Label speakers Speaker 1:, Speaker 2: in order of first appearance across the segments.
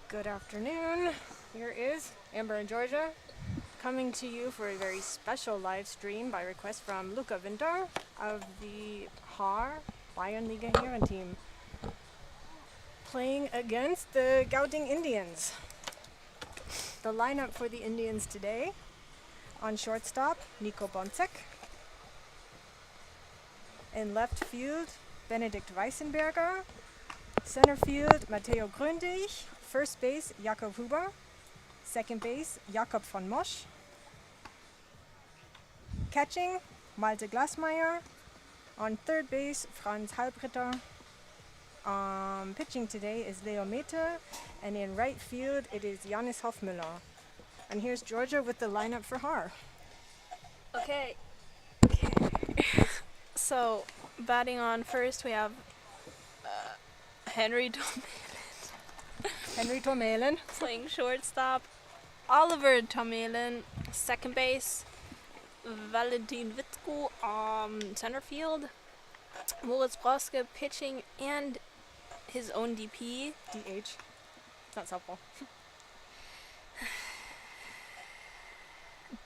Speaker 1: Good afternoon. Here is Amber and Georgia coming to you for a very special live stream by request from Luca Winter of the Haar Bayernliga Herren team, playing against the Gouting Indians. The lineup for the Indians today: on shortstop, Nico Bonzek. In left field, Benedikt Weissenberger. Center field, Matteo Gründig. First base, Jakob Huber. Second base, Jakob von Mosch. Catching, Malte Glasmeyer. On third base, Franz Halbritter. Pitching today is Leo Mete. And in right field, it is Janis Hofmüller. And here's Georgia with the lineup for Haar.
Speaker 2: Okay. So, batting on first, we have Henry
Speaker 1: Tomelen.
Speaker 2: playing shortstop. Oliver Tomelen, second base. Valentin Witzko, center field. Moritz Broske pitching and his own DP.
Speaker 1: DH. That's helpful.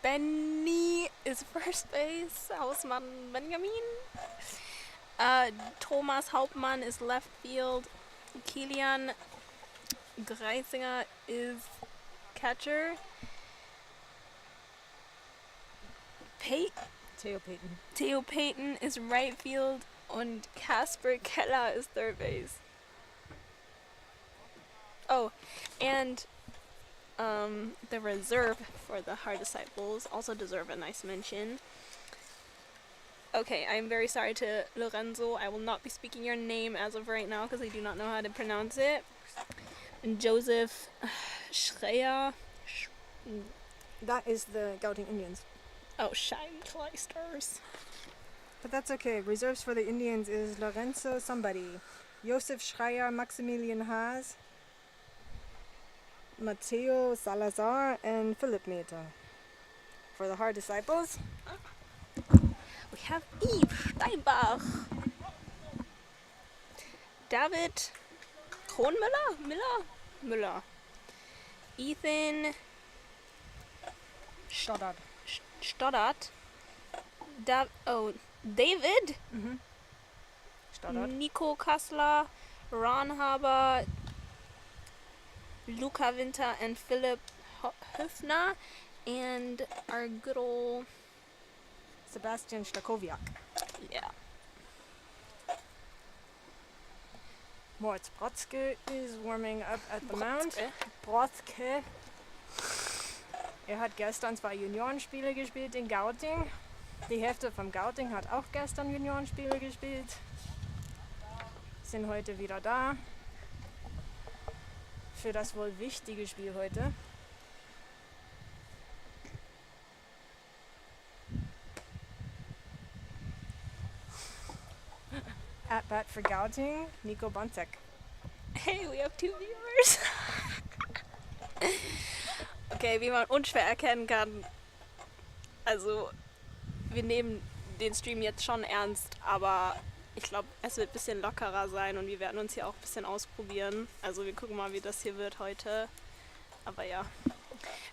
Speaker 2: Benny is first base. Hausmann Benjamin. Thomas Hauptmann is left field. Kilian Greisinger is catcher. Theo Payton is right field. Und Kasper Keller is third base. Oh, and the reserve for the Haar Disciples also deserve a nice mention. Okay, I'm very sorry to Lorenzo. I will not be speaking your name as of right now because I do not know how to pronounce it. Joseph Schreier.
Speaker 1: That is the Gouting Indians.
Speaker 2: Oh, Scheinkleisters.
Speaker 1: But that's okay. Reserves for the Indians is Lorenzo somebody, Josef Schreier, Maximilian Haas, Matteo Salazar, and Philip Mete. For the Haar Disciples,
Speaker 2: we have Yves Steinbach. David Müller. Ethan
Speaker 1: Stoddard.
Speaker 2: Stoddard. David.
Speaker 1: Stoddard.
Speaker 2: Nico Kassler, Ron Haber, Luca Winter, and Philipp Höfner, and our good old
Speaker 1: Sebastian Stakowiak.
Speaker 2: Yeah.
Speaker 1: Moritz Brotzke is warming up at the mound. Brotzke. Hat gestern 2 Juniorenspiele gespielt in Gauting. Die Hälfte vom Gauting hat auch gestern Juniorenspiele gespielt. Sind heute wieder da. Für das wohl wichtige Spiel heute. At bat for Gouting, Nico Bonzek.
Speaker 2: Hey, we have 2 viewers. Okay, wie man unschwer erkennen kann, also wir nehmen den Stream jetzt schon ernst, aber ich glaube, es wird ein bisschen lockerer sein und wir werden uns hier auch ein bisschen ausprobieren. Also wir gucken mal, wie das hier wird heute. Aber ja.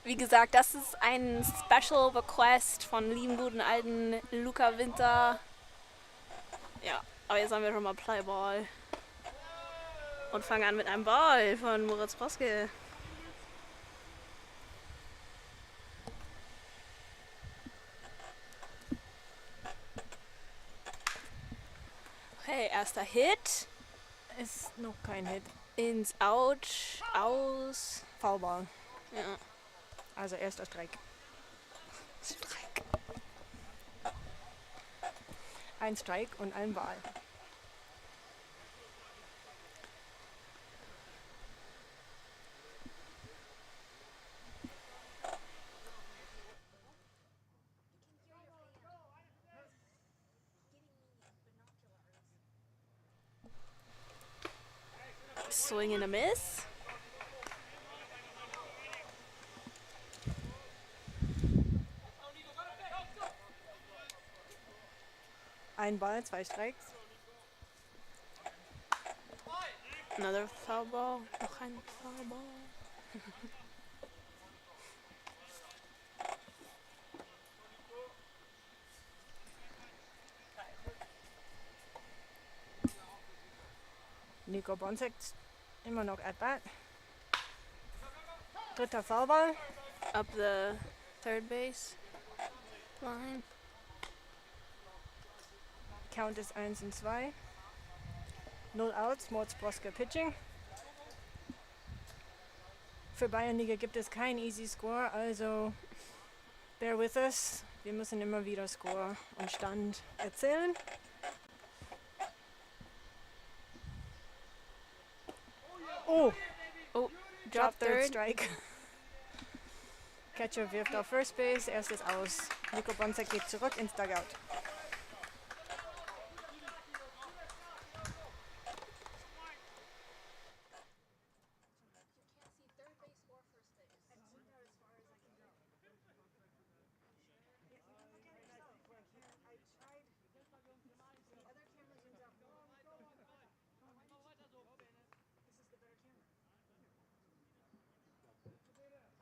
Speaker 2: Wie gesagt, das ist ein Special Request von lieben guten alten Luca Winter. Ja, aber jetzt haben wir schon mal Playball. Und fangen an mit einem Ball von Moritz Broske. Okay, erster Hit.
Speaker 1: Ist noch kein Hit.
Speaker 2: Ins Aus.
Speaker 1: Foulball.
Speaker 2: Ja.
Speaker 1: Also erster Streik. Ein Strike und ein Ball.
Speaker 2: Swing and a miss.
Speaker 1: Ein Ball, 2 Strikes.
Speaker 2: Another foul ball. Noch ein foul ball.
Speaker 1: Nico Bonsek immer noch at bat. Dritter Foulball.
Speaker 2: Up the third base line.
Speaker 1: Count ist 1 und 2. 0 Outs, Moritz Broske pitching. Für Bayernliga gibt es kein Easy Score, also bear with us. Wir müssen immer wieder Score und Stand erzählen. Oh,
Speaker 2: Drop third.
Speaker 1: strike. Catcher wirft auf First Base, erstes Aus. Nico Bonsek geht zurück ins Dugout.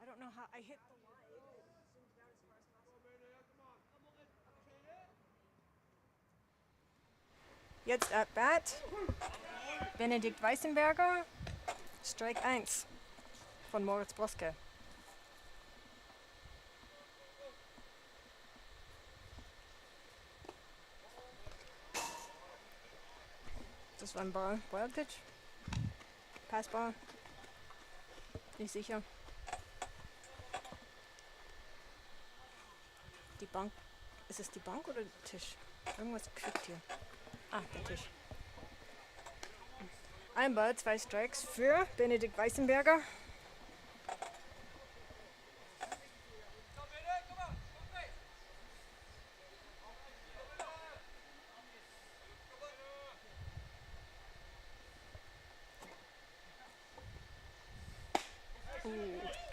Speaker 1: I don't know how I hit the wide. Jetzt at bat. Benedikt Weißenberger. Strike 1 von Moritz Broske. Das war ein Ball. Wild Pitch. Passball. Nicht sicher. Die Bank. Ist es die Bank oder der Tisch? Irgendwas quickt hier. Ah, der Tisch. Ein Ball, 2 Strikes für Benedikt Weißenberger.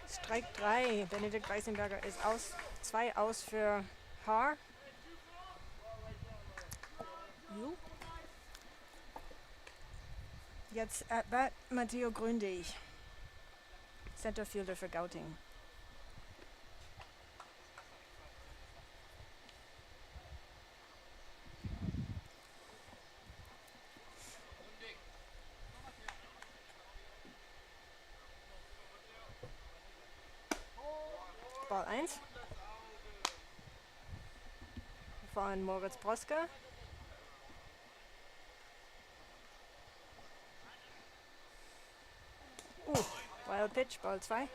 Speaker 1: Strike 3. Benedikt Weißenberger ist aus. 2 aus für Haar. Jetzt at bat Matteo Gründig. Centerfielder für Gouting. Ball 1. Von Moritz Broske. Wild Pitch, Ball 2.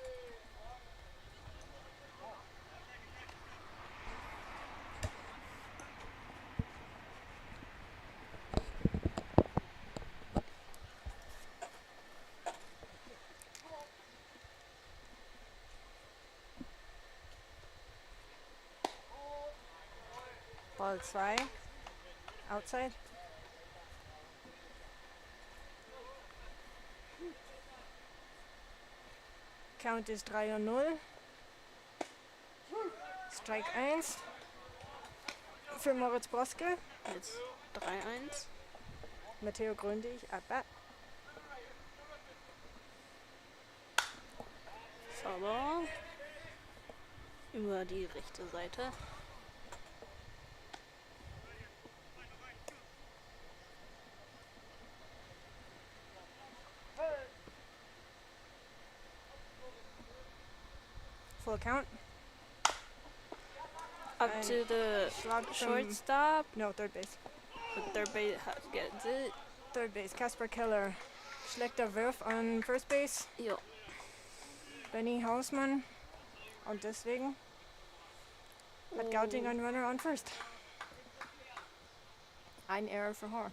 Speaker 1: Ball 2. Outside. Count ist 3-0. Strike 1 für Moritz Broske.
Speaker 2: Jetzt 3-1.
Speaker 1: Matteo Gründig at bat.
Speaker 2: Foulball. Über die rechte Seite.
Speaker 1: Full count.
Speaker 2: Up to the shortstop.
Speaker 1: No, third base.
Speaker 2: The third base gets it.
Speaker 1: Third base, Kasper Keller. Schlechter Wurf an First Base.
Speaker 2: Jo.
Speaker 1: Benny Hausmann. Und deswegen hat Gauting einen Runner on first. Ein Error für Haar.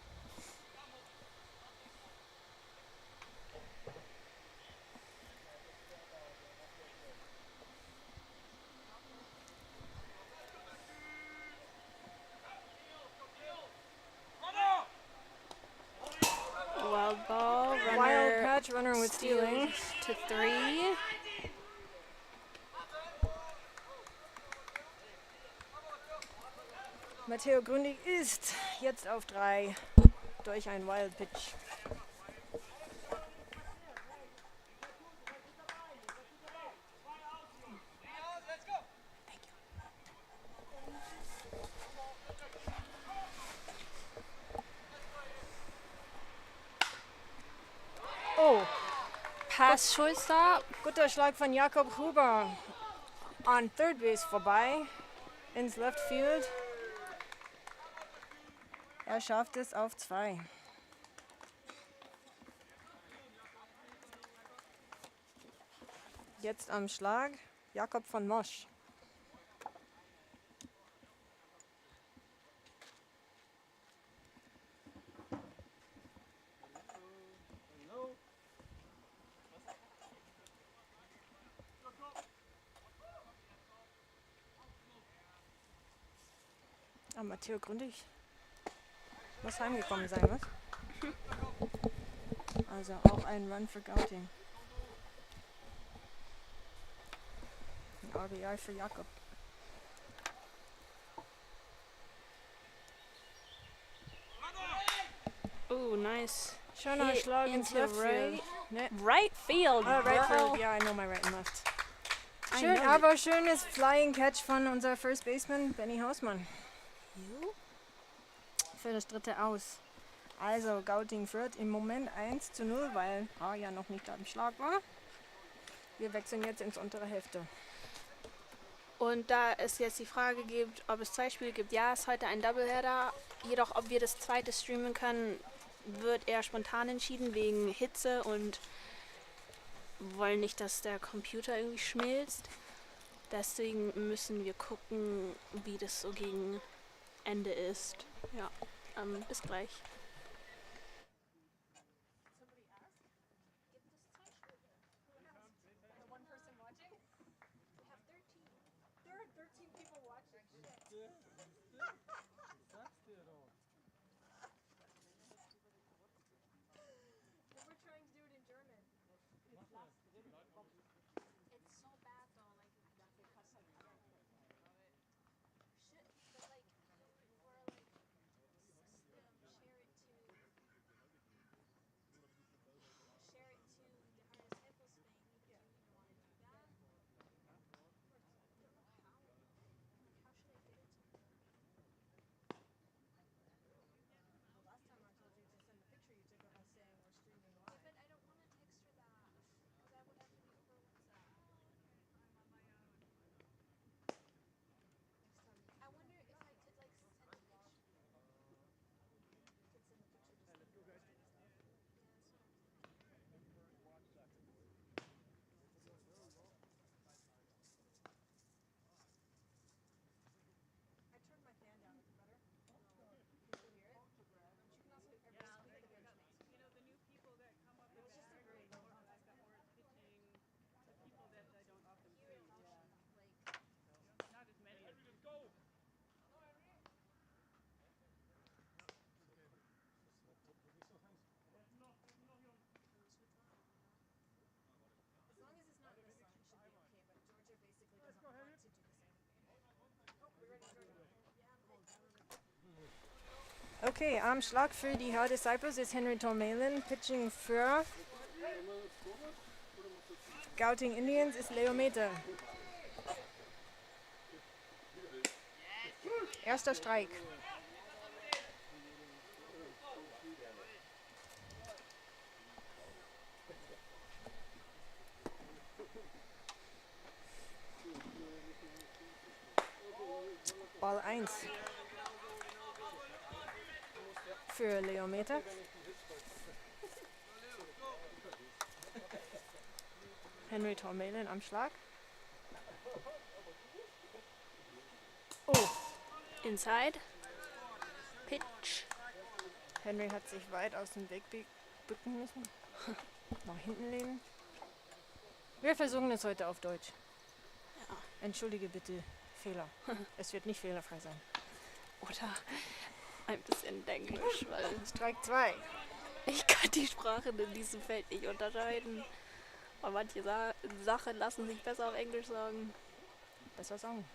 Speaker 2: Wild ball. Runner
Speaker 1: Wild patch, runner with stealing.
Speaker 2: to 3.
Speaker 1: Matteo Gründig ist jetzt auf 3 durch ein Wild Pitch.
Speaker 2: Last Schulster.
Speaker 1: Guter Schlag von Jakob Huber. On third base vorbei. Ins Left Field. Er schafft es auf 2. Jetzt am Schlag Jakob von Mosch. Matteo Grundig muss heimgekommen sein, was? Also auch ein Run für Gouting. Ein RBI für Jakob.
Speaker 2: Oh, nice.
Speaker 1: Schöner Schlag ins
Speaker 2: into
Speaker 1: Left Field. Ne?
Speaker 2: Right field,
Speaker 1: Right
Speaker 2: girl.
Speaker 1: field, yeah, I know my right and left.
Speaker 2: I
Speaker 1: Schön,
Speaker 2: know
Speaker 1: aber schönes Flying Catch von unser First Baseman Benny Hausmann. Für das dritte Aus. Also Gauting führt im Moment 1:0, weil ja noch nicht am Schlag war. Wir wechseln jetzt ins untere Hälfte.
Speaker 2: Und da es jetzt die Frage gibt, ob es 2 Spiele gibt, ja, es ist heute ein Doubleheader. Jedoch, ob wir das zweite streamen können, wird eher spontan entschieden wegen Hitze und wollen nicht, dass der Computer irgendwie schmilzt. Deswegen müssen wir gucken, wie das so gegen Ende ist. Ja, bis gleich.
Speaker 1: Okay, am Schlag für die Haar Disciples ist Henry Tormalen. Pitching für Gouting Indians ist Leo Meter. Erster Streik. Ball 1 für Leo Meter. Henry Tormalen am Schlag. Oh,
Speaker 2: Inside. Pitch.
Speaker 1: Henry hat sich weit aus dem Weg bücken müssen. Nach hinten lehnen. Wir versuchen es heute auf Deutsch.
Speaker 2: Ja.
Speaker 1: Entschuldige bitte Fehler. Es wird nicht fehlerfrei sein.
Speaker 2: Oder ein bisschen Englisch, weil
Speaker 1: Strike 2.
Speaker 2: ich kann die Sprachen in diesem Feld nicht unterscheiden. Aber manche Sachen lassen sich besser auf Englisch sagen.
Speaker 1: Besser sagen.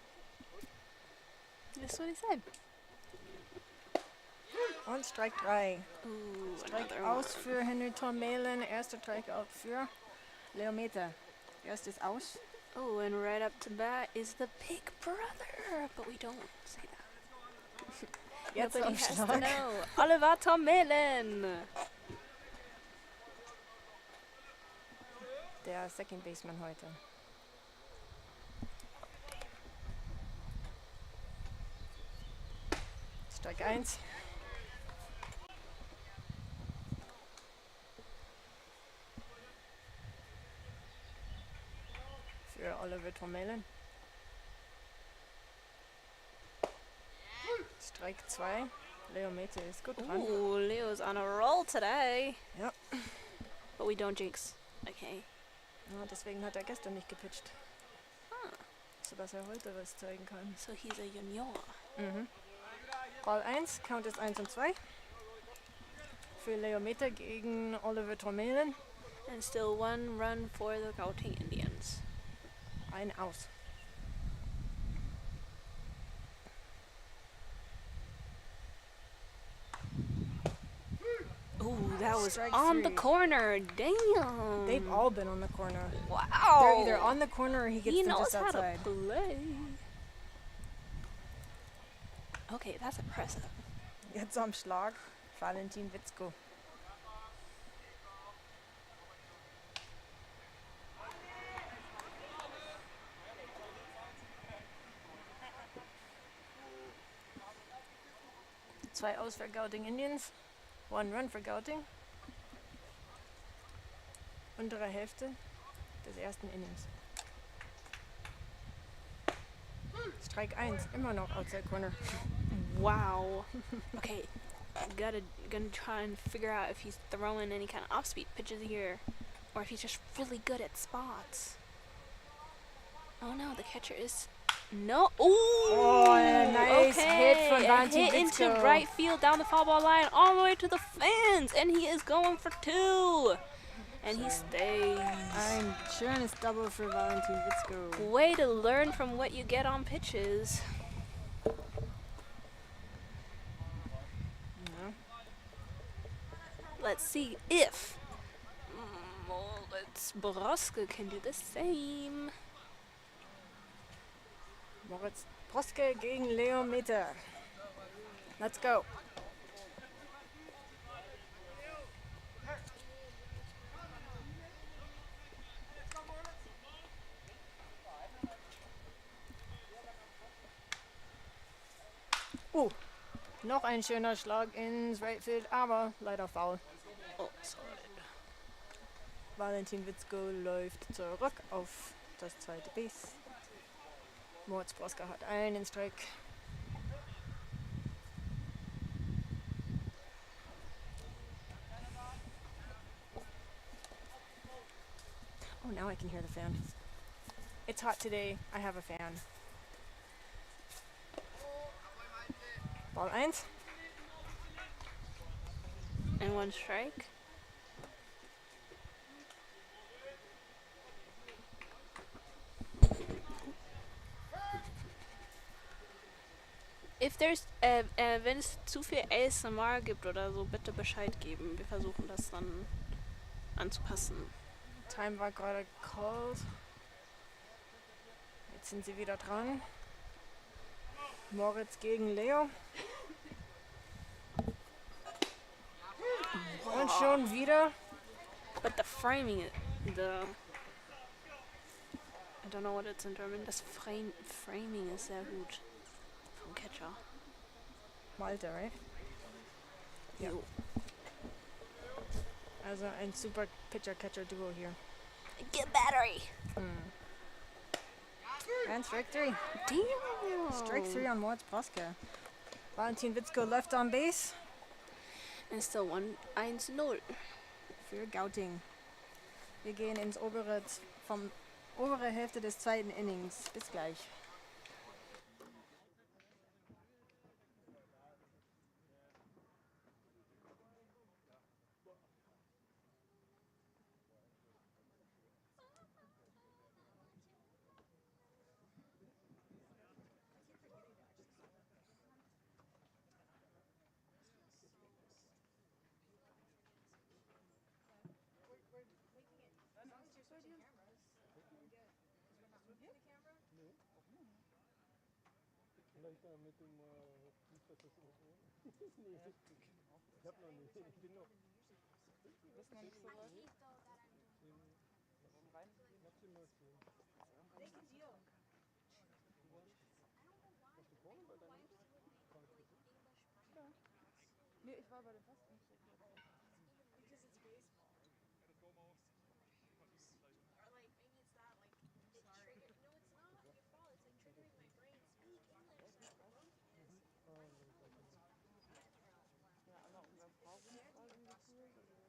Speaker 2: Das soll nicht sein.
Speaker 1: Und Strike 3. Strike
Speaker 2: another
Speaker 1: aus
Speaker 2: one.
Speaker 1: für Henry Tormalen. Erster Strikeout für Leo Meter. Erstes aus.
Speaker 2: Oh, and right up to bat is the big brother. But we don't say that.
Speaker 1: Jetzt
Speaker 2: Nobody
Speaker 1: am
Speaker 2: has to
Speaker 1: Schlag.
Speaker 2: know. Oliver Tormalen.
Speaker 1: der Second Baseman heute. Strike 1. Für Oliver Tormelen. Strike 2. Leo Mete ist gut dran.
Speaker 2: Ooh, Leo's on a roll today.
Speaker 1: Ja.
Speaker 2: But we don't jinx. Okay.
Speaker 1: Ja, deswegen hat er gestern nicht gepitcht. Sodass er heute was zeigen kann.
Speaker 2: So he's a Junior.
Speaker 1: Mhm. Ball 1, Count ist 1 und 2. Für Leo Mete gegen Oliver Tormelen.
Speaker 2: And still 1 run for the Gouting Indians.
Speaker 1: Ein aus.
Speaker 2: Ooh, that was
Speaker 1: Strike
Speaker 2: on the
Speaker 1: 3.
Speaker 2: corner. Damn.
Speaker 1: They've all been on the corner.
Speaker 2: Wow.
Speaker 1: They're either on the corner or he gets
Speaker 2: He
Speaker 1: them
Speaker 2: knows
Speaker 1: just
Speaker 2: how
Speaker 1: outside.
Speaker 2: to play. Okay, that's impressive.
Speaker 1: Jetzt am Schlag Valentin Witzko. Zwei aus für Gouting Indians. 1 run für Gouting. Untere Hälfte des ersten Innings. Strike 1, immer noch outside corner.
Speaker 2: Wow. Okay, gonna try and figure out if he's throwing any kind of off-speed pitches here, or if he's just really good at spots. Oh no, the catcher is no. Ooh,
Speaker 1: Oh, a nice hit from
Speaker 2: a
Speaker 1: Valentin
Speaker 2: hit into
Speaker 1: Witzko.
Speaker 2: right field down the foul ball line, all the way to the fans, and he is going for 2, and he stays.
Speaker 1: Ein schönes Double für Valentin Witzko.
Speaker 2: Way to learn from what you get on pitches.
Speaker 1: Ja.
Speaker 2: Let's see if Moritz Broske can do the same.
Speaker 1: Moritz Broske gegen Leo Mete. Let's go. Noch ein schöner Schlag ins Right Field, aber leider foul.
Speaker 2: Oh, sorry.
Speaker 1: Valentin Witzko läuft zurück auf das zweite Base. Moritz Broske hat einen Strike. Oh, now I can hear the fan. It's hot today. I have a fan. Ball 1.
Speaker 2: And 1 strike. If there's, wenn es zu viel ASMR gibt oder so, bitte Bescheid geben. Wir versuchen das dann anzupassen.
Speaker 1: Time war gerade called. Jetzt sind sie wieder dran. Moritz gegen Leo. Und schon wieder.
Speaker 2: But the framing, I don't know what it's in German. Das Framing ist sehr gut vom Catcher.
Speaker 1: Malte, right? Ja.
Speaker 2: Jo.
Speaker 1: Also ein super Pitcher-Catcher-Duo hier.
Speaker 2: Get battery.
Speaker 1: And strike 3.
Speaker 2: Damn.
Speaker 1: Strike 3 on Moritz Broske. Valentin Witzko left on base
Speaker 2: And still 1-0.
Speaker 1: für Gouting. Wir gehen ins obere Hälfte des zweiten Innings. Bis gleich.
Speaker 3: Vielleicht mit dem Fußball so. Nee, ich hab noch nicht. Ich bin noch. bisschen was sehen.
Speaker 1: They can deal.
Speaker 3: Warst du vorne bei deinem Frankfurt?
Speaker 4: Nee, ich war bei dem Fastenstück jetzt.
Speaker 1: Because it's baseball.
Speaker 2: Or like maybe it's that like it triggered. No, it's not your fault. It's like triggering my brain. Speak English.
Speaker 3: Gar kein.
Speaker 4: Ja, einmal unser Frauenfußball umgekühlt, also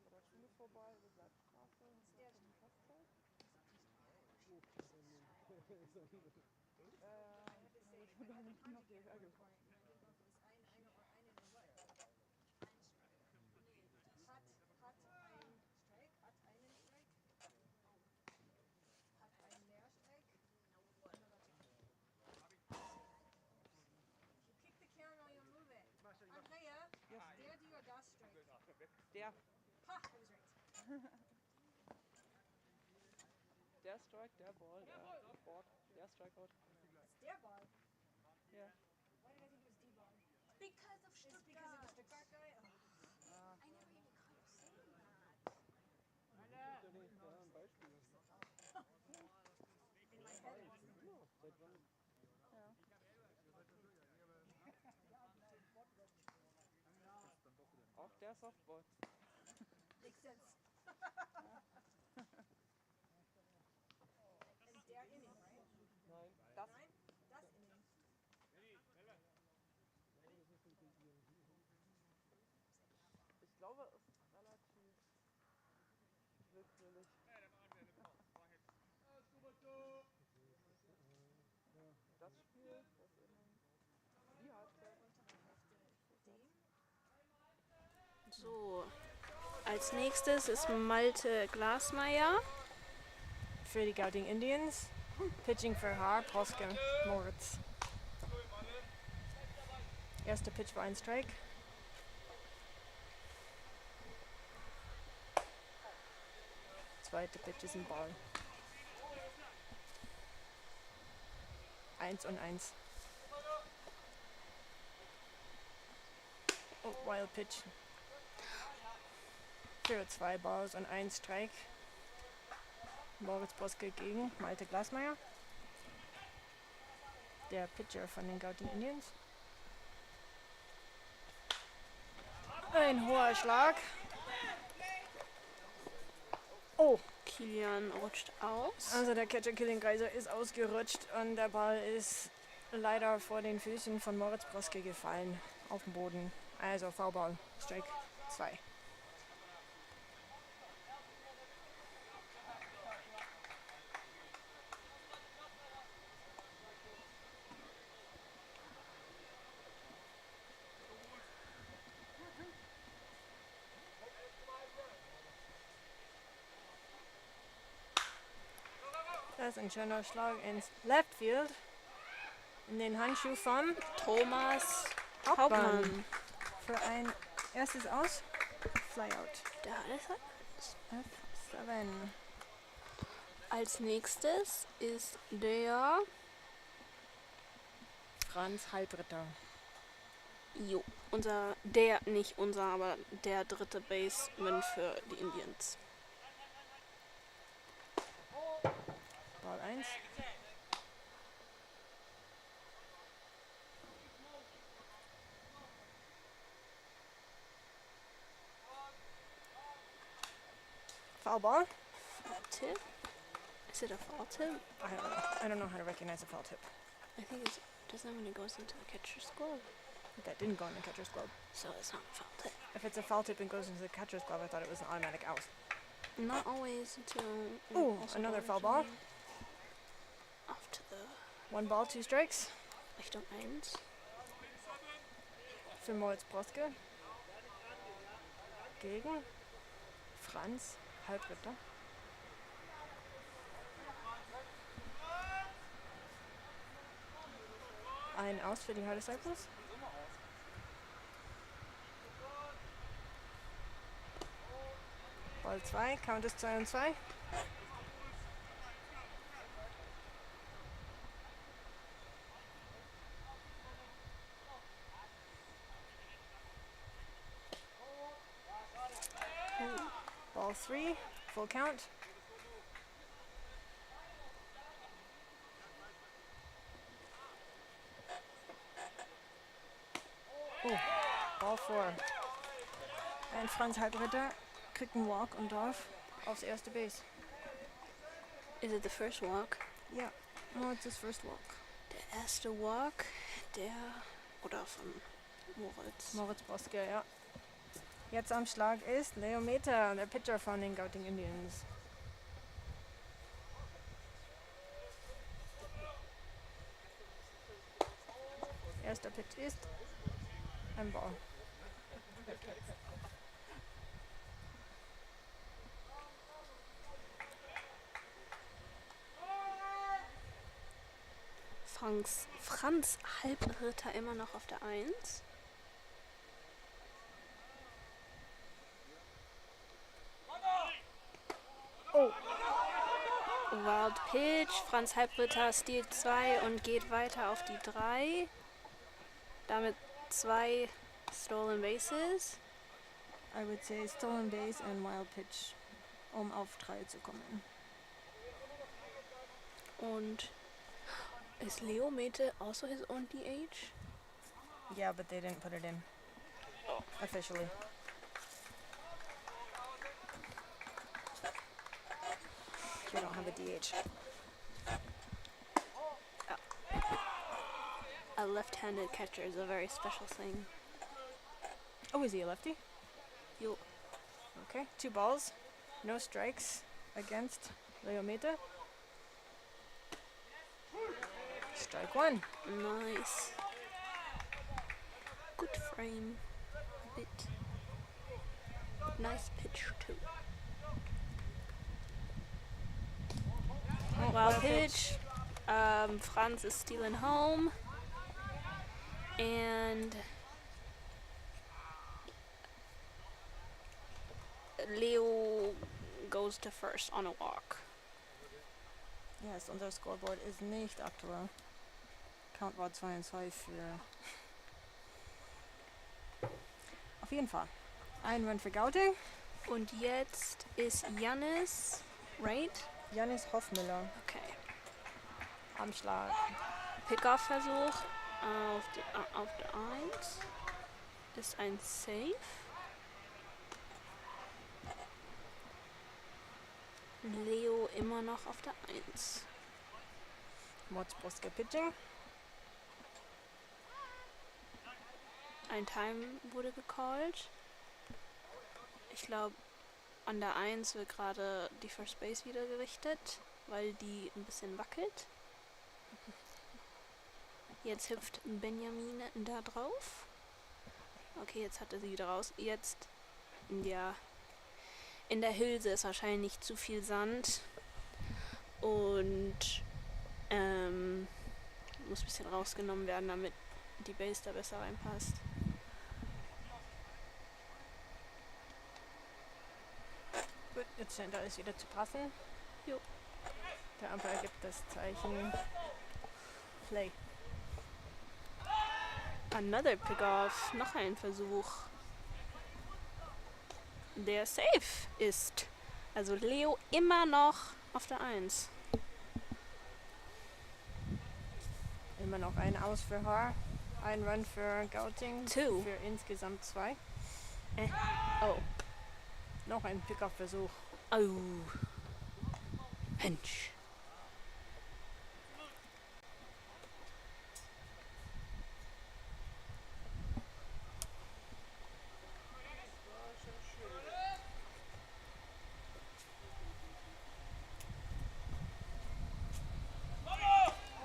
Speaker 4: bei der Schule vorbei, über die Leitstraße, und nach dem Festzelt.
Speaker 3: Oh,
Speaker 4: Nee, ich bin da nicht noch hierher gekommen.
Speaker 1: Ist eine in what? Hat ein Streik, hat einen Streik, hat einen Lehrstreik. You kick the camera, you move it. Andrea, der, die or das Streik?
Speaker 4: Der
Speaker 1: Ha, I was right.
Speaker 4: Der Strike, der Ball, der Board, der Strikeout.
Speaker 1: It's their ball.
Speaker 4: Ja.
Speaker 1: Why did I think it was D-ball?
Speaker 2: Because of
Speaker 1: It's
Speaker 2: Stuttgart.
Speaker 1: because of the Stuttgart guy? Oh.
Speaker 2: I never even caught you saying that.
Speaker 3: Ja, ein Beispiel.
Speaker 1: In my head it wasn't.
Speaker 3: Ja, seit wann?
Speaker 4: Ja. Auch der Softball.
Speaker 1: Makes sense. And their inning, right?
Speaker 3: Nein,
Speaker 4: Das,
Speaker 1: Nein, das Inning.
Speaker 3: das ist mit den Iren.
Speaker 4: ich glaube, es ist relativ willkürlich. Das Spiel, das Inning, die Halbzeit.
Speaker 2: So, als nächstes ist Malte Glasmeier.
Speaker 1: Für die Gouting Indians. Pitching für Haar, Proske, Moritz. Erster Pitch war ein Strike. Zweite Pitch ist ein Ball. 1-1. Oh, Wild Pitch. Für 2 Balls und 1 Strike. Moritz Proske gegen Malte Glasmeier. Der Pitcher von den Gouting Indians. Ein hoher Schlag. Oh,
Speaker 2: Kilian rutscht aus.
Speaker 1: also der Catcher Killing Kaiser ist ausgerutscht und der Ball ist leider vor den Füßen von Moritz Proske gefallen auf dem Boden. Also Foulball, Strike 2. Das ist ein schöner Schlag ins Left Field. In den Handschuh von
Speaker 2: Thomas
Speaker 1: Hauptmann.
Speaker 2: Hauptmann.
Speaker 1: Für ein erstes Aus. Flyout.
Speaker 2: Da ist er.
Speaker 1: F7.
Speaker 2: Als nächstes ist der
Speaker 1: Franz Halbritter.
Speaker 2: nicht unser, aber der dritte Baseman für die Indians.
Speaker 1: Ball 1. Foul ball.
Speaker 2: Foul tip? Is it a foul tip?
Speaker 1: I don't know how to recognize a foul tip.
Speaker 2: I think it's doesn't when it goes into the catcher's glove.
Speaker 1: That didn't go in the catcher's glove.
Speaker 2: So it's not a foul tip.
Speaker 1: If it's a foul tip and goes into the catcher's glove, I thought it was an automatic out.
Speaker 2: Not always until.
Speaker 1: Ooh, another foul ball.
Speaker 2: Off to the
Speaker 1: 1 ball, 2 strikes.
Speaker 2: Richtung 1.
Speaker 1: Für Moritz Proske. Gegen Franz Halbritter. Ein Aus für die Hardy Cycles. Ball 2, Count ist 2-2. Ball 3, full count. Oh, Ball 4. Ein Franz Halbritter kriegt einen Walk und darf aufs erste Base.
Speaker 2: Is it the first walk?
Speaker 1: Ja, no, it's his first walk.
Speaker 2: Der erste Walk, oder von
Speaker 1: Moritz Boske, ja. Jetzt am Schlag ist Leo Meter, der Pitcher von den Gouting Indians. Erster Pitch ist ein Ball.
Speaker 2: Franz Halbritter immer noch auf der 1.
Speaker 1: Oh,
Speaker 2: Wild Pitch, Franz Halbritter stealt 2 und geht weiter auf die 3. Damit 2 Stolen Bases.
Speaker 1: I would say stolen base and wild pitch, um auf 3 zu kommen.
Speaker 2: Und is Leo Mete also his own DH?
Speaker 1: Yeah, but they didn't put it in. Officially. You don't have a DH.
Speaker 2: A left-handed catcher is a very special thing.
Speaker 1: Oh, is he a lefty?
Speaker 2: Jo.
Speaker 1: Okay, 2 balls, no strikes against Leo Mete. Strike 1.
Speaker 2: Nice. Good frame. A bit. Nice pitch too.
Speaker 1: Oh,
Speaker 2: Wild pitch. Franz is stealing home. And Leo goes to first on a walk.
Speaker 1: Yes, unser Scoreboard ist nicht aktuell. Count war 2 und 2 für... Auf jeden Fall. Ein Run für Gauting.
Speaker 2: Und jetzt ist Jannis, right?
Speaker 1: Janis Hoffmüller
Speaker 2: Okay.
Speaker 1: am Schlag.
Speaker 2: Pickoff-Versuch auf der 1 ist ein Safe. Leo immer noch auf der 1.
Speaker 1: Moritz Boske Pitching.
Speaker 2: Ein Time wurde gecallt. Ich glaube, an der 1 wird gerade die First Base wieder gerichtet, weil die ein bisschen wackelt. Jetzt hüpft Benjamin da drauf. Okay, jetzt hat er sie wieder raus. Jetzt, ja, in der Hülse ist wahrscheinlich zu viel Sand. Und muss ein bisschen rausgenommen werden, damit die Base da besser reinpasst.
Speaker 1: Gut, jetzt scheint alles wieder zu passen.
Speaker 2: Jo.
Speaker 1: Der Umpire gibt das Zeichen Play.
Speaker 2: Another Pickoff, noch ein Versuch, der safe ist. Also Leo immer noch auf der 1.
Speaker 1: Immer noch ein Aus für Haar. Ein Run für Gouting.
Speaker 2: 2.
Speaker 1: Für insgesamt 2.
Speaker 2: Oh.
Speaker 1: Noch ein Pickoff-Versuch.
Speaker 2: Oh. Mensch.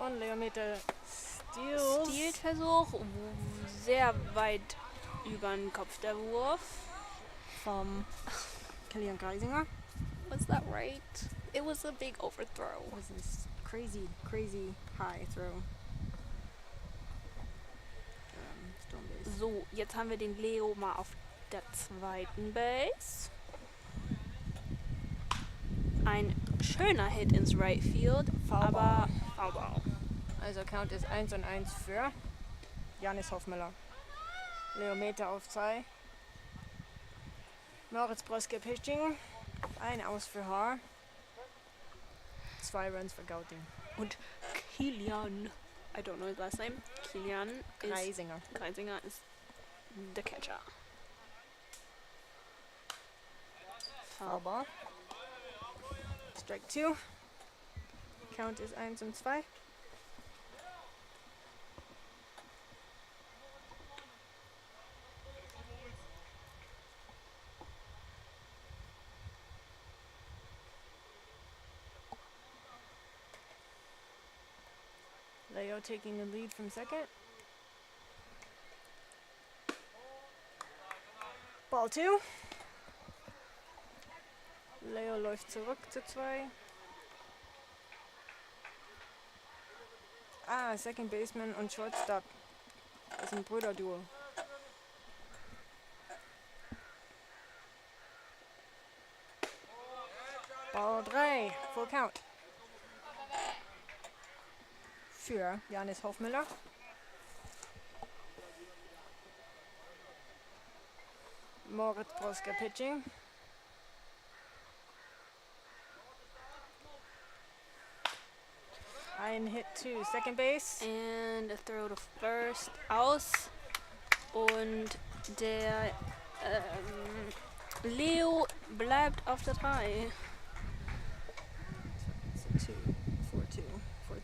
Speaker 1: Und Leo Meter steals.
Speaker 2: Steal-Versuch, sehr weit über den Kopf der Wurf.
Speaker 1: Vom Kilian Greisinger.
Speaker 2: Was that right? It was a big overthrow.
Speaker 1: Was this crazy high throw. Stone base.
Speaker 2: So, jetzt haben wir den Leo mal auf der 2. Base. Ein schöner Hit ins Right Field, aber Foulball.
Speaker 1: Also Count ist 1 und 1 für Janis Hoffmüller. Leo Meter auf 2. Moritz Boske Pitching. Ein Aus für Haar. 2 Runs für Gouting.
Speaker 2: Und Kilian, I don't know his last name, Kilian
Speaker 1: Greisinger.
Speaker 2: Greisinger ist the catcher.
Speaker 1: Foul ball. Strike 2. Count ist 1 und 2. Leo taking the lead from second. Ball 2. Leo läuft zurück zu 2. Second Baseman und Shortstop. Das ist ein Brüderduo. Ball 3. Full count. Für Janis Hofmüller. Moritz Broska pitching. Ein Hit to second base.
Speaker 2: And a throw to first. Aus. Und der Leo bleibt auf der 3.
Speaker 1: So 2, 4, 2, 4,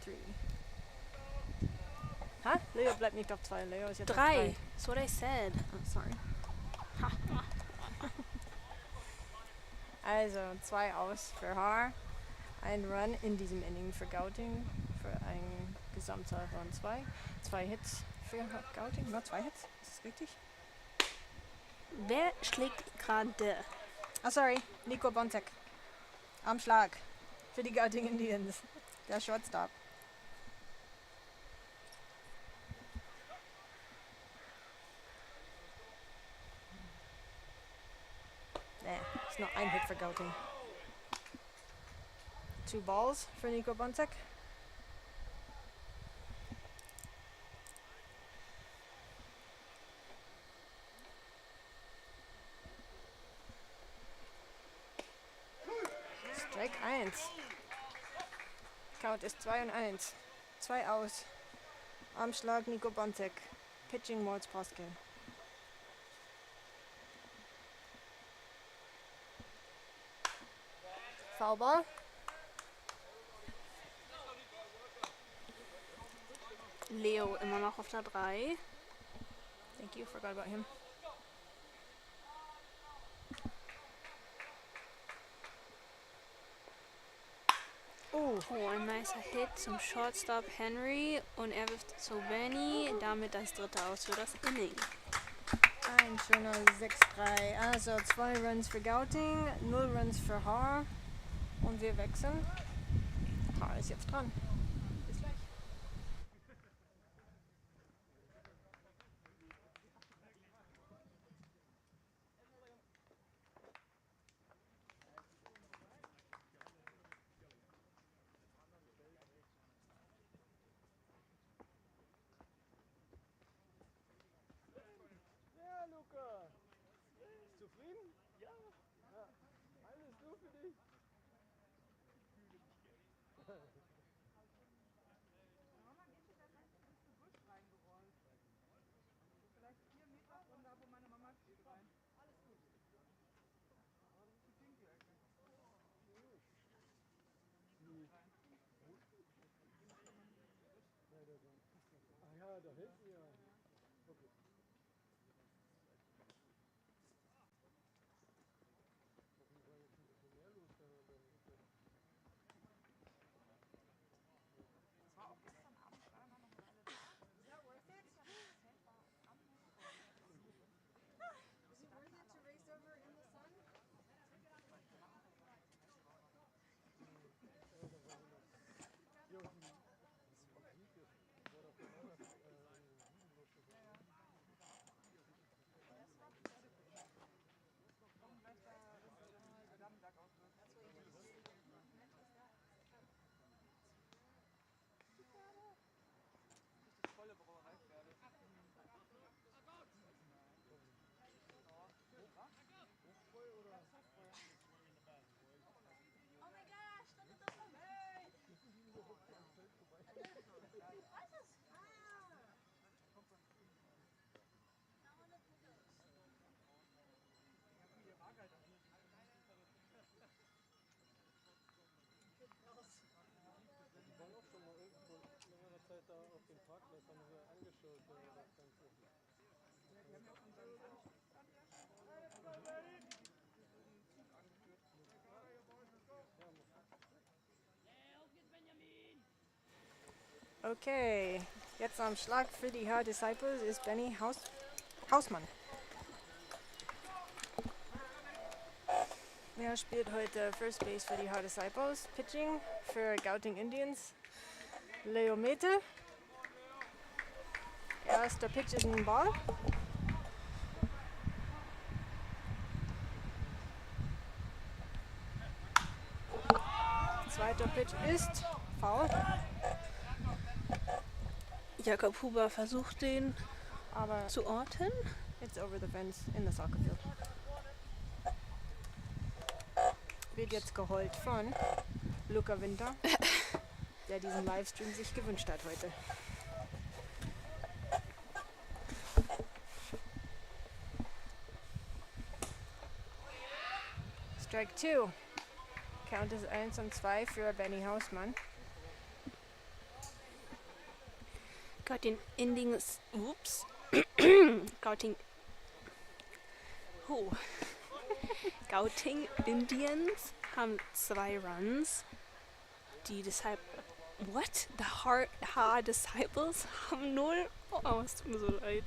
Speaker 1: 3. Ha? Leo bleibt nicht auf 2. Leo ist jetzt auf
Speaker 2: 3.
Speaker 1: 3.
Speaker 2: That's what I said.
Speaker 1: Oh, sorry. Also 2 aus für Haar. Ein Run in diesem Inning für Gouting. Für ein Gesamtzahl von 2. 2 Hits für Gouting. Nur 2 Hits? Ist das richtig?
Speaker 2: Wer schlägt gerade?
Speaker 1: Sorry. Nico Bontek. Am Schlag. Für die Gouting Indians. Der Shortstop. Ist noch ein Hit für Gouting. 2 balls für Nico Bontek. Strike 1. Count ist 2 und 1. 2 aus. Am Schlag Nico Bontek. Pitching Moritz Broska. Foul ball.
Speaker 2: Leo immer noch auf der 3.
Speaker 1: Thank you, forgot about him.
Speaker 2: Oh, ein nicer Hit zum Shortstop Henry und er wirft zu Benny, damit das dritte aus für das Inning.
Speaker 1: Ein schöner 6-3. Also 2 Runs für Gouting, 0 Runs für Haar. Und wir wechseln. Haar ist jetzt dran. Bis gleich.
Speaker 3: Ja, Luca. Zufrieden? Ja. Ja. Alles nur für dich. Ah ja, da hinten ja. Okay.
Speaker 1: Okay, jetzt am Schlag für die Haar Disciples ist Benny Hausmann. Er spielt heute First Base für die Haar Disciples, Pitching für Gouting Indians, Leo Mete. Erster Pitch ist ein Ball. Zweiter Pitch ist Foul,
Speaker 2: Jakob Huber versucht den
Speaker 1: aber
Speaker 2: zu orten.
Speaker 1: it's over the fence in the soccer field. Wird jetzt geholt von Luca Winter, der diesen Livestream sich gewünscht hat heute. Strike 2. Count ist 1 und 2 für Benny Hausmann.
Speaker 2: Gouting Indians. Ups. Gouting. Oh. Gouting Indians haben 2 Runs. Die What? The Haar Disciples haben 0. Oh, es tut mir so leid.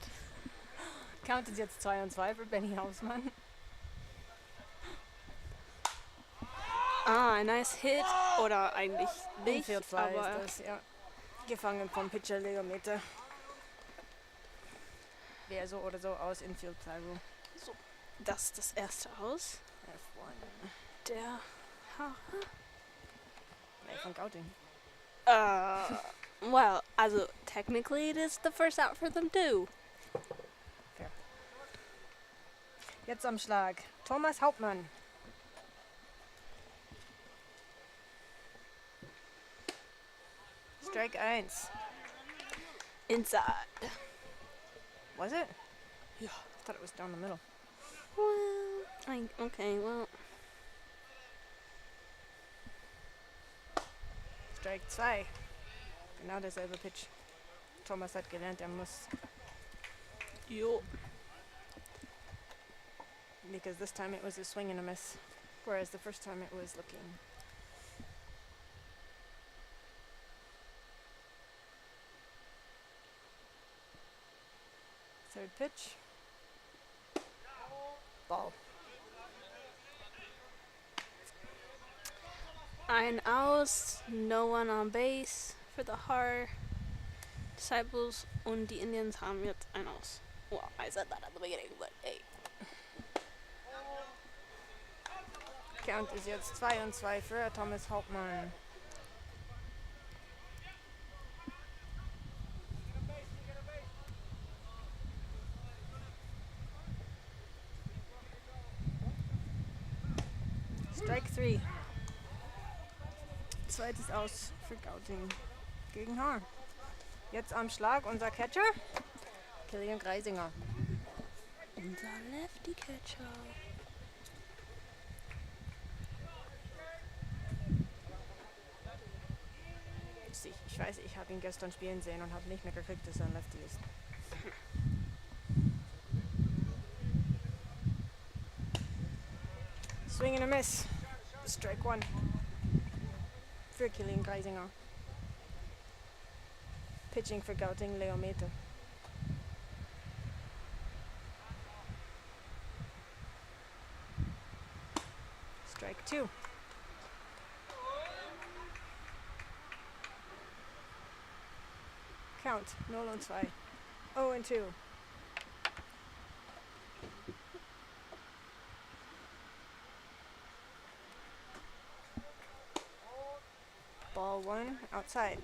Speaker 1: Count ist jetzt 2 und 2 für Benny Hausmann.
Speaker 2: Ah, nice Hit. Oder eigentlich nicht,
Speaker 1: Infield Fly
Speaker 2: aber
Speaker 1: ist das, ja. Gefangen vom Pitcher Leo Mete. Wäre so oder so aus Infield Fly Rule.
Speaker 2: so. Das ist das erste Aus
Speaker 1: F1.
Speaker 2: der Haare.
Speaker 1: Nee, von Gouting.
Speaker 2: Well, also technically it is the first out for them too.
Speaker 1: Jetzt am Schlag Thomas Hauptmann. Strike 1.
Speaker 2: Inside.
Speaker 1: Was it?
Speaker 2: Yeah.
Speaker 1: I thought it was down the middle.
Speaker 2: Well, okay, well.
Speaker 1: Strike 2. Genau derselbe Pitch. Thomas hat gelernt, er muss.
Speaker 2: Jo.
Speaker 1: Because this time it was a swing and a miss. Whereas the first time it was looking. Third pitch. Ball.
Speaker 2: Ein Aus, no one on base for the Haar Disciples und die Indians haben jetzt ein Aus. Well, I said that at the beginning, but hey.
Speaker 1: Count ist jetzt 2 und 2 für Thomas Hauptmann. Strike 3. Zweites Aus für Gouting gegen Haar. Jetzt am Schlag unser Catcher, Kilian Greisinger.
Speaker 2: Unser Lefty Catcher.
Speaker 1: Ich weiß, ich habe ihn gestern spielen sehen und habe nicht mehr gekriegt, dass er ein Lefty ist. Swing and a miss. Strike 1 für Kilian Greisinger. Pitching für Gouting, Leo Mete. Strike 2. Count 0 und 2. 0 und 2. Ball 1 outside.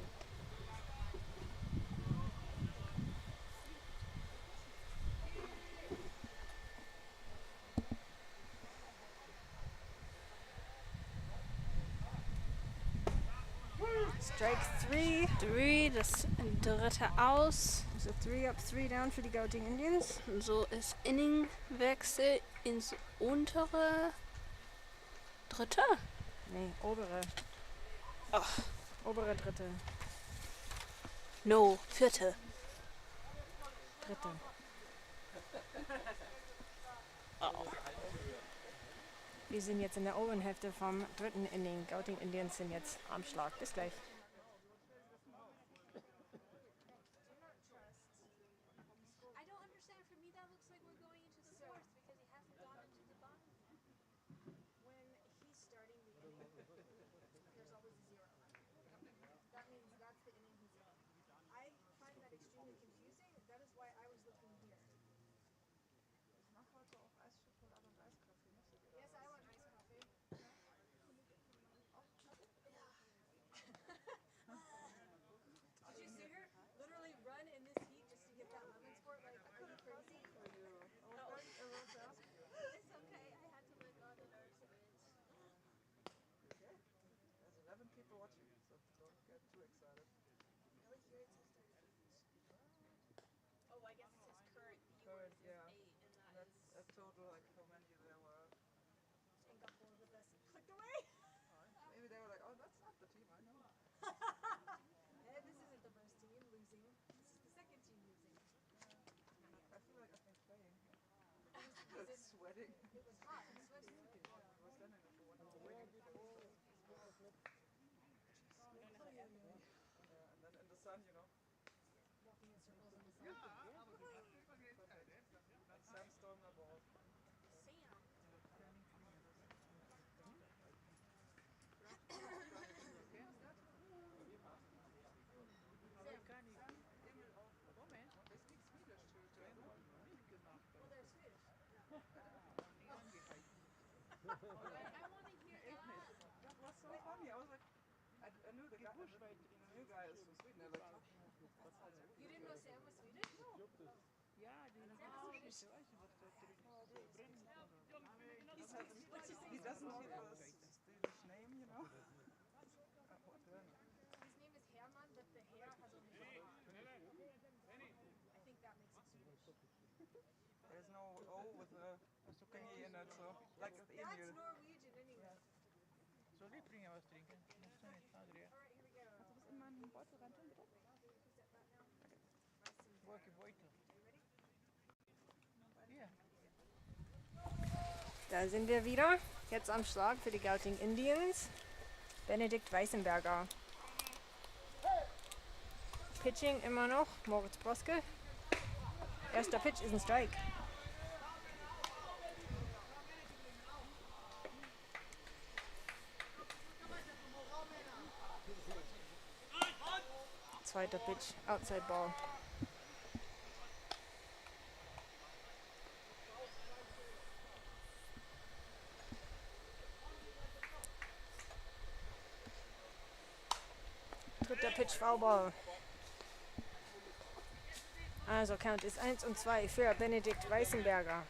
Speaker 1: Strike 3.
Speaker 2: 3, das dritte Aus.
Speaker 1: So 3 up, 3 down für die Gouting Indians.
Speaker 2: So ist Inningwechsel ins untere dritte.
Speaker 1: Nee, obere.
Speaker 2: Ach.
Speaker 1: Obere dritte.
Speaker 2: No, vierte.
Speaker 1: dritte.
Speaker 2: Oh.
Speaker 1: Wir sind jetzt in der oberen Hälfte vom dritten Inning. Gouting Indians sind jetzt am Schlag. Bis gleich.
Speaker 5: I don't understand. For me, that looks like we're going into the fourth because he hasn't gone into the bottom.
Speaker 1: When he's starting the inning, there's always a zero. That means that's the inning he's in. I find that extremely confusing. That is why I was looking here.
Speaker 4: Ich mache heute auch Eisschokolade und Eiskaffee. Möchtet ihr da
Speaker 1: Yes,
Speaker 4: was?
Speaker 1: I want iced coffee.
Speaker 4: Auch Kaffee?
Speaker 1: Did you see her literally run in this heat just to get that lemon sport? Like, are you crazy?
Speaker 4: For you. I was going about to ask you.
Speaker 5: It's okay. I had to let go of the nerves a bit.
Speaker 4: Okay. There's 11 people watching, so don't get too excited.
Speaker 1: Really? Here it says 30.
Speaker 5: Oh, I guess it says current viewers
Speaker 4: Current,
Speaker 5: is
Speaker 4: yeah.
Speaker 5: 8, and
Speaker 4: That's a total, like how many there were.
Speaker 1: And got bored with us and clicked away.
Speaker 4: Maybe they were like, oh, that's not the team I know.
Speaker 1: Hey, this isn't the first team losing. This is the second team losing.
Speaker 4: I feel like I've been playing.
Speaker 1: Was it,
Speaker 4: Sweating.
Speaker 1: it was hot and sweaty.
Speaker 4: I was standing there for 1 hour waiting for it. Yeah, and then in the sun, you know.
Speaker 1: Walking in circles in the sun.
Speaker 4: Perfect. Sandstorm above.
Speaker 5: Sam.
Speaker 4: They speak Swedish too.
Speaker 1: Well, they're Swedish.
Speaker 5: I want to hear that.
Speaker 4: That was so funny. I was like, I knew the guy, new guy is from Sweden. I was like,
Speaker 1: You didn't know Sam was Swedish?
Speaker 4: he doesn't hear the Swedish name, you know. What then?
Speaker 1: His name is Herman, but the hair has only one line. I think that makes it Swedish.
Speaker 4: There's no O with a thingy in it, so like with
Speaker 1: That's
Speaker 4: Emil.
Speaker 1: Norwegian anyway.
Speaker 6: Soll ich bringen was trinken? Musst du nicht, Adria?
Speaker 1: Alright, here we go.
Speaker 4: Kannst du das in meinen Beutel reintun, bitte?
Speaker 1: Set that now. Rice and
Speaker 6: Welke Beutel?
Speaker 1: Are you ready?
Speaker 6: Hier.
Speaker 1: Da sind wir wieder. Jetzt am Schlag für die Gouting Indians. Benedikt Weißenberger. Pitching immer noch Moritz Broske. Erster Pitch ist ein Strike. Zweiter Pitch, outside ball. Dritter Pitch, Foulball. Also Count ist 1 und 2 für Benedikt Weißenberger.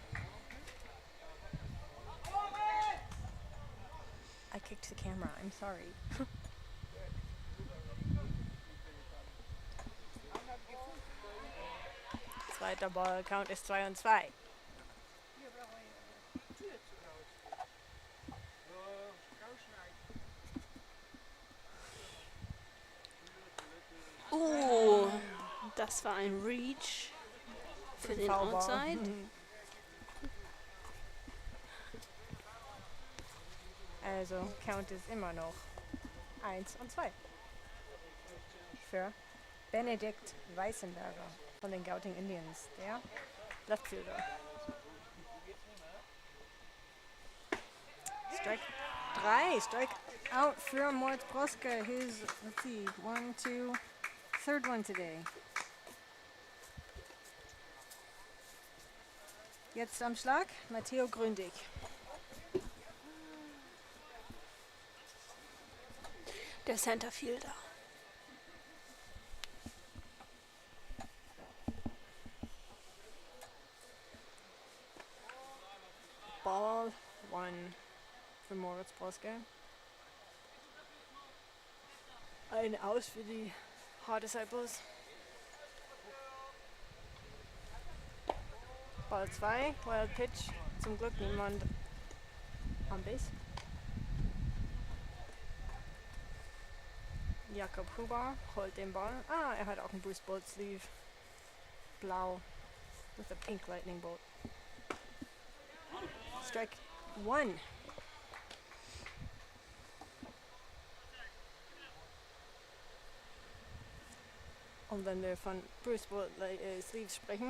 Speaker 1: I kicked the camera, I'm sorry. Zweiter Ball, Count ist 2 und 2.
Speaker 2: Oh, das war ein Reach für den
Speaker 1: Foulball.
Speaker 2: Outside.
Speaker 1: Also Count ist immer noch 1 und 2. Für Benedikt Weißenberger von den Gouting Indians, der Leftfielder. Strike 3, strike out für Moritz Broske. His, let's see, 1, 2, third one today. Jetzt am Schlag Matteo Gründig.
Speaker 2: Der Centerfielder.
Speaker 1: Ball 1 für Moritz Broske. Ein Aus für die Haar Disciples. Ball 2, Wild Pitch. Zum Glück niemand am Base. Jakob Huber holt den Ball. Ah, er hat auch einen Bruce Bolt Sleeve. Blau. with a pink lightning bolt. Strike 1. Und wenn wir von Bruce Sleeves sprechen,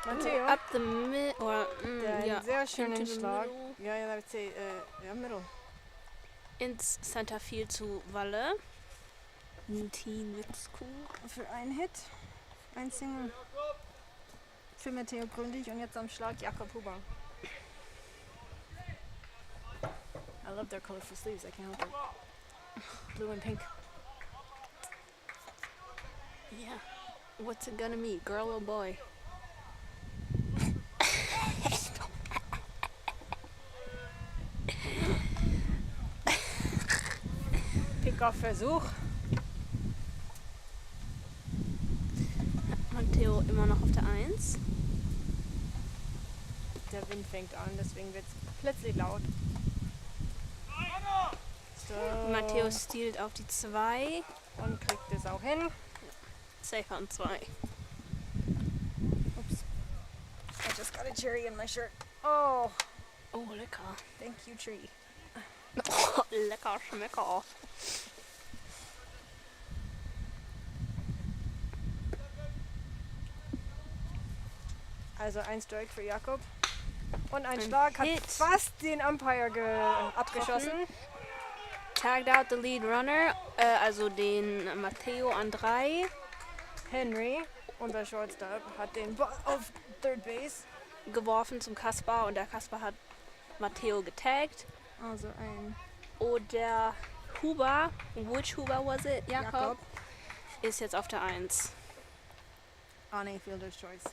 Speaker 1: Matteo,
Speaker 2: Up the mid, oder,
Speaker 1: der einen
Speaker 2: ja,
Speaker 1: sehr schönen
Speaker 2: into the
Speaker 1: Schlag.
Speaker 2: middle.
Speaker 1: Ja, I would say, middle.
Speaker 2: Ins Centerfield zu Walle. 19 Witzkuh.
Speaker 1: Für einen Hit, ein Single. Für Matteo Gründig und jetzt am Schlag Jakob Huber. I love their colorful sleeves, I can't help it. Blue and pink.
Speaker 2: Yeah. What's it gonna be, girl or boy?
Speaker 1: Pick-off-Versuch.
Speaker 2: Matteo immer noch auf der 1.
Speaker 1: Der Wind fängt an, deswegen wird es plötzlich laut. So.
Speaker 2: Matteo stiehlt auf die 2.
Speaker 1: Und kriegt es auch hin.
Speaker 2: Safe an 2.
Speaker 1: Oops. I just got a cherry in my shirt. Oh,
Speaker 2: Oh, lecker.
Speaker 1: thank you, tree.
Speaker 2: Lecker Schmecker.
Speaker 1: Also ein Strike für Jakob. Und ein
Speaker 2: Ein
Speaker 1: Schlag hat
Speaker 2: Hit.
Speaker 1: fast den Umpire abgeschossen.
Speaker 2: Tagged out the lead runner, also den Matteo an 3.
Speaker 1: Henry, unser Shortstop, hat den Ball auf Third Base.
Speaker 2: Geworfen zum Kaspar und der Kaspar hat Matteo getaggt.
Speaker 1: Also ein
Speaker 2: Und der Huber, which Huber was it? Jakob, ist jetzt auf der 1.
Speaker 1: on a fielder's choice.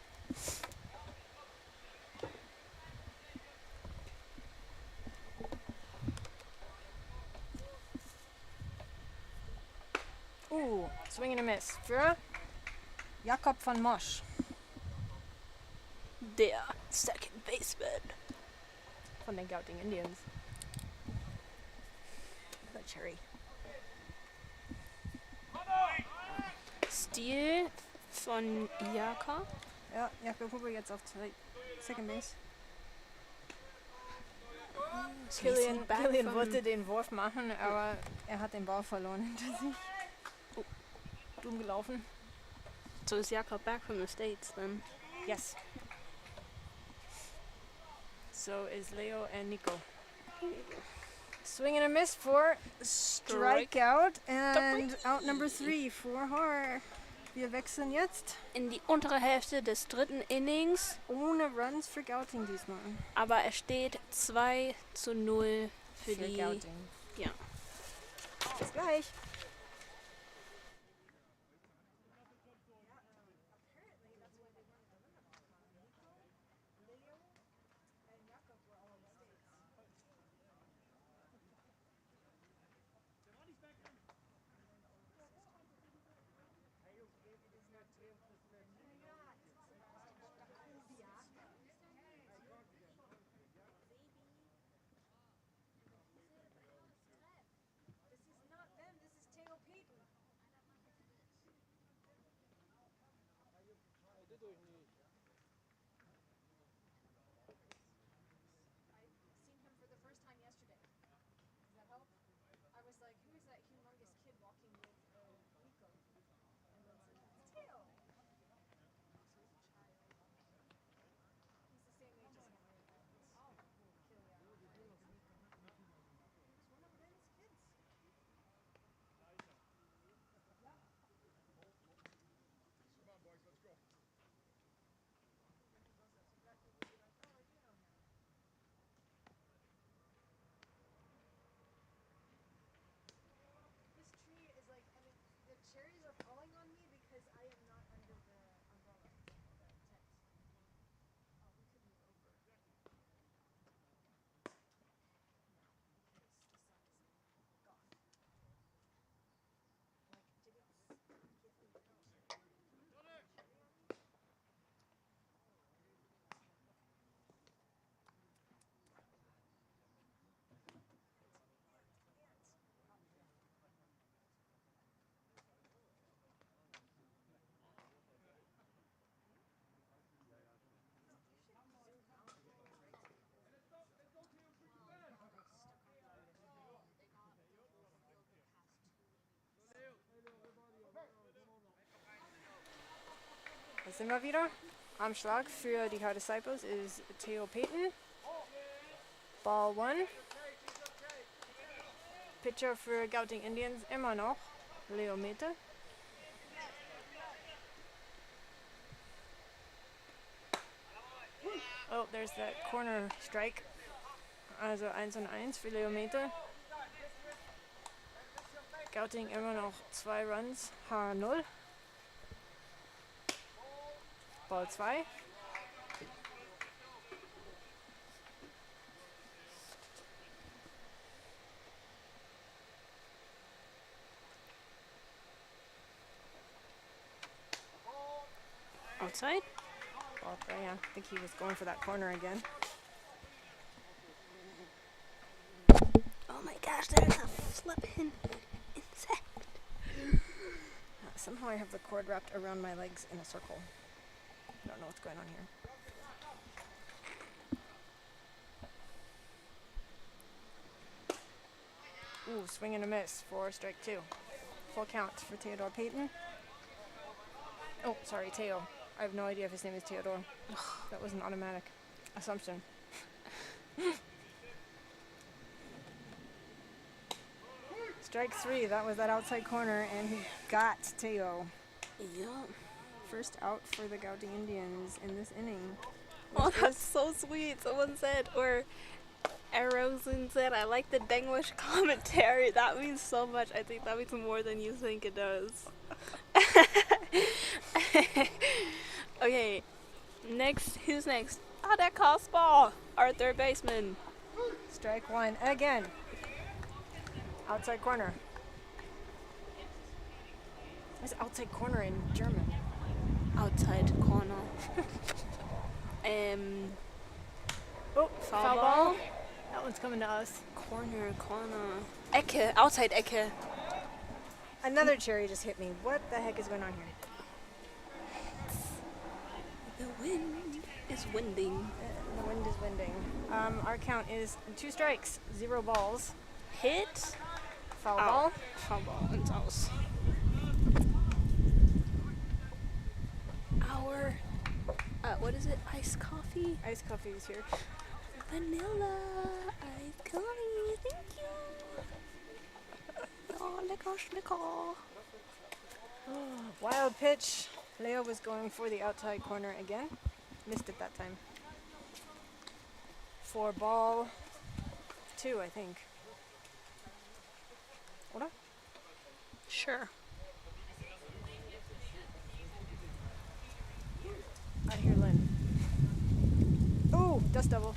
Speaker 1: Swing and a miss für Jakob von Mosch.
Speaker 2: Der Second Baseman.
Speaker 1: Von den Gouting Indians. The cherry.
Speaker 2: Stil von Jakob.
Speaker 1: Ja, Jakob Huber jetzt auf Second Base. Killian wollte den Wurf machen, aber er hat den Ball verloren hinter sich. Oh, dumm gelaufen.
Speaker 2: So is Jakob back from the States then?
Speaker 1: Yes. So is Leo and Nico. Swing and a miss for strikeout and out number 3 for Haar. Wir wechseln jetzt
Speaker 2: In die untere Hälfte des dritten Innings,
Speaker 1: ohne Runs für Gouting diesmal.
Speaker 2: aber es steht 2:0 für die.
Speaker 1: Gouting.
Speaker 2: Ja.
Speaker 1: Bis gleich. sind wir wieder. Am Schlag für die Car Disciples ist Theo Payton. Ball 1. Pitcher für Gouting Indians immer noch Leo Mete. Oh, there's that corner strike. Also 1-1 für Leo Mete. Gouting immer noch 2 Runs, Haar 0. Ball 2.
Speaker 2: Outside?
Speaker 1: Ball 3, yeah. I think he was going for that corner again.
Speaker 2: Oh my gosh, there's a flippin' insect.
Speaker 1: Somehow I have the cord wrapped around my legs in a circle. I don't know what's going on here. Ooh, swing and a miss for strike 2. Full count for Theodore Payton. Oh, sorry, Theo. I have no idea if his name is Theodore. That was an automatic assumption. Strike 3, that was that outside corner, and he got Theo.
Speaker 2: Yup.
Speaker 1: First out for the Gouting Indians in this inning.
Speaker 2: Oh, that's so sweet. Someone said, or Rosen said, I like the Denglish commentary. That means so much. I think that means more than you think it does. Okay, next, who's next? Ah, that cost ball. Our third baseman.
Speaker 1: Strike 1 again. Outside corner. What's outside corner in German?
Speaker 2: Outside corner.
Speaker 1: Oh,
Speaker 2: Foul ball.
Speaker 1: That one's coming to us.
Speaker 2: Corner. Ecke, outside Ecke.
Speaker 1: Another cherry just hit me. What the heck is going on here?
Speaker 2: The wind is winding.
Speaker 1: The wind is winding. Our count is 2 strikes, 0 balls.
Speaker 2: Hit.
Speaker 1: Foul ball.
Speaker 2: Foul ball ins Aus. Our, what is it? Iced coffee?
Speaker 1: Iced coffee is here.
Speaker 2: Vanilla iced coffee. Thank you. Oh, lecker.
Speaker 1: Wild pitch. Leo was going for the outside corner again. Missed it that time. For ball 2, I think. Oder?
Speaker 2: Sure.
Speaker 1: I hear Lynn. Ooh, dust devil.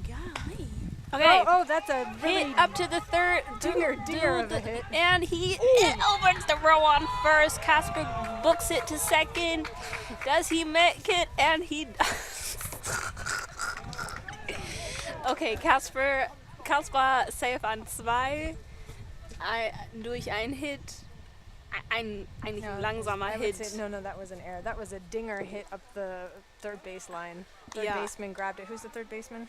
Speaker 2: Golly. Okay.
Speaker 1: Oh, that's a really
Speaker 2: Hit up to the third.
Speaker 1: deer of a hit.
Speaker 2: And it opens the row on first. Casper books it to second. Does he make it? And he does. Okay, Kasper safe an 2. Durch einen Hit. Eigentlich ein langsamer
Speaker 1: I would
Speaker 2: Hit.
Speaker 1: say, no, that was an error. That was a dinger hit up the third base line. Third
Speaker 2: Ja.
Speaker 1: baseman grabbed it. Who's the third baseman?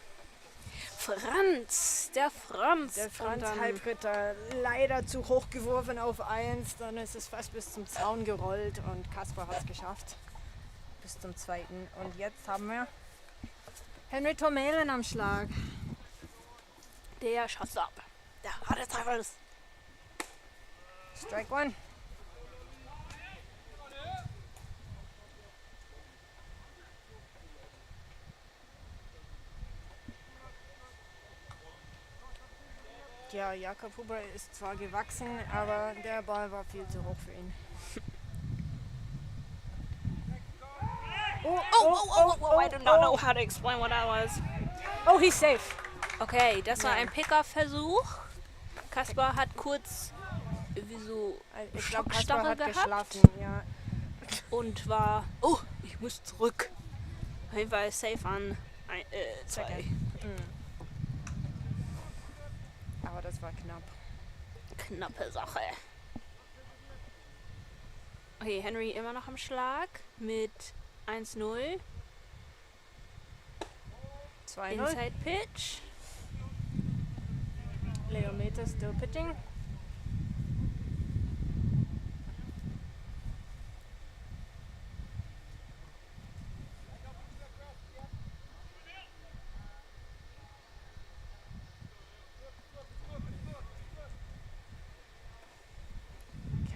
Speaker 2: Franz. Der Franz.
Speaker 1: Der Franz
Speaker 2: Und dann-
Speaker 1: Halbritter. Leider zu hoch geworfen auf 1. Dann ist es fast bis zum Zaun gerollt und Kasper hat es geschafft. Bis zum 2. Und jetzt haben wir Henry Tomelen am Schlag.
Speaker 2: Der schoss ab. Der hatte Teufels.
Speaker 1: Strike 1. Ja, Jakob Huber ist zwar gewachsen, aber der Ball war viel zu hoch für ihn.
Speaker 2: Oh, I do not know how to explain what that was.
Speaker 1: Oh, he's safe.
Speaker 2: Okay, das war ein Pickoff-Versuch. Kaspar hat kurz wie so
Speaker 1: Ich glaube, Kasper
Speaker 2: Schockstarre
Speaker 1: hat
Speaker 2: gehabt
Speaker 1: geschlafen. Ja.
Speaker 2: und war, ich muss zurück. Auf jeden Fall safe an 2.
Speaker 1: Aber das war knapp.
Speaker 2: Knappe Sache. Okay, Henry immer noch am Schlag mit 1-0.
Speaker 1: 2-0.
Speaker 2: Inside Pitch.
Speaker 1: Leo Mete still pitching.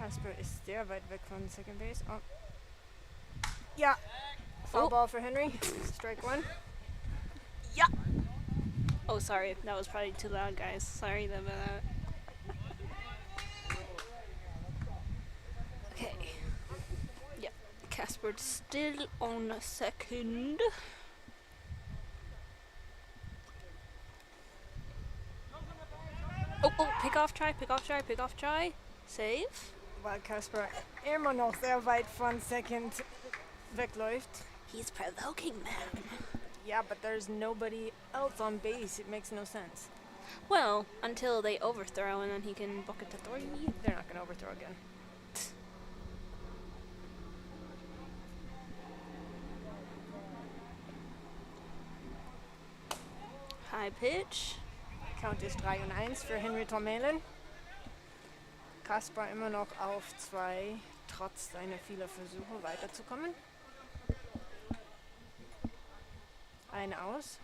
Speaker 1: Casper ist sehr weit weg von second base. Oh. Ja. Foul ball for Henry. Strike one.
Speaker 2: Yeah. Oh, sorry. That was probably too loud, guys. Sorry about that. Okay. Yep. Casper's still on second. Oh, pick off try. Save.
Speaker 1: Weil Casper immer noch sehr weit von second wegläuft.
Speaker 2: He's provoking them.
Speaker 1: Yeah, but there's nobody else on base. It makes no sense.
Speaker 2: Well, until they overthrow and then he can book it to 3.
Speaker 1: They're not going to overthrow again.
Speaker 2: High pitch.
Speaker 1: Count ist 3-1 für Henry Tormelen. Kaspar immer noch auf 2, trotz seiner vielen Versuche weiterzukommen. Ein aus.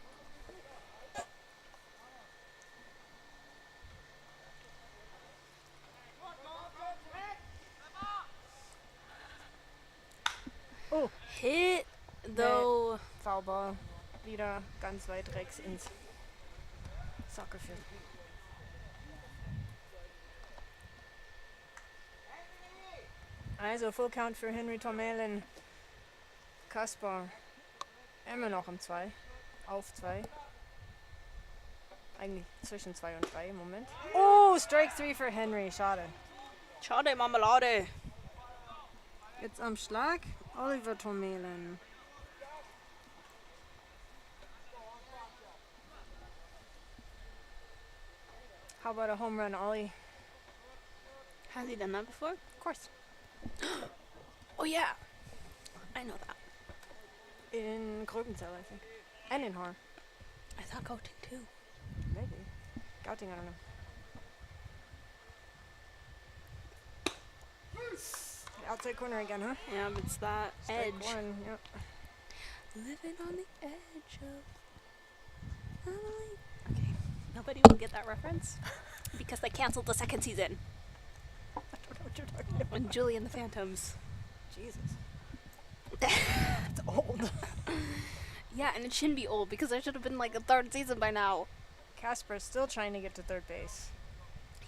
Speaker 1: Oh,
Speaker 2: Hit, though.
Speaker 1: Foulball. Wieder ganz weit rechts ins Soccerfield. Also Full Count für Henry Tormelen. Kaspar immer noch am 2. Auf 2. Eigentlich zwischen 2 und 3 im Moment. Oh, Strike 3 für Henry. Schade.
Speaker 2: Schade, Marmelade.
Speaker 1: Jetzt am Schlag Oliver Tormelen. How about a home run, Ollie?
Speaker 2: Has he done that before?
Speaker 1: Of course.
Speaker 2: Oh, yeah. I know that.
Speaker 1: In Gouting, I think. And in Haar.
Speaker 2: I thought Gouting too.
Speaker 1: Maybe. Gouting, I don't know. Outside corner again, huh?
Speaker 2: Yeah, but it's that
Speaker 1: Strike
Speaker 2: edge.
Speaker 1: one, yep.
Speaker 2: Living on the edge of... Okay. Nobody will get that reference. Because they canceled the second season.
Speaker 1: I don't know what you're talking about.
Speaker 2: And Julie and the Phantoms.
Speaker 1: Jesus. It's old.
Speaker 2: Yeah, and it shouldn't be old because there should have been like a third season by now.
Speaker 1: Casper's still trying to get to third base.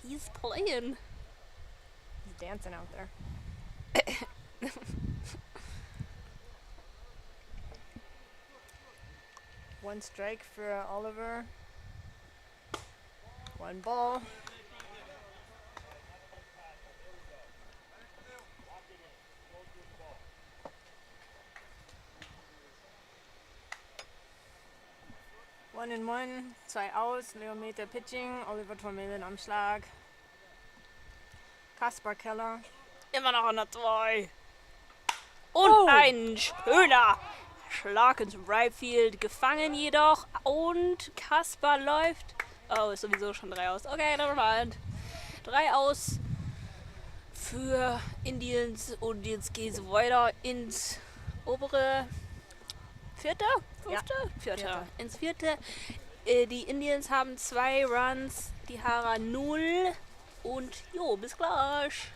Speaker 2: He's playing.
Speaker 1: He's dancing out there. One strike for Oliver. One ball. One and one, 2 aus, Leometer pitching, Oliver Tormelen am Schlag. Kaspar Keller.
Speaker 2: Immer noch an der 2. Und ein schöner Schlag ins Right Field. Gefangen jedoch. Und Kaspar läuft. Oh, ist sowieso schon 3 aus. Okay, never mind. 3 aus für Indians. Und jetzt geht es weiter ins obere 4., 5., 4. Ins 4. Die Indians haben 2 Runs, die Haarer 0. Und jo, bis gleich.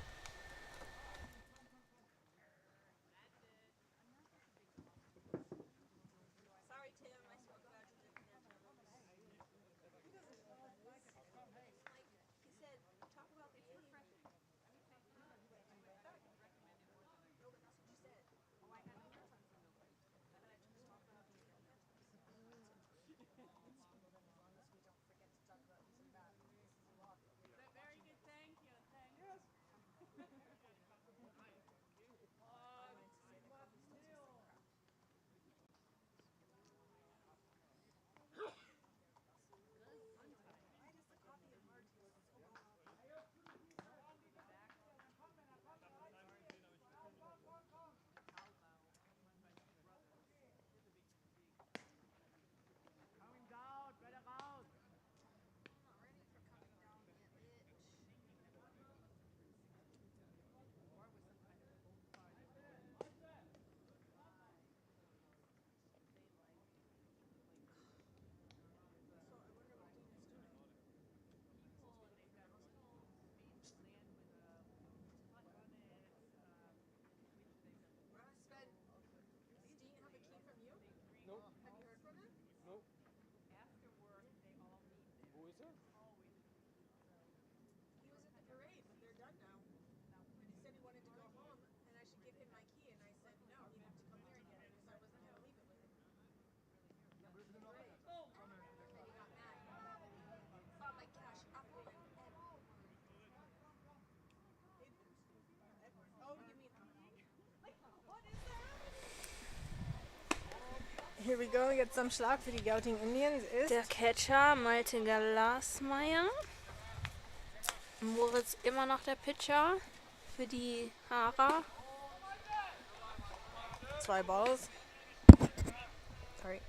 Speaker 3: du?
Speaker 1: He was at the parade, but they're done now. And he said he wanted to go home, and I should give him my key. And I said, no, he'd have to come here and get it. So I wasn't going to leave it with him. Parade. And then he got mad. Oh my gosh, Apple and Edward. Oh, you mean what is that? Here we go, jetzt am Schlag für die Gouting Indians ist
Speaker 2: Der Catcher Malte Glasmeier. Moritz immer noch der Pitcher für die Haarer.
Speaker 1: 2 Balls. Sorry.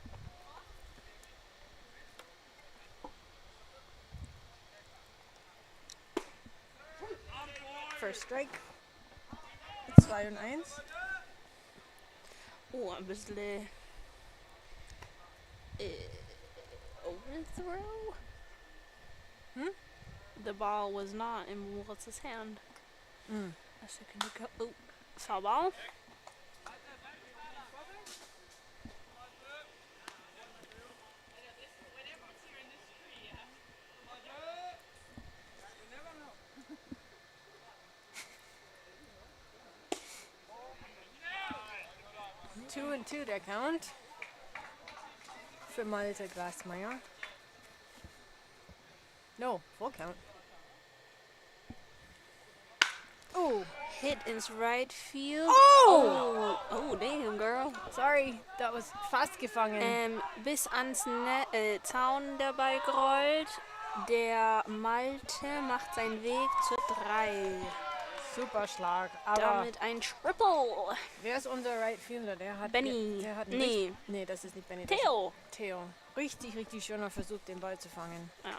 Speaker 1: First strike. 2 und 1.
Speaker 2: Oh, ein bisschen overthrow. The ball was not in Moritz's hand. A second ago. Oh, foul ball.
Speaker 1: Two and 2 der Count für Malte Glasmeier. No, full count. Oh,
Speaker 2: Hit ins right field.
Speaker 1: Oh!
Speaker 2: Oh, damn, girl.
Speaker 1: sorry, that was fast gefangen.
Speaker 2: Bis ans Zaun dabei gerollt. Der Malte macht seinen Weg zur 3.
Speaker 1: Super Schlag. Aber
Speaker 2: Damit ein Triple.
Speaker 1: wer ist unser Right Fielder? Der hat
Speaker 2: Benny.
Speaker 1: Der hat
Speaker 2: Nee.
Speaker 1: Nee, das ist nicht Benny. das
Speaker 2: Theo.
Speaker 1: ist Theo. Richtig, richtig schöner Versuch, den Ball zu fangen.
Speaker 2: Ja.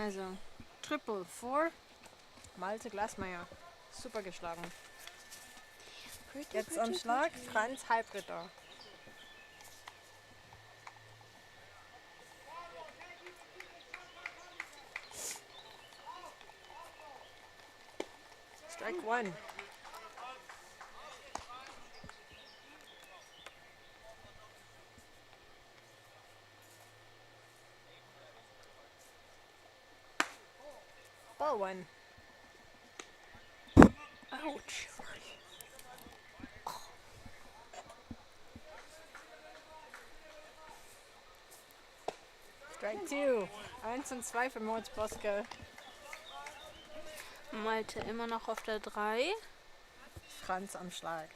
Speaker 1: Also, Triple for Malte Glasmeier. Super geschlagen. Jetzt am Schlag Franz Halbritter. Strike 1. Ball 1.
Speaker 2: Ouch.
Speaker 1: Strike 2. 1 und 2 für Moritz Boske.
Speaker 2: Malte immer noch auf der 3.
Speaker 1: Franz am Schlag.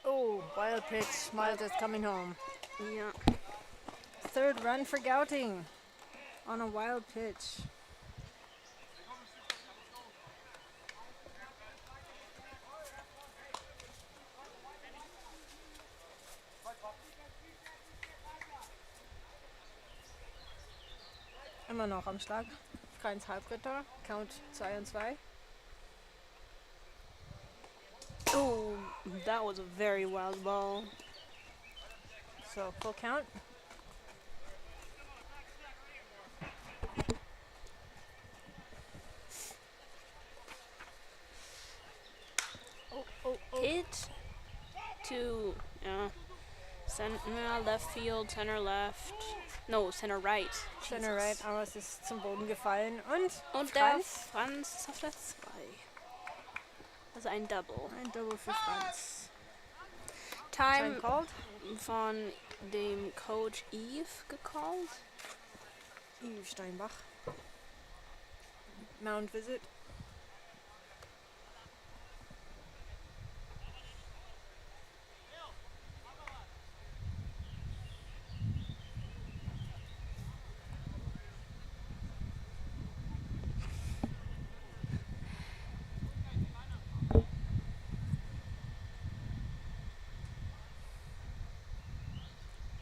Speaker 1: Oh, wild pitch. Malte's coming home.
Speaker 2: Ja.
Speaker 1: Third run for Gouting on a wild pitch. Immer noch am Schlag. Franz Halbritter. Count 2 und 2.
Speaker 2: Oh, that was a very wild ball.
Speaker 1: So full count. Oh.
Speaker 2: Hit to center left field, center left. No, center right.
Speaker 1: Center
Speaker 2: Jesus.
Speaker 1: right, aber es ist zum Boden gefallen. Und
Speaker 2: Der
Speaker 1: Franz.
Speaker 2: Franz ist auf der 2. Also ein Double.
Speaker 1: Ein Double für Franz.
Speaker 2: Time
Speaker 1: Time called.
Speaker 2: von dem Coach Eve gecallt.
Speaker 1: Yves Steinbach. Mound visit.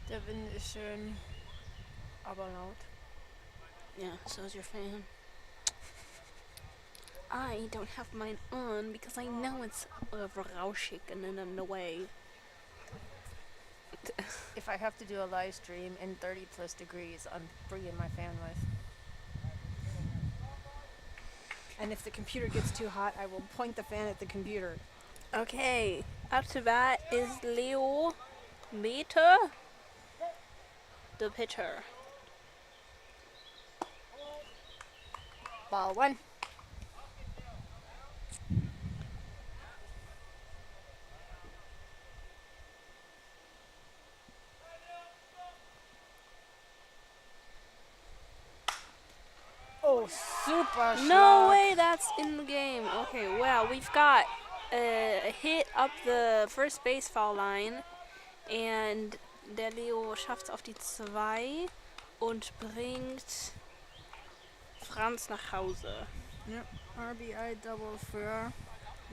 Speaker 1: Der Wind ist schön, aber laut.
Speaker 2: Yeah, so is your fan. I don't have mine on because I know it's rauschig and in the way.
Speaker 1: If I have to do a live stream in 30 plus degrees, I'm bringing my fan with. And if the computer gets too hot, I will point the fan at the computer.
Speaker 2: Okay, up to bat is Leo Mete, the pitcher.
Speaker 1: Ball 1. Oh, super
Speaker 2: No
Speaker 1: Schlag.
Speaker 2: way, that's in the game. Okay, well, we've got a hit up the first base foul line. Und der Leo schafft es auf die 2 und bringt Franz nach Hause.
Speaker 1: Ja, RBI Double für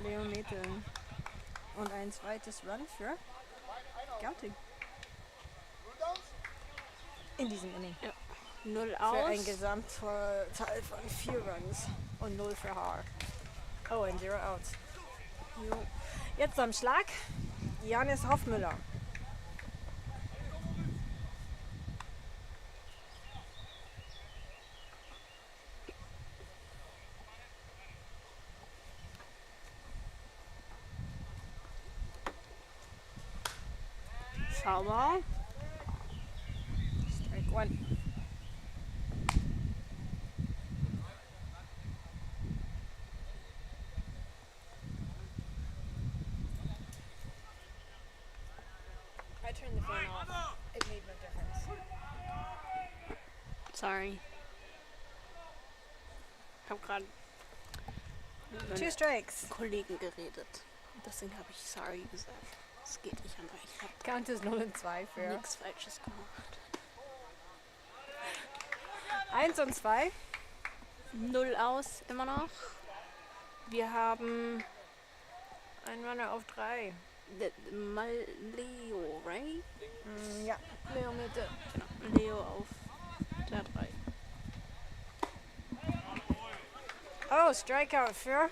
Speaker 1: Leo Mete. Und ein zweites Run für Gauting. In diesem Inning.
Speaker 2: 0
Speaker 1: Für
Speaker 2: aus.
Speaker 1: ein Gesamtteil von 4 Runs und 0 für Haar. Oh, und 0 Outs.
Speaker 2: Jo.
Speaker 1: Jetzt am Schlag Janis Hoffmüller.
Speaker 2: Foulball.
Speaker 1: Strike 1. I turned the fan off. It made no difference.
Speaker 2: Sorry. Ich habe gerade mit
Speaker 1: 2
Speaker 2: meinen
Speaker 1: strikes.
Speaker 2: Kollegen geredet. Deswegen habe ich sorry gesagt. Es geht nicht an euch. Ich habe
Speaker 1: Count ist 0 und 2 für
Speaker 2: nichts Falsches gemacht.
Speaker 1: 1 und 2.
Speaker 2: 0 aus, immer noch. Wir haben
Speaker 1: Ein Runner auf 3.
Speaker 2: mal Leo, right?
Speaker 1: Ja, Leo Mitte.
Speaker 2: Genau, Leo auf der 3.
Speaker 1: Oh, Strikeout für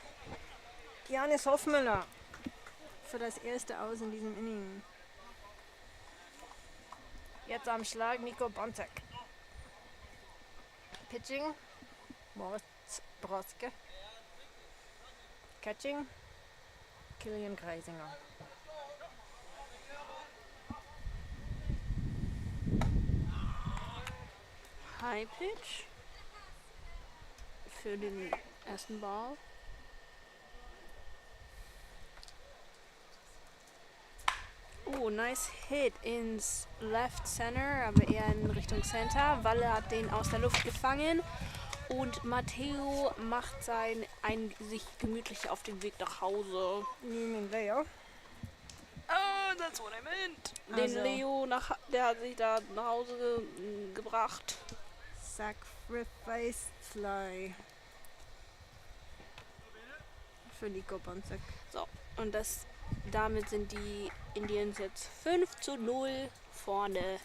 Speaker 1: Janis Hoffmüller. Für das erste Aus in diesem Inning. Jetzt am Schlag Nico Bontek. Pitching Moritz Broske. Catching Kilian Greisinger.
Speaker 2: High Pitch für den ersten Ball. Oh, nice Hit ins Left Center, aber eher in Richtung Center. Walle hat den aus der Luft gefangen und Matteo macht sich gemütlich auf den Weg nach Hause.
Speaker 1: Newman Leo.
Speaker 2: Oh, that's what I meant. Den
Speaker 1: Also.
Speaker 2: Leo, der hat sich da nach Hause gebracht.
Speaker 1: Sacrifice Fly. Für Nico Bontek.
Speaker 2: So, und damit sind die Indians jetzt 5:0 vorne.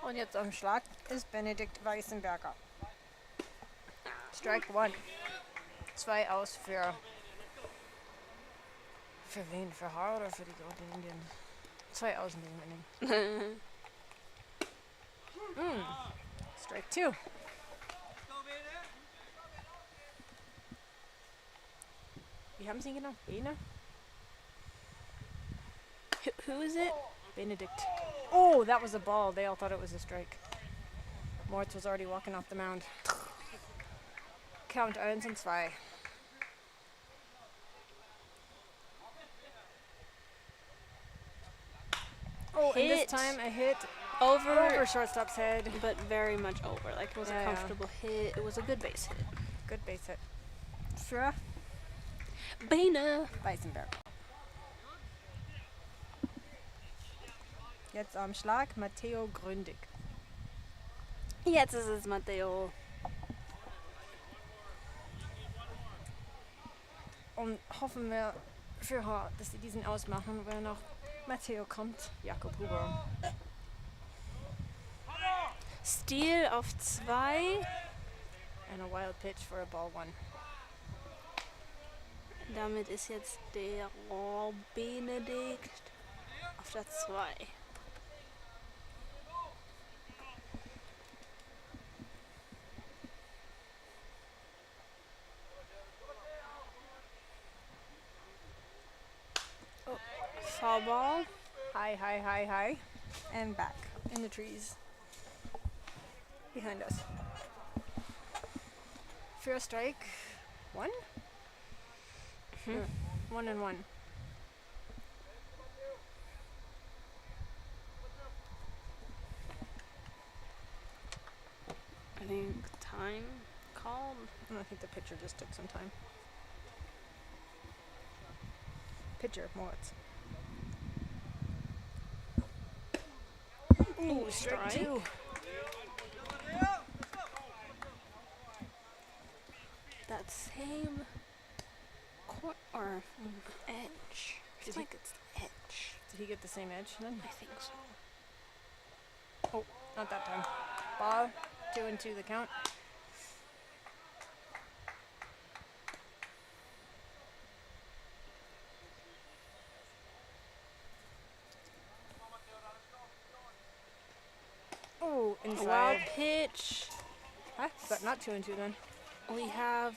Speaker 1: Und jetzt am Schlag ist Benedikt Weißenberger. Strike 1. 2 aus für wen? Für Haar oder für die Gouting Indians? 2 aus in diesem Inning. Strike 2. Wie haben sie ihn genannt? Bene?
Speaker 2: Who is it?
Speaker 1: Benedikt. Oh, that was a ball. They all thought it was a strike. Moritz was already walking off the mound. Count 1 und 2. Oh, and this
Speaker 2: Hit.
Speaker 1: time a hit
Speaker 2: Over,
Speaker 1: over shortstop's head.
Speaker 2: but very much over. Like, it was a
Speaker 1: Yeah.
Speaker 2: comfortable hit. It was a good base hit.
Speaker 1: Good base hit. Für
Speaker 2: Bene.
Speaker 1: Weißenberger. Jetzt am Schlag Matteo Gründig.
Speaker 2: Jetzt ist es Matteo.
Speaker 1: Und hoffen wir für Haar, dass sie diesen ausmachen, weil noch Matteo kommt. Jakob Huber.
Speaker 2: Steal auf 2.
Speaker 1: And a wild pitch for a ball 1.
Speaker 2: Damit ist jetzt der Benedikt auf der 2. Foulball.
Speaker 1: High, high, high, high. And back in the trees behind us. First strike, 1?
Speaker 2: Mhm.
Speaker 1: 1 and 1.
Speaker 2: I think time called.
Speaker 1: I think the pitcher just took some time. Pitcher, Moritz.
Speaker 2: Ooh,
Speaker 1: Strike
Speaker 2: strike.
Speaker 1: 2.
Speaker 2: That same or edge. I
Speaker 1: Did
Speaker 2: feel
Speaker 1: he-
Speaker 2: like it's the edge.
Speaker 1: Did he get the same edge then?
Speaker 2: I think so.
Speaker 1: Oh, not that time. Ball, 2 and 2 the count. Oh,
Speaker 2: A wild
Speaker 1: inside.
Speaker 2: pitch.
Speaker 1: Huh? But not 2 and 2 then.
Speaker 2: We have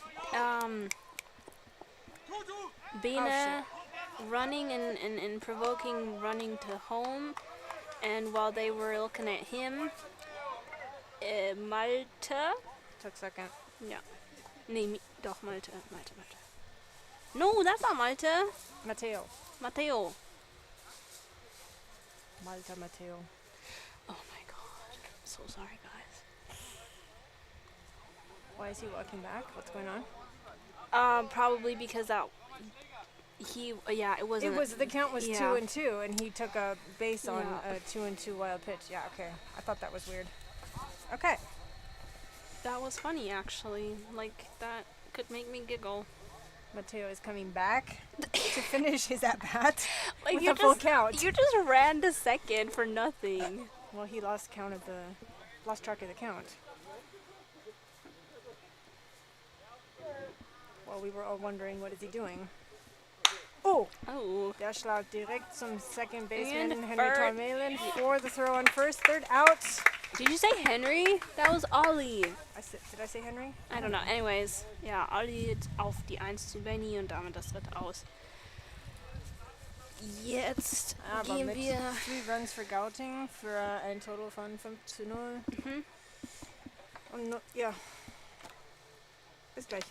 Speaker 2: Bina running and provoking running to home, and while they were looking at him, Malte.
Speaker 1: Took second.
Speaker 2: Ja. Nee, doch Malte. No, that's not Malte.
Speaker 1: Matteo.
Speaker 2: Matteo.
Speaker 1: Malta Matteo.
Speaker 2: Oh my god. I'm so sorry, guys.
Speaker 1: Why is he walking back? What's going on?
Speaker 2: Probably because that it wasn't.
Speaker 1: It was the count was
Speaker 2: yeah.
Speaker 1: 2 and 2, and he took a base on
Speaker 2: Yeah.
Speaker 1: a 2 and 2 wild pitch. Yeah, okay. I thought that was weird. Okay.
Speaker 2: That was funny, actually. Like, that could make me giggle.
Speaker 1: Matteo is coming back to finish his at bat
Speaker 2: Like,
Speaker 1: with
Speaker 2: you
Speaker 1: a full
Speaker 2: just,
Speaker 1: count.
Speaker 2: you just ran to second for nothing.
Speaker 1: Well, he lost track of the count. Well, we were all wondering, what is he doing? Oh,
Speaker 2: Oh.
Speaker 1: der Schlag direkt zum second baseman,
Speaker 2: And
Speaker 1: Henry
Speaker 2: third.
Speaker 1: Tormalen, for the throw on first, third out.
Speaker 2: Did you say Henry? That was Ollie.
Speaker 1: Did I say Henry?
Speaker 2: I don't know. Anyways, ja, Ollie auf die 1 zu Benny und damit das dritte aus. Jetzt
Speaker 1: Aber
Speaker 2: gehen
Speaker 1: mit
Speaker 2: wir...
Speaker 1: 3 Runs für Gouting für ein Total von 5 zu 0.
Speaker 2: Mhm.
Speaker 1: Und ja, bis gleich.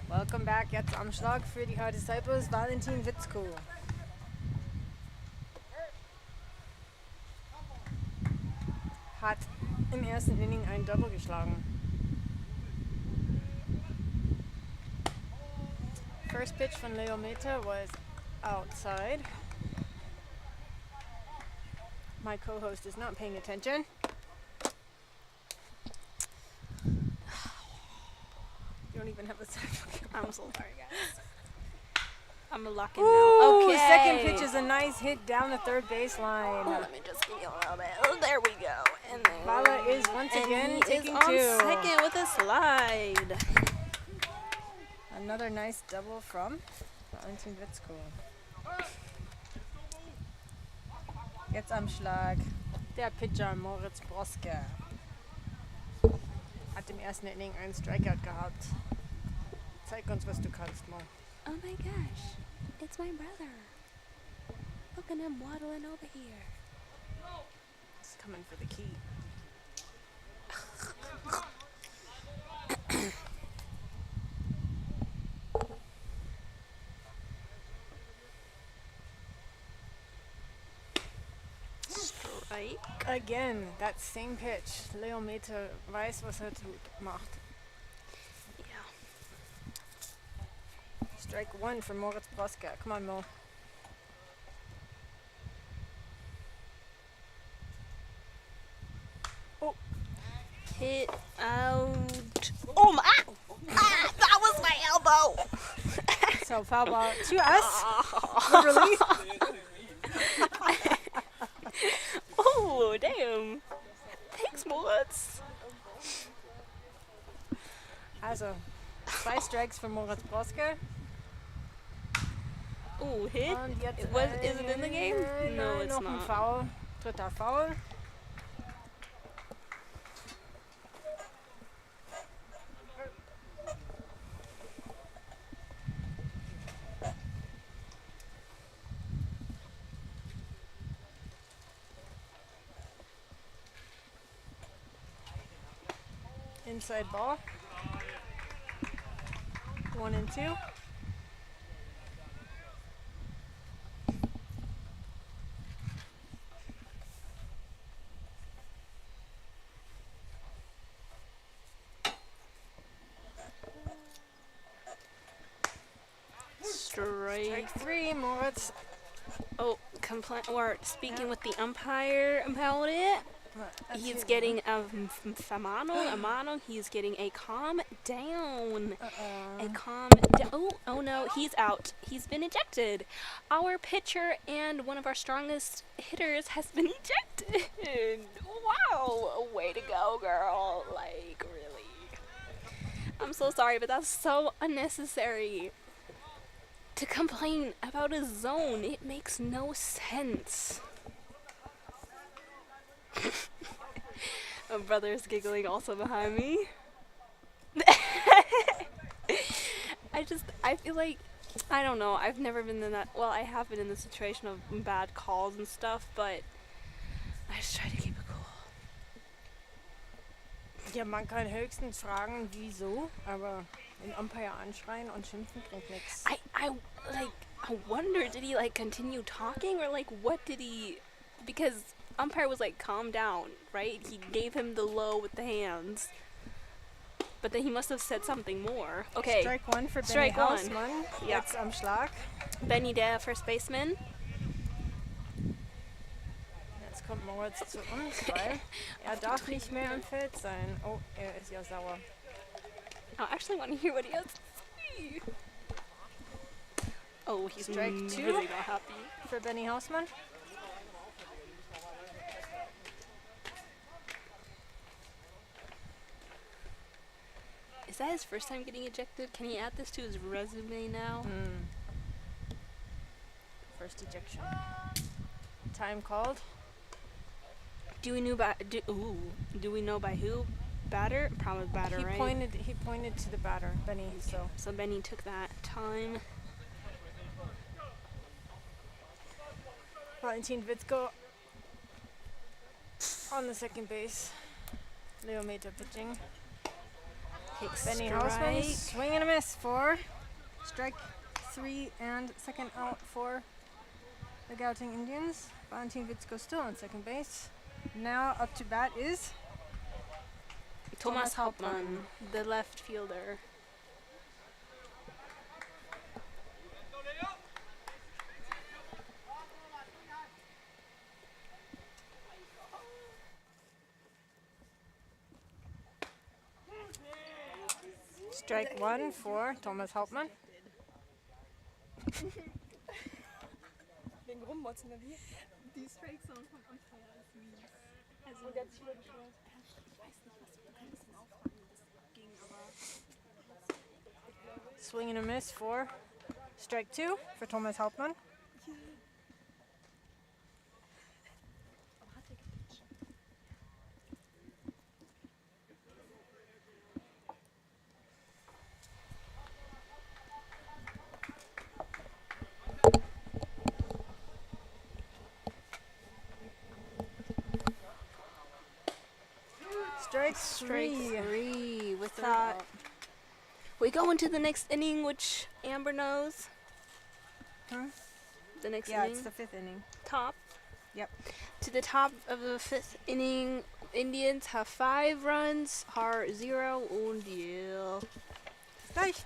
Speaker 1: Welcome back. Jetzt am Schlag für die Haar Disciples, Valentin Witzko. Hat im ersten Inning ein Double geschlagen. First pitch von Leo Meta was outside. My co-host is not paying attention. don't even have a set.
Speaker 2: I'm so sorry, guys. I'm locking
Speaker 1: Ooh,
Speaker 2: now. Okay.
Speaker 1: second pitch is a nice hit down the third baseline.
Speaker 2: Let me just give you a little bit. Oh, there we go. And then
Speaker 1: Bala is once
Speaker 2: and
Speaker 1: again
Speaker 2: he is
Speaker 1: taking
Speaker 2: on
Speaker 1: 2.
Speaker 2: second with a slide.
Speaker 1: Another nice double from Valentin Witzko. Jetzt am Schlag der Pitcher Moritz Broske. Hat im ersten Inning einen Strikeout gehabt. Zeig uns, was du kannst, Mo.
Speaker 2: Oh my gosh, it's my brother. Look at him waddling over here.
Speaker 1: He's coming for the key.
Speaker 2: Strike.
Speaker 1: Again, that same pitch. Leo Mete weiß, was er macht.
Speaker 2: Yeah.
Speaker 1: Strike 1 for Moritz Broske. Come on, Mo.
Speaker 2: Hit out. Oh my! Ah, that was my elbow.
Speaker 1: So foul ball to us. Literally.
Speaker 2: Oh damn! Thanks, Moritz.
Speaker 1: Also, 2 Strikes für Moritz Broske.
Speaker 2: Oh, hit.
Speaker 1: Und jetzt
Speaker 2: Is it in the game? No,
Speaker 1: nein,
Speaker 2: it's
Speaker 1: noch ein
Speaker 2: not.
Speaker 1: Foul. Dritter Foul. Inside ball. 1 and 2.
Speaker 2: Strike.
Speaker 1: Strike 3, Moritz.
Speaker 2: Oh, we're speaking with the umpire about it. He's getting a mano. He's getting a calm down. A calm down. Oh no, he's out. He's been ejected. Our pitcher and one of our strongest hitters has been ejected. Wow, way to go, girl. Like, really. I'm so sorry, but that's so unnecessary. To complain about a zone, it makes no sense. My brother's giggling also behind me. I feel like, I don't know, I've never been in that, well, I have been in the situation of bad calls and stuff, but I just try to keep it cool.
Speaker 1: Ja, man kann höchstens fragen, wieso, aber den Umpire anschreien und schimpfen bringt nichts.
Speaker 2: I wonder, did he like continue talking or like what did he, because umpire was like calm down, right? He gave him the low with the hands, but then he must have said something more. Okay,
Speaker 1: Strike 1 für Benny
Speaker 2: Strike 1.
Speaker 1: Hausmann.
Speaker 2: Ja.
Speaker 1: Jetzt am Schlag.
Speaker 2: Benny, der First Baseman.
Speaker 1: Jetzt kommt Moritz zu uns, weil er darf nicht mehr im Feld sein. Oh, er ist ja sauer.
Speaker 2: I actually want to hear what he has to say. Oh, he's
Speaker 1: Strike 2
Speaker 2: really not happy.
Speaker 1: für Benny Hausmann.
Speaker 2: Is that his first time getting ejected? Can he add this to his resume now?
Speaker 1: First ejection. Time called.
Speaker 2: Do we know by who? Batter? Probably batter,
Speaker 1: He
Speaker 2: right?
Speaker 1: pointed to the batter, Benny.
Speaker 2: So Benny took that time.
Speaker 1: Valentin Witzko on the second base. Leo Mete pitching.
Speaker 2: Takes
Speaker 1: Benny
Speaker 2: strike.
Speaker 1: Hausmann swing and a miss for strike 3 and second out for the Gouting Indians. Valentin Witzko still on second base. Now up to bat is
Speaker 2: Thomas Hauptmann, the left fielder.
Speaker 1: Strike one for Thomas Hauptmann.
Speaker 4: Wegen Rummotzen, oder wie?
Speaker 2: Die Strike-Zone vom Umpire ist mies. Also,
Speaker 4: Und der hat sich wieder beschwert.
Speaker 2: ich weiß nicht, was wir können ein bisschen auffangen, das ging, aber
Speaker 1: Swing and a miss for strike two for Thomas Hauptmann. Strike three.
Speaker 2: three with that. We go into the next inning, which Amber knows.
Speaker 1: Huh?
Speaker 2: The next
Speaker 1: Yeah,
Speaker 2: inning.
Speaker 1: it's the fifth inning.
Speaker 2: Top.
Speaker 1: Yep.
Speaker 2: To the top of the fifth inning, Indians have 5 runs, Haar 0 und yeah.
Speaker 1: Gleich.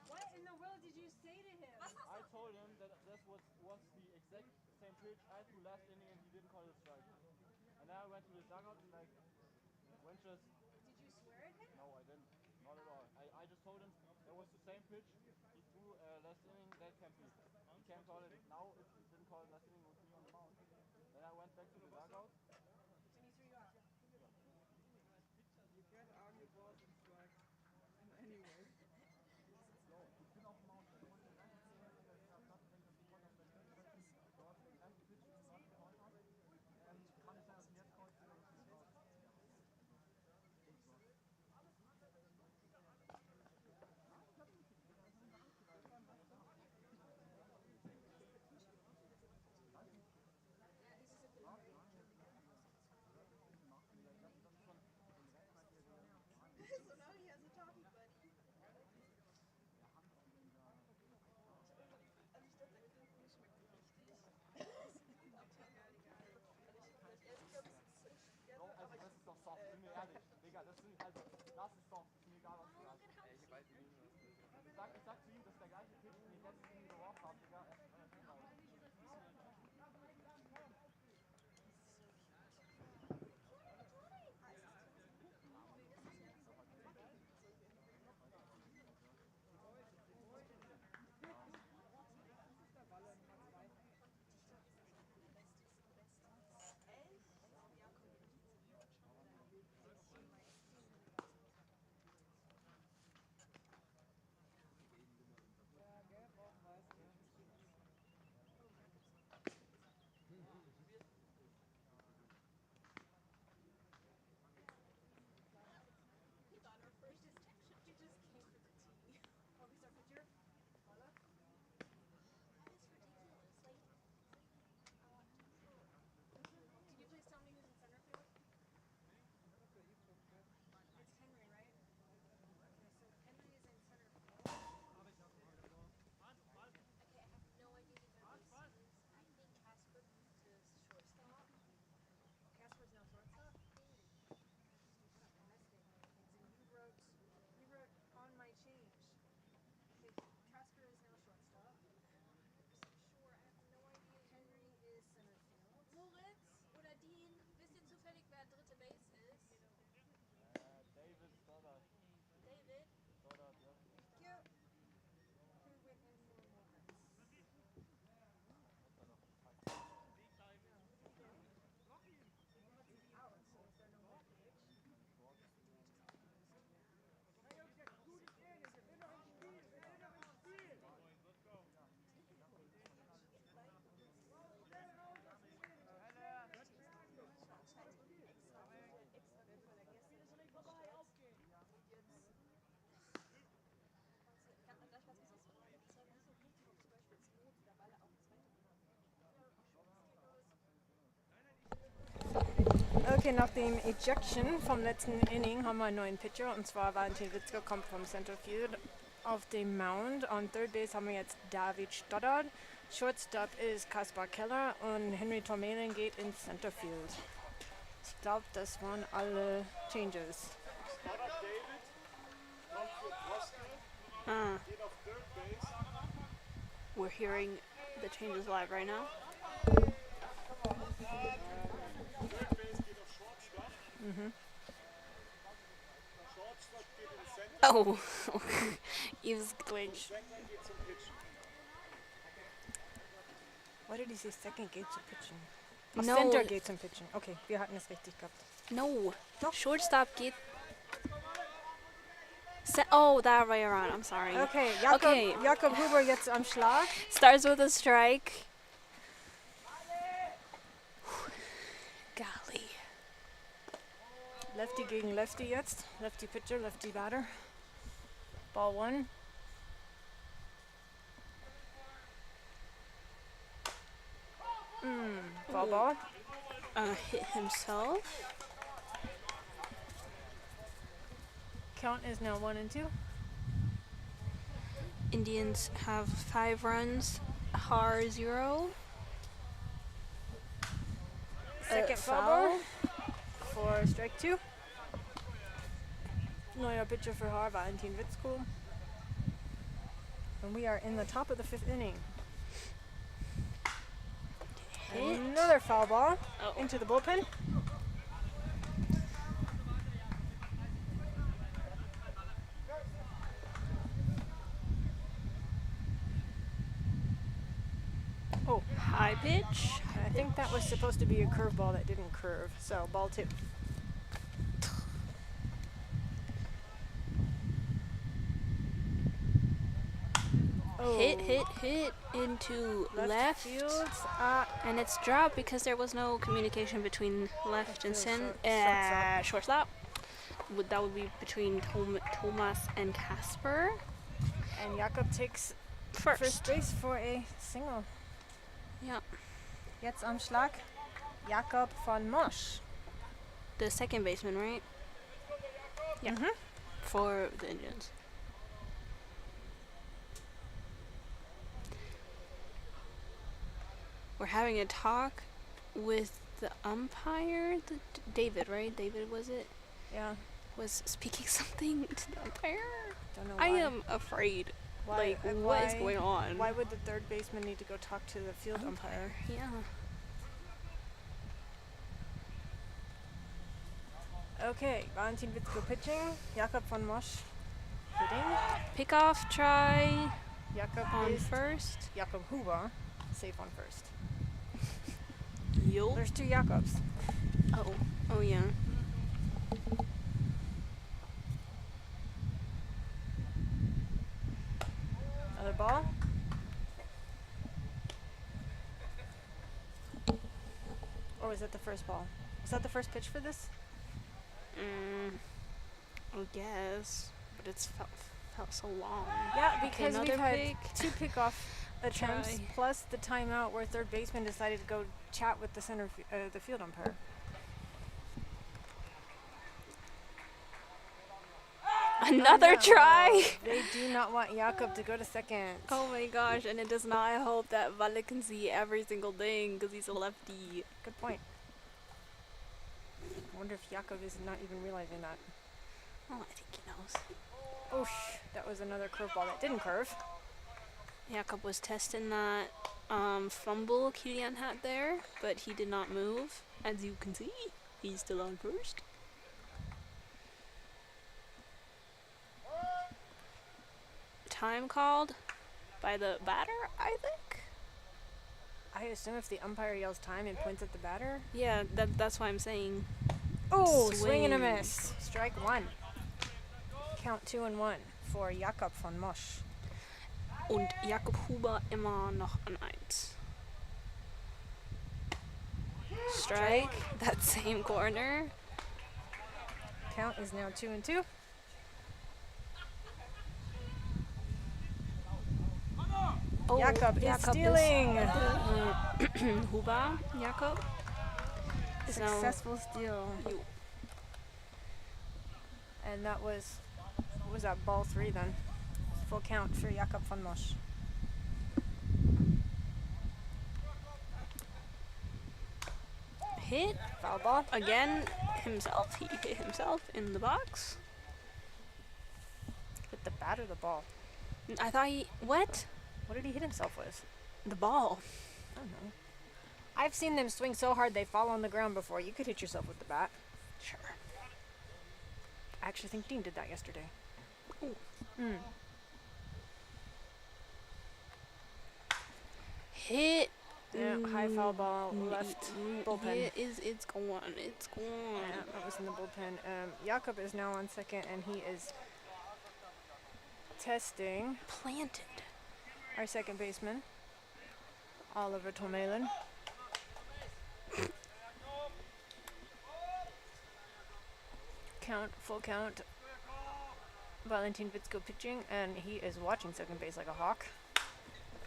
Speaker 5: What in the world did you say to him?
Speaker 3: I told him that this was the exact same pitch I threw last inning and he didn't call it a strike. And then I went to the dugout and like went just.
Speaker 5: Did you swear at him?
Speaker 3: No, I didn't. Not at all. I just told him that was the same pitch he threw last inning. That can't be. He can't call it now if he didn't call it last inning with me on the mound. Then I went back to the dugout.
Speaker 5: And he threw you out.
Speaker 4: You can't argue balls and strikes in any way. So now he has a talking buddy. Also ich dachte, der Kaffee schmeckt so richtig.
Speaker 3: Also das ist doch soft, bin mir ehrlich. Digga, das sind halt, das ist soft, ist mir egal was du sagst. Ich weiß nicht. Ich sag zu ihm, das ist der gleiche Pitch, den ich letztes Jahr geworfen habe, Digga.
Speaker 5: Can you please tell me who's in center field? It's Henry, right? Okay, so Henry is in center field. Okay, I have no idea who third base is. I think Casper moved to shortstop. Casper's now shortstop? What a mistake. And you wrote on my change. Okay, Casper is now shortstop. Sure, I have no idea. Henry is center field.
Speaker 7: Moritz oder Dean, wisst ihr zufällig, wer dritte Base ist?
Speaker 3: David Stoddard.
Speaker 7: David?
Speaker 3: Stoddard, ja.
Speaker 1: Thank you. Who went in for Moritz? Out, so is there no more pitch? Okay, nach dem Ejection vom letzten Inning haben wir einen neuen Pitcher und zwar Valentin Witzke kommt vom Center Field auf dem Mound. On Third Base haben wir jetzt David Stoddard. Shortstop ist Kaspar Keller und Henry Tormelen geht ins Center Field. Ich glaube, das waren alle Changes.
Speaker 3: Stoddard David, kommt für Koske, geht auf Third Base.
Speaker 2: We're hearing the changes live right now.
Speaker 3: Third Base geht auf Shortstop.
Speaker 2: Oh, he was going.
Speaker 1: What did he say? Second geht zum Pitchen.
Speaker 2: No.
Speaker 1: Center geht zum Pitchen. Okay, wir hatten es richtig gehabt.
Speaker 2: No.
Speaker 1: Doch.
Speaker 2: Shortstop geht. Oh, that way around. I'm sorry.
Speaker 1: Okay, Jakob,
Speaker 2: Okay.
Speaker 1: Jakob Huber jetzt am Schlag.
Speaker 2: Starts with a strike. Golly.
Speaker 1: Lefty gegen Lefty jetzt. Lefty pitcher, lefty batter. Ball one. Ball.
Speaker 2: Hit himself.
Speaker 1: Count is now 1-2.
Speaker 2: Indians have 5 runs. Haar 0.
Speaker 1: Second foul ball for strike 2. Neuer pitcher for Haar, Valentin Witzko. And we are in the top of the 5th inning.
Speaker 2: Hit.
Speaker 1: Another foul ball
Speaker 2: Oh.
Speaker 1: into the bullpen. Oh,
Speaker 2: High pitch.
Speaker 1: I think that was supposed to be a curveball that didn't curve. So ball 2. Oh,
Speaker 2: Hit into left.
Speaker 1: field.
Speaker 2: And it's dropped because there was no communication between left and
Speaker 1: Shortstop.
Speaker 2: shortstop. That would be between Thomas and Casper.
Speaker 1: And Jakob takes
Speaker 2: First.
Speaker 1: first base for a single.
Speaker 2: Yeah.
Speaker 1: Jetzt am Schlag Jakob von Mosch.
Speaker 2: The second baseman, right? Yeah.
Speaker 1: Mhm.
Speaker 2: For the Indians. We're having a talk with the umpire, David, right? David, was it?
Speaker 1: Yeah,
Speaker 2: Was speaking something to the umpire.
Speaker 1: don't know
Speaker 2: I
Speaker 1: why.
Speaker 2: am afraid.
Speaker 1: Why-
Speaker 2: Like,
Speaker 1: and
Speaker 2: what is
Speaker 1: why-
Speaker 2: going on?
Speaker 1: Why would the third baseman need to go talk to the field umpire?
Speaker 2: Yeah.
Speaker 1: Okay, Valentin Witzko pitching. Jakob von Mosch hitting.
Speaker 2: Pickoff try
Speaker 1: Jakob
Speaker 2: on
Speaker 1: is
Speaker 2: first.
Speaker 1: Jakob Huber safe on first.
Speaker 2: Yo.
Speaker 1: There's 2 Jakobs.
Speaker 2: Oh yeah.
Speaker 1: Another ball. Or was that the first ball? Was that the first pitch for this?
Speaker 2: I guess, but it's felt so long.
Speaker 1: Yeah, because
Speaker 2: another
Speaker 1: we've had
Speaker 2: pick.
Speaker 1: 2 pickoff attempts
Speaker 2: Try.
Speaker 1: plus the timeout where third baseman decided to go chat with the the field umpire.
Speaker 2: Another
Speaker 1: No,
Speaker 2: try.
Speaker 1: They do not want Jakob to go to second.
Speaker 2: Oh my gosh, and it does not. I hope that Valle can see every single thing because he's a lefty.
Speaker 1: Good point. I wonder if Jakob is not even realizing that.
Speaker 2: Oh, I think he knows.
Speaker 1: Oosh, that was another curveball that didn't curve.
Speaker 2: Jakob was testing that fumble Kilian had there, but he did not move. As you can see, he's still on first. Time called by the batter, I think.
Speaker 1: I assume if the umpire yells time and points at the batter.
Speaker 2: Yeah, that's why I'm saying.
Speaker 1: Oh, swing and a
Speaker 2: Swing.
Speaker 1: miss. Strike 1. Count 2-1 for Jakob von Mosch.
Speaker 2: Und Jakob Huber immer noch an 1. Strike, that same corner.
Speaker 1: Count is now 2-2.
Speaker 2: Oh,
Speaker 1: Jakob is stealing.
Speaker 2: Huber, Jakob. is now-
Speaker 1: Successful steal.
Speaker 2: You-
Speaker 1: And that was, what was that, ball 3 then? Full count for Jakob von Mosch.
Speaker 2: Hit
Speaker 1: Foul ball.
Speaker 2: again himself. He hit himself in the box.
Speaker 1: With the bat or the ball?
Speaker 2: I thought he. What?
Speaker 1: What did he hit himself with?
Speaker 2: The ball.
Speaker 1: I don't know. I've seen them swing so hard they fall on the ground before. You could hit yourself with the bat.
Speaker 2: Sure.
Speaker 1: I actually think Dean did that yesterday.
Speaker 2: Hit.
Speaker 1: Yeah, high foul ball, left bullpen.
Speaker 2: It's going. It's going.
Speaker 1: Yeah, that was in the bullpen. Jakob is now on second, and he is testing
Speaker 2: Planted.
Speaker 1: our second baseman, Oliver Tomelen. Count, full count. Valentin Witzko pitching, and he is watching second base like a hawk.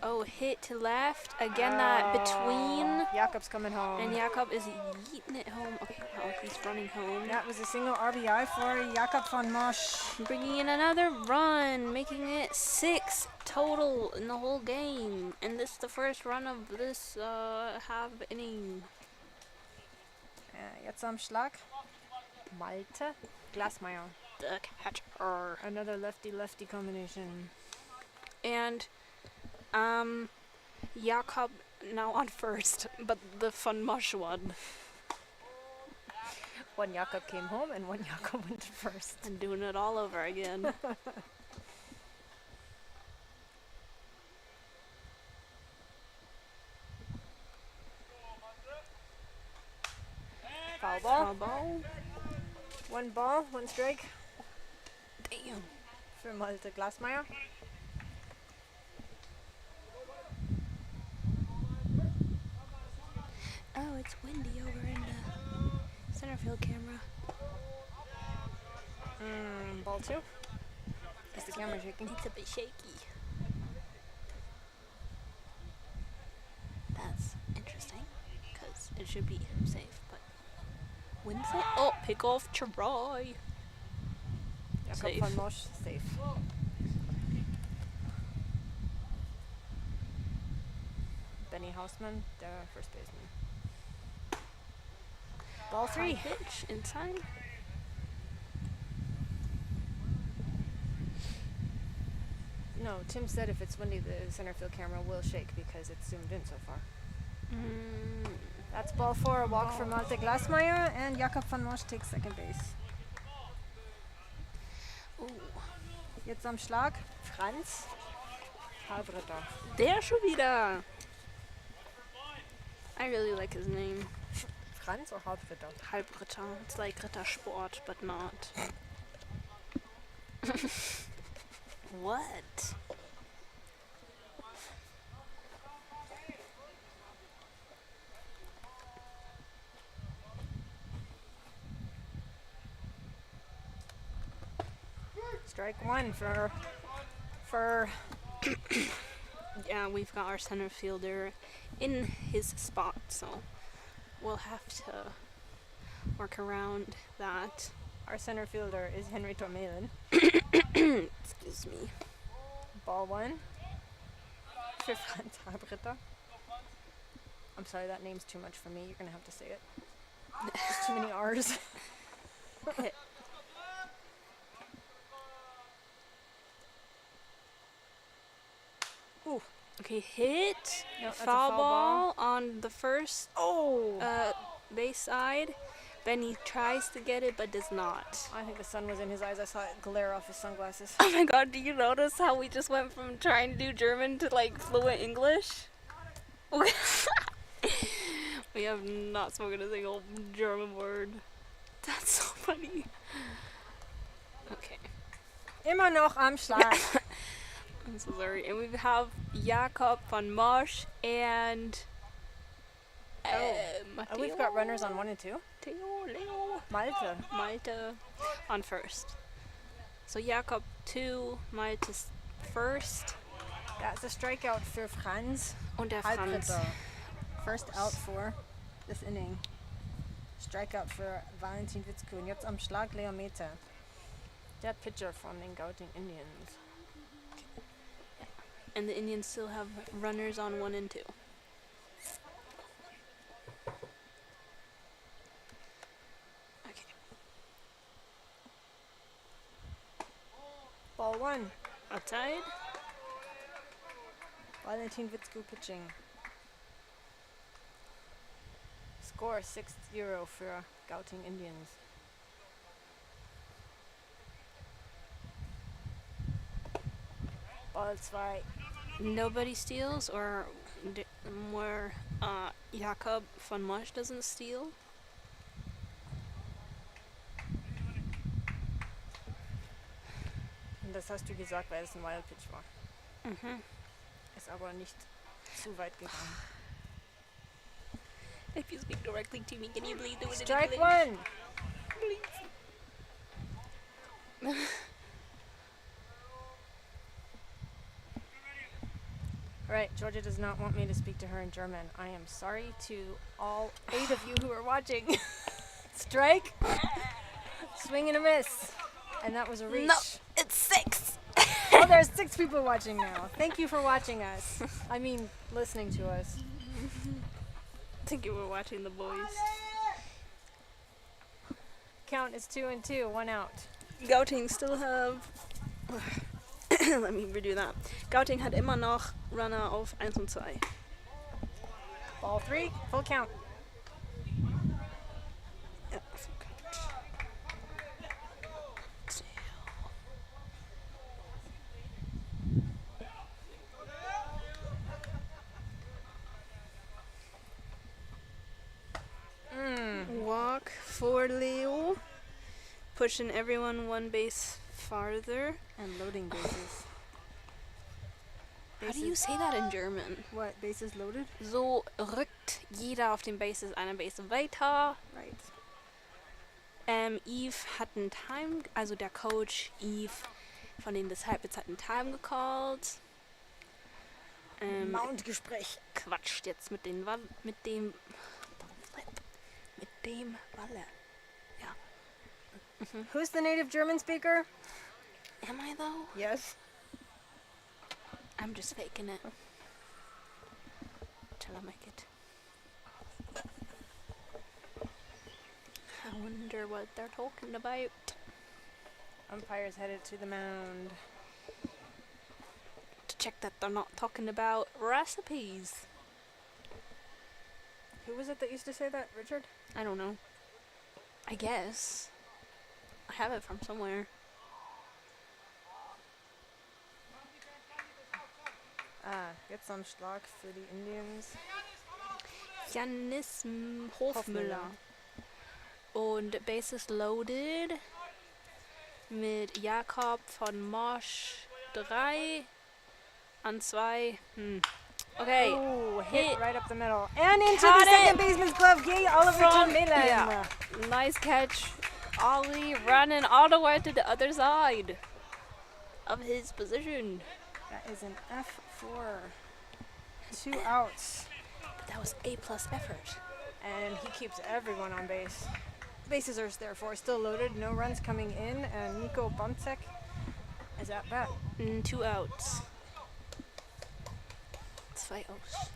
Speaker 2: Oh, hit to left. Again, that between.
Speaker 1: Jakob's coming home.
Speaker 2: And Jakob is yeeting it home. Okay, oh, he's running home.
Speaker 1: That was a single RBI for Jakob van Mosch.
Speaker 2: Bringing in another run, making it 6 total in the whole game. And this is the first run of this half inning.
Speaker 1: Jetzt am Schlag. Malte Glasmeyer.
Speaker 2: The catcher.
Speaker 1: Another lefty-lefty combination.
Speaker 2: And Jakob now on first, but the Van Mosch one.
Speaker 1: One Jakob came home and one Jakob went to first.
Speaker 2: And doing it all over again.
Speaker 1: Foul ball.
Speaker 2: Foul ball.
Speaker 1: One ball, one strike
Speaker 2: Damn.
Speaker 1: for Malte Glasmeyer.
Speaker 2: Oh, it's windy over in the center field camera.
Speaker 1: Ball two. Is the camera shaking?
Speaker 2: It's a bit shaky. That's interesting, because it should be safe, but wind's it? Oh, pick off Troy.
Speaker 1: Jakob
Speaker 2: Safe.
Speaker 1: van Mosch, safe. Benny Hausmann, the first baseman. Ball three.
Speaker 2: High pitch inside.
Speaker 1: No, Tim said if it's windy, the center field camera will shake because it's zoomed in so far. That's ball four, a walk for Malte Glasmeyer, and Jakob van Mosch takes second base.
Speaker 2: Ooh.
Speaker 1: Jetzt am Schlag, Franz Halbritter.
Speaker 2: Der schon wieder. I really like his name.
Speaker 1: Franz or Halbritter?
Speaker 2: Halbritter. It's like Rittersport, but not. What?
Speaker 1: Strike one for
Speaker 2: Yeah, we've got our center fielder in his spot, so we'll have to work around that.
Speaker 1: our center fielder is Henry Tomelen.
Speaker 2: Excuse me.
Speaker 1: Ball one for Franz Halbritter. I'm sorry, that name's too much for me. You're gonna have to say it. There's too many R's. Ooh.
Speaker 2: Okay, hit.
Speaker 1: No, that's a
Speaker 2: foul
Speaker 1: foul
Speaker 2: ball on the first
Speaker 1: Oh!
Speaker 2: base side. Benny tries to get it, but does not.
Speaker 1: I think the sun was in his eyes. I saw it glare off his sunglasses.
Speaker 2: Oh my god, do you notice how we just went from trying to do German to like fluent English? We have not spoken a single German word. That's so funny. Okay.
Speaker 1: Immer noch am Schlag.
Speaker 2: I'm so sorry. And we have Jakob van Mosch and Matteo.
Speaker 1: We've got runners on 1 and 2.
Speaker 2: Leo.
Speaker 1: Malte.
Speaker 2: On first. So Jakob 2, Malte first.
Speaker 1: That's a strikeout for Franz
Speaker 2: Und der Franz.
Speaker 1: Halbritter. First out for this inning. Strikeout für Valentin Witzko. Und jetzt am Schlag Leo Meter. Der Pitcher von den Gouting Indians.
Speaker 2: And the Indians still have runners on 1 and 2. Okay.
Speaker 1: Ball one.
Speaker 2: Outside.
Speaker 1: Valentin Witzko pitching. Score 6-0 for Gouting Indians. Ball 2.
Speaker 2: Nobody steals, or more Jakob von Mosch doesn't steal.
Speaker 1: Und das hast du gesagt, weil es ein Wild Pitch war.
Speaker 2: Mhm.
Speaker 1: Ist aber nicht zu weit gegangen.
Speaker 2: If you speak directly to me, can you please do it in
Speaker 1: Strike
Speaker 2: English?
Speaker 1: 1! Right, Georgia does not want me to speak to her in German. I am sorry to all 8 of you who are watching. Strike! Swing and a miss. And that was a reach.
Speaker 2: No, it's 6!
Speaker 1: Oh, there's 6 people watching now. Thank you for watching us. I mean, listening to us.
Speaker 2: Thank you for watching the boys.
Speaker 1: Count is 2 and 2, 1 out.
Speaker 2: Gouting still have... Let me redo that. Gouting hat immer noch Runner auf 1 und 2.
Speaker 1: Ball 3, full count.
Speaker 2: Ja, full count. Walk for Leo. Pushing everyone 1 base farther.
Speaker 1: And loading bases.
Speaker 2: How do you say that in German?
Speaker 1: What, bases loaded?
Speaker 2: So rückt jeder auf den Bases eine Base weiter.
Speaker 1: Right.
Speaker 2: Eve hat einen Time, also der Coach Eve von den Disciples hat einen Time gecallt.
Speaker 1: Mount-Gespräch.
Speaker 2: Quatscht jetzt mit dem Walle. Ja.
Speaker 1: Who's the native German speaker?
Speaker 2: Am I though?
Speaker 1: Yes.
Speaker 2: I'm just faking it. Till I make it. I wonder what they're talking about.
Speaker 1: Umpire's headed to the mound.
Speaker 2: To check that they're not talking about recipes.
Speaker 1: Who was it that used to say that, Richard?
Speaker 2: I don't know. I guess. I have it from somewhere.
Speaker 1: Jetzt am Schlag für die Indians.
Speaker 2: Janis Hofmüller. Und Bases loaded mit Jakob von Mosch 3 an 2. Okay.
Speaker 1: Oh, hit
Speaker 2: Hit.
Speaker 1: right up the middle. And into
Speaker 2: Caught
Speaker 1: the second
Speaker 2: it.
Speaker 1: baseman's glove. Yay, Oliver
Speaker 2: From-
Speaker 1: Milan.
Speaker 2: yeah. Nice catch. Ollie running all the way to the other side of his position.
Speaker 1: That is an F4. 2 outs.
Speaker 2: But that was A+ effort.
Speaker 1: And he keeps everyone on base. Bases are therefore still loaded. No runs coming in. And Nico Bontsek is at bat.
Speaker 2: 2 outs. 2 outs.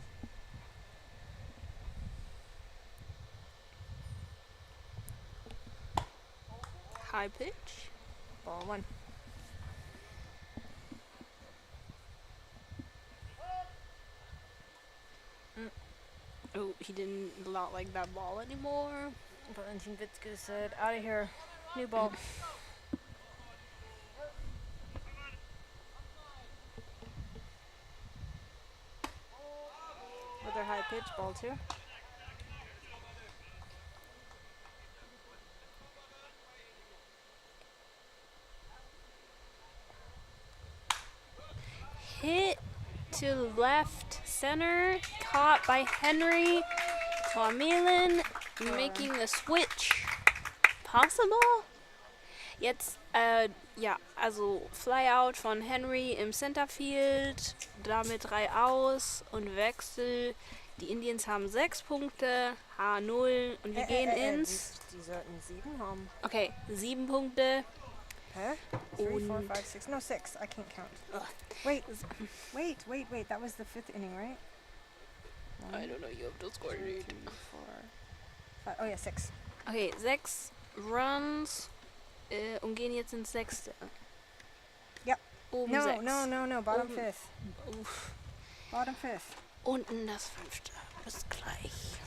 Speaker 2: High pitch.
Speaker 1: Ball 1.
Speaker 2: Oh, he didn't not like that ball anymore.
Speaker 1: Valentin Witzke said, out of here. New ball. With their high pitch, ball 2.
Speaker 2: Hit to left center, caught by Henry. Tormilen making the switch possible. Jetzt, ja, also Flyout von Henry im Centerfield, damit 3 aus und Wechsel. Die Indians haben 6 Punkte, H0 und wir gehen ins...
Speaker 1: Die sollten 7 haben.
Speaker 2: Okay, 7 Punkte.
Speaker 1: Hä? 3, 4,
Speaker 2: Und-
Speaker 1: 5, 6. No, 6. I can't count.
Speaker 2: Ugh.
Speaker 1: Wait. That was the 5th inning, right?
Speaker 2: I don't know, you have to score
Speaker 1: 2, 3,
Speaker 2: it.
Speaker 1: 4, 5. Oh, yeah, 6.
Speaker 2: Okay, 6 Runs und gehen jetzt ins 6.
Speaker 1: Yep.
Speaker 2: Oben
Speaker 1: No,
Speaker 2: 6.
Speaker 1: no. Bottom
Speaker 2: Oben-
Speaker 1: 5th.
Speaker 2: Uff.
Speaker 1: Bottom 5th.
Speaker 2: Unten das 5. Bis gleich.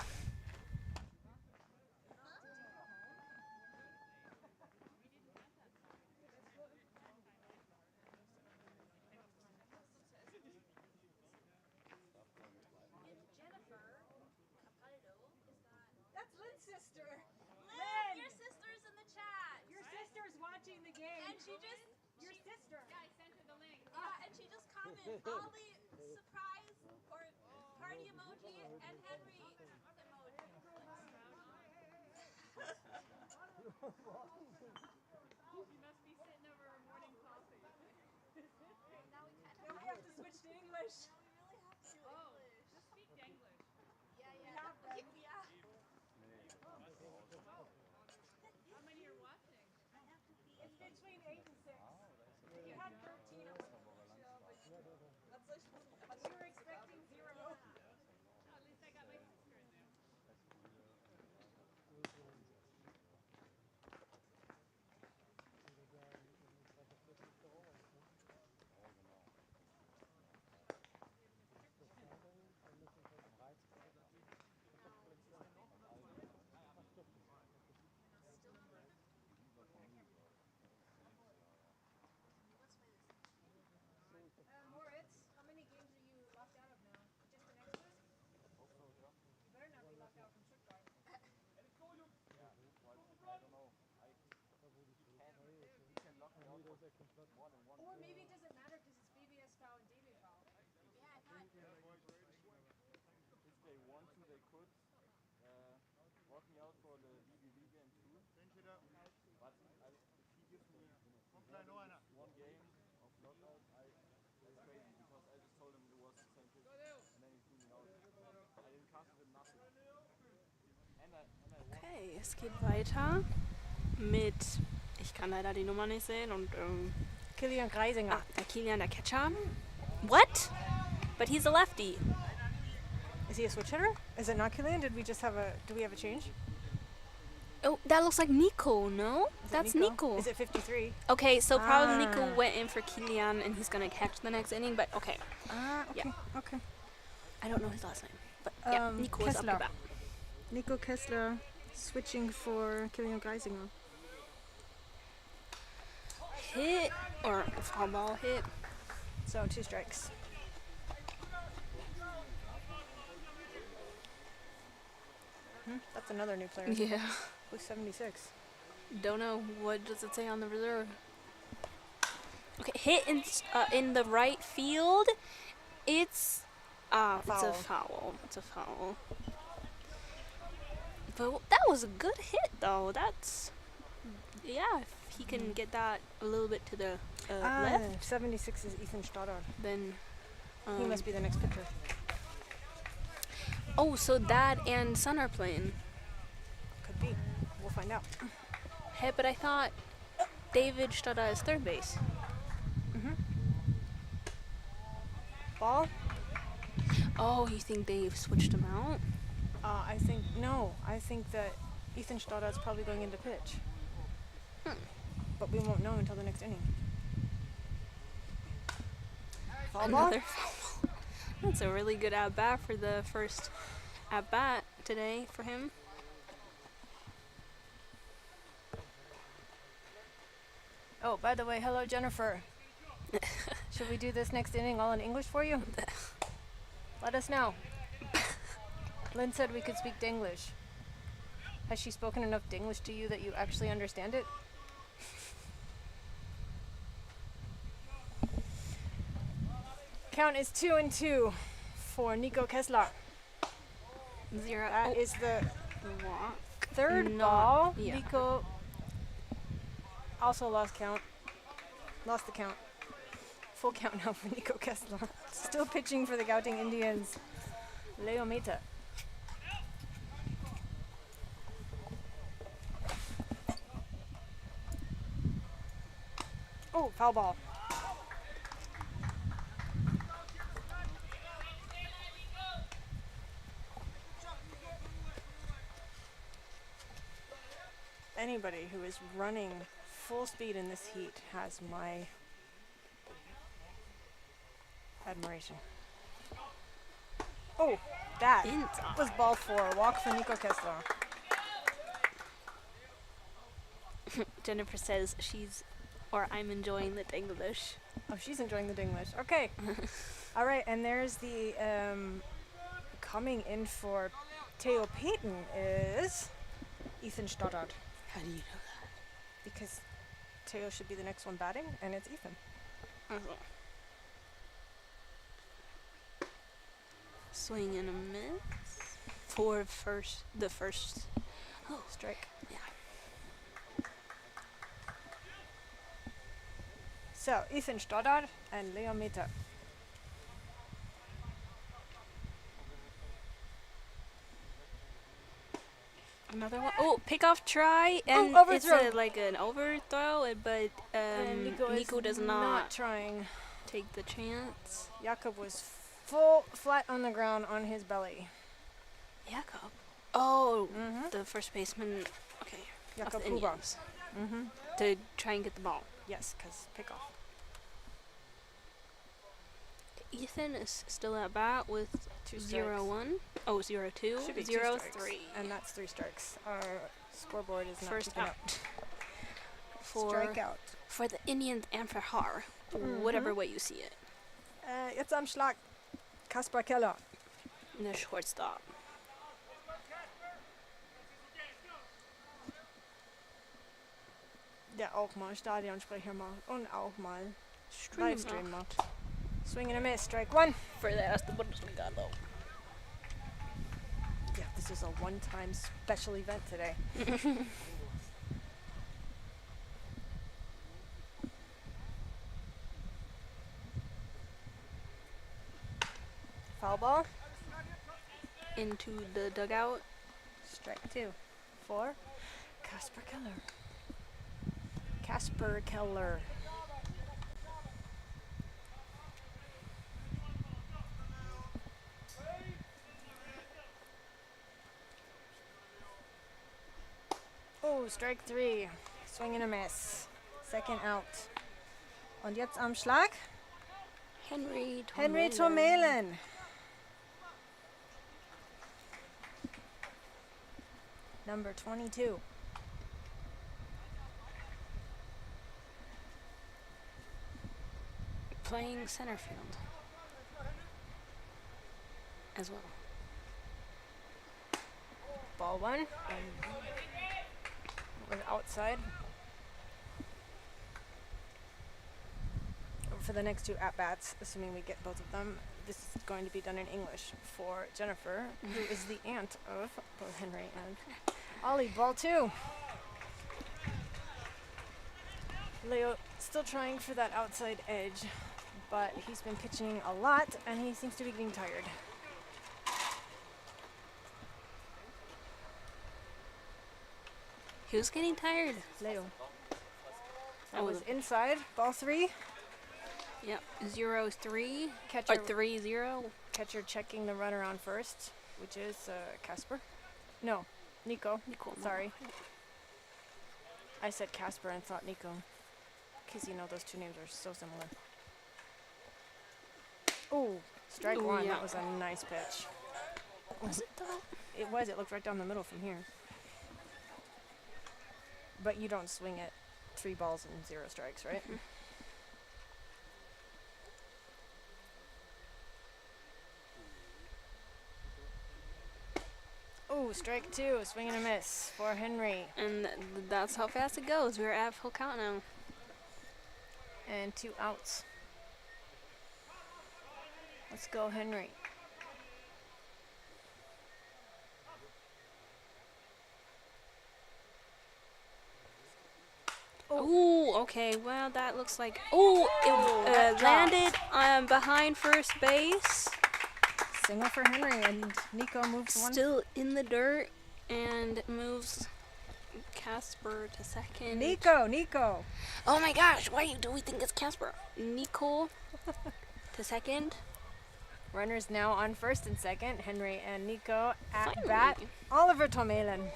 Speaker 1: sister.
Speaker 7: Lynn, your sister's in the chat.
Speaker 1: Your sister's watching the game.
Speaker 7: And she just,
Speaker 1: Your sister.
Speaker 7: yeah, I sent her the link. Yeah, and she just commented Ollie surprise or party emoji and Henry emoji.
Speaker 4: She must be sitting over her morning coffee.
Speaker 7: Now we can't
Speaker 1: Now we have to switch to English.
Speaker 7: Now we really have to do
Speaker 4: Oh,
Speaker 7: English.
Speaker 4: just speak English.
Speaker 7: Yeah, yeah.
Speaker 1: have them.
Speaker 7: Yeah.
Speaker 4: How many are watching?
Speaker 1: It's between 8 and 6. You had 13 at one point. But you were expecting 0.
Speaker 4: Oh, at least I got my sister in there.
Speaker 1: Moritz, how many games are you locked out of now? Just the next list? You better not be locked out from Stuttgart.
Speaker 3: I don't know. He can lock me out for more than one.
Speaker 1: Or maybe it doesn't matter because it's BBS foul and DB foul.
Speaker 7: Yeah, I thought.
Speaker 3: If they want to, they could lock me out for the DB League and 2. But if he gives me one game of lockout, that's crazy because I just told him it was the same pitch and then he threw me out. I didn't cast it nothing. And I won.
Speaker 2: Okay, es geht weiter mit, ich kann leider die Nummer nicht sehen und
Speaker 1: Kilian Greisinger.
Speaker 2: der Kilian, der Catcher. What? But he's a lefty.
Speaker 1: Is he a switch hitter? Is it not Kilian? Do we have a change?
Speaker 2: Oh, that looks like Nico, no?
Speaker 1: Is it
Speaker 2: That's
Speaker 1: Nico?
Speaker 2: Nico.
Speaker 1: Is it 53?
Speaker 2: Okay, so probably Nico
Speaker 1: Ah.
Speaker 2: went in for Kilian and he's gonna catch the next inning, but okay.
Speaker 1: Okay.
Speaker 2: Yeah.
Speaker 1: Okay.
Speaker 2: I don't know his last name. But yeah, Nico is up to
Speaker 1: Kessler.
Speaker 2: bat.
Speaker 1: Nico Kessler switching for Kilian Greisinger.
Speaker 2: Hit or foul ball hit.
Speaker 1: So 2 strikes. That's another new player.
Speaker 2: Yeah.
Speaker 1: Who's 76?
Speaker 2: Don't know. What does it say on the reserve? Okay, hit in the right field. It's a foul. It's a foul. But that was a good hit, though. That's if he can get that a little bit to the left,
Speaker 1: 76 is Ethan Stoddard.
Speaker 2: then
Speaker 1: He must be the next pitcher.
Speaker 2: Oh, so Dad and son are playing.
Speaker 1: Could be. We'll find out.
Speaker 2: Hey, but I thought David Stoddard is third base.
Speaker 1: Ball?
Speaker 2: Oh, you think they've switched him out?
Speaker 1: I think that Ethan Stoddard's probably going into pitch. But we won't know until the next inning. Foul ball?
Speaker 2: Another foul ball. That's a really good at bat for the first at bat today for him.
Speaker 1: Oh, by the way, hello Jennifer. Should we do this next inning all in English for you? Let us know. Lynn said we could speak Dinglish. Has she spoken enough Dinglish to you that you actually understand it? Count is 2-2 for Nico Kessler.
Speaker 2: 0.
Speaker 1: That is the
Speaker 2: walk.
Speaker 1: third
Speaker 2: Not-
Speaker 1: ball.
Speaker 2: yeah.
Speaker 1: Nico also lost count. Lost the count. Full count now for Nico Kessler. Still pitching for the Gouting Indians. Leo Meta. Oh, foul ball. Anybody who is running full speed in this heat has my admiration. Oh, that
Speaker 2: Inside.
Speaker 1: was ball 4. Walk for Nico Kessler.
Speaker 2: Jennifer says I'm enjoying the English.
Speaker 1: Oh, she's enjoying the Dinglish. Okay. All right, and there's the coming in for Theo Payton is Ethan Stoddard.
Speaker 2: How do you know that?
Speaker 1: Because Teo should be the next one batting, and it's Ethan.
Speaker 2: Oh. Swing and a miss for the first. Oh,
Speaker 1: Strike.
Speaker 2: yeah.
Speaker 1: So, Ethan Stoddard and Leo Meter.
Speaker 2: Another one. Oh, pickoff try, and it's
Speaker 1: overthrow.
Speaker 2: like an overthrow, but
Speaker 1: And
Speaker 2: Nico does
Speaker 1: not
Speaker 2: not
Speaker 1: trying.
Speaker 2: take the chance.
Speaker 1: Jakob was full flat on the ground on his belly.
Speaker 2: Jakob. Oh,
Speaker 1: Mm-hmm.
Speaker 2: the first baseman. Okay.
Speaker 1: Jakob
Speaker 2: of the
Speaker 1: Huber.
Speaker 2: Indians.
Speaker 1: Mm-hmm.
Speaker 2: To try and get the ball.
Speaker 1: Yes, because pick off.
Speaker 2: Ethan is still at bat with
Speaker 1: 2 strikes.
Speaker 2: 0-1. Oh, 0-2.
Speaker 1: Should be
Speaker 2: 0-3.
Speaker 1: 3. And that's 3 strikes. Our scoreboard is not
Speaker 2: First
Speaker 1: keeping
Speaker 2: out.
Speaker 1: up.
Speaker 2: For
Speaker 1: Strikeout.
Speaker 2: for the Indians and for Haar.
Speaker 1: Mhm.
Speaker 2: Whatever way you see it.
Speaker 1: Jetzt am Schlag. Kaspar Keller.
Speaker 2: The shortstop.
Speaker 1: Der auch mal Stadionsprecher macht. Und auch mal
Speaker 2: Stream
Speaker 1: Livestream macht. Swing and a miss. Strike 1.
Speaker 2: For the erste Bundesliga though.
Speaker 1: Yeah, this is a one-time special event today. Foul ball.
Speaker 2: Into the dugout.
Speaker 1: Strike 2. 4. Kaspar Keller. Kaspar Keller. Oh, strike 3. Swing and a miss. Second out. Und jetzt am Schlag.
Speaker 2: Henry
Speaker 1: Tomelen. Number 22.
Speaker 2: Playing center field. As well.
Speaker 1: Ball 1. Was outside. For the next 2 at-bats, assuming we get both of them, this is going to be done in English for Jennifer, who is the aunt of both Henry and Ollie. Ball 2. Leo still trying for that outside edge, but he's been pitching a lot and he seems to be getting tired.
Speaker 2: He was getting tired.
Speaker 1: Leo. That
Speaker 2: Oh,
Speaker 1: was inside. Ball 3.
Speaker 2: Yep. 0-3. Or
Speaker 1: Catcher,
Speaker 2: 3-0.
Speaker 1: catcher checking the runner on first, which is Casper. No, Nico. Sorry. I said Casper and thought Nico. Because you know those two names are so similar. Oh, strike
Speaker 2: Ooh,
Speaker 1: 1.
Speaker 2: yeah.
Speaker 1: That was a nice pitch.
Speaker 2: Was it though?
Speaker 1: It was. It looked right down the middle from here. But you don't swing it 3 balls and 0 strikes, right?
Speaker 2: Mhm.
Speaker 1: Oh, strike 2. Swing and a miss for Henry.
Speaker 2: And that's how fast it goes. We're at full count now.
Speaker 1: And 2 outs. Let's go, Henry.
Speaker 2: Ooh, okay. Well, that looks like. Oh,
Speaker 1: that
Speaker 2: it landed behind first base.
Speaker 1: Single for Henry, and Nico moves one.
Speaker 2: Still in the dirt and moves Casper to second.
Speaker 1: Nico.
Speaker 2: Oh my gosh, why do we think it's Casper? Nico to second.
Speaker 1: Runners now on first and second. Henry and Nico at
Speaker 2: Finally.
Speaker 1: bat. Oliver Tomelen.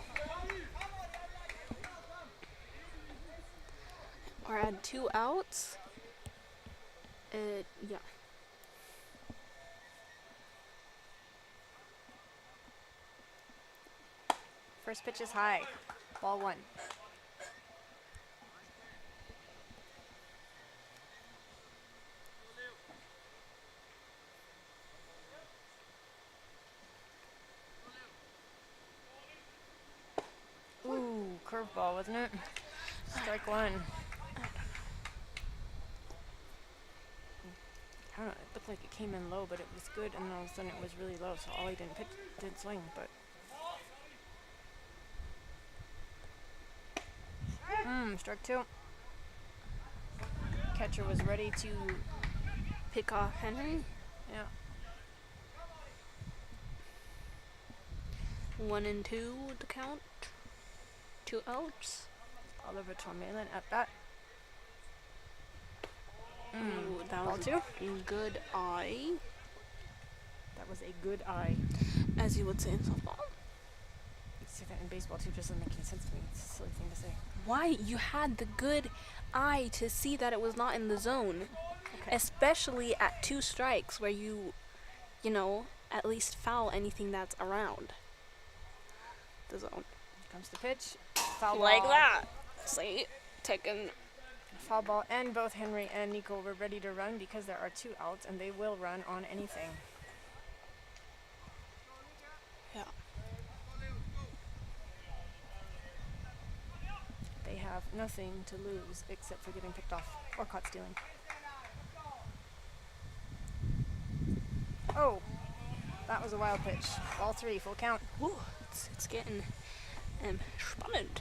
Speaker 2: We're at 2 outs. Yeah.
Speaker 1: First pitch is high. Ball 1. Ooh, curveball, wasn't it? Strike one. I don't know, it looked like it came in low, but it was good, and then all of a sudden it was really low, so Ollie didn't swing, but... strike two. Catcher was ready to
Speaker 2: Pick off Henry.
Speaker 1: yeah.
Speaker 2: 1-2 the count. 2 outs.
Speaker 1: Oliver Tormalen at bat.
Speaker 2: Ooh, that
Speaker 1: Ball
Speaker 2: was
Speaker 1: two.
Speaker 2: a good eye,
Speaker 1: That was a good eye.
Speaker 2: as you would say in softball.
Speaker 1: You say that in baseball too, just doesn't make any sense to me. It's a silly thing to say.
Speaker 2: Why? You had the good eye to see that it was not in the zone.
Speaker 1: Okay.
Speaker 2: Especially at 2 strikes where you know, at least foul anything that's around the zone.
Speaker 1: Here comes the pitch. Foul
Speaker 2: Like
Speaker 1: ball.
Speaker 2: that. See? Taking.
Speaker 1: Foul ball, and both Henry and Nico were ready to run because there are 2 outs, and they will run on anything.
Speaker 2: Yeah.
Speaker 1: They have nothing to lose except for getting picked off or caught stealing. Oh, that was a wild pitch. Ball 3, full count.
Speaker 2: Ooh, it's getting spannend.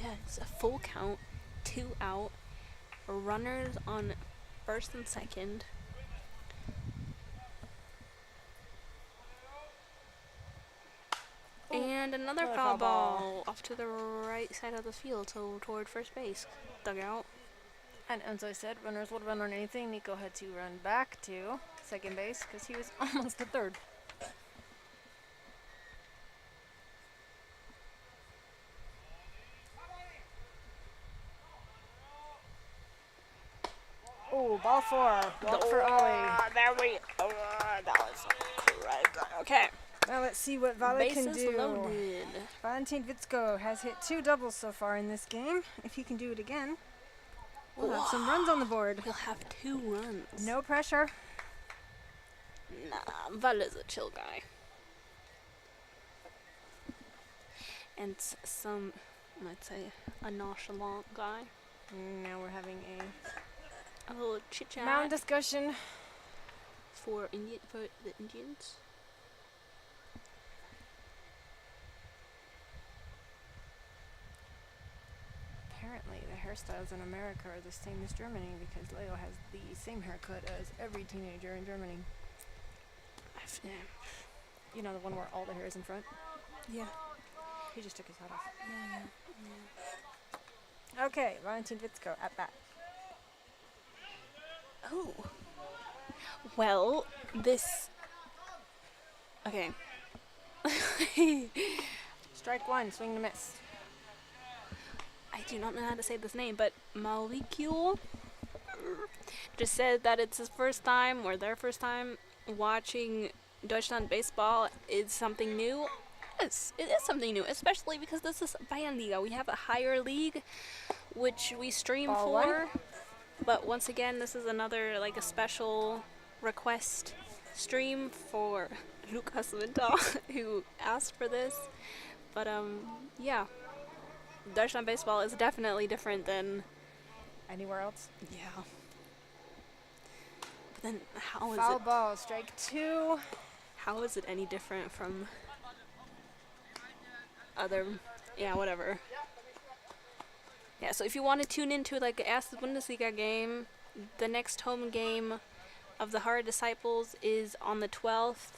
Speaker 2: Yeah, it's a full count, 2 out, runners on first and second. And another
Speaker 1: Another
Speaker 2: foul
Speaker 1: foul ball.
Speaker 2: ball off to the right side of the field, so toward first base. Dugout.
Speaker 1: And as I said, runners would run on anything. Nico had to run back to second base because he was almost to third. Oh, ball 4. Walk for Ollie.
Speaker 2: There we that was crazy. Okay.
Speaker 1: Now let's see what Vale can
Speaker 2: Bases
Speaker 1: do.
Speaker 2: loaded.
Speaker 1: Valentin Vitsko has hit 2 doubles so far in this game. If he can do it again, we'll have some runs on the board.
Speaker 2: We'll have 2 runs.
Speaker 1: No pressure.
Speaker 2: Nah, Vale's a chill guy. And some, let's say, a nonchalant guy.
Speaker 1: Now we're having
Speaker 2: A little chit
Speaker 1: a
Speaker 2: chat
Speaker 1: mound discussion.
Speaker 2: for the Indians.
Speaker 1: Apparently, the hairstyles in America are the same as Germany because Leo has the same haircut as every teenager in Germany.
Speaker 2: Yeah.
Speaker 1: You know, the one where all the hair is in front?
Speaker 2: Yeah.
Speaker 1: He just took his hat off. Okay, Valentin Vitsko at bat.
Speaker 2: Oh. Well, this. Okay.
Speaker 1: Strike 1, swing and a miss.
Speaker 2: I do not know how to say this name, but Mauricio just said that it's his first time, or their first time, watching Deutschland baseball is something new. Yes, it is something new, especially because this is Bayernliga. We have a higher league, which we stream
Speaker 1: Ball
Speaker 2: for. But once again, this is another, like, a special request stream for Lukas Winter, who asked for this. But, yeah. Deutschland baseball is definitely different than...
Speaker 1: Anywhere else?
Speaker 2: Yeah. But then, how is
Speaker 1: Foul
Speaker 2: it...
Speaker 1: ball, strike 2.
Speaker 2: How is it any different from other, yeah, whatever. Yeah, so if you want to tune into like a Erste Bundesliga game, the next home game of the Haar Disciples is on the 12th.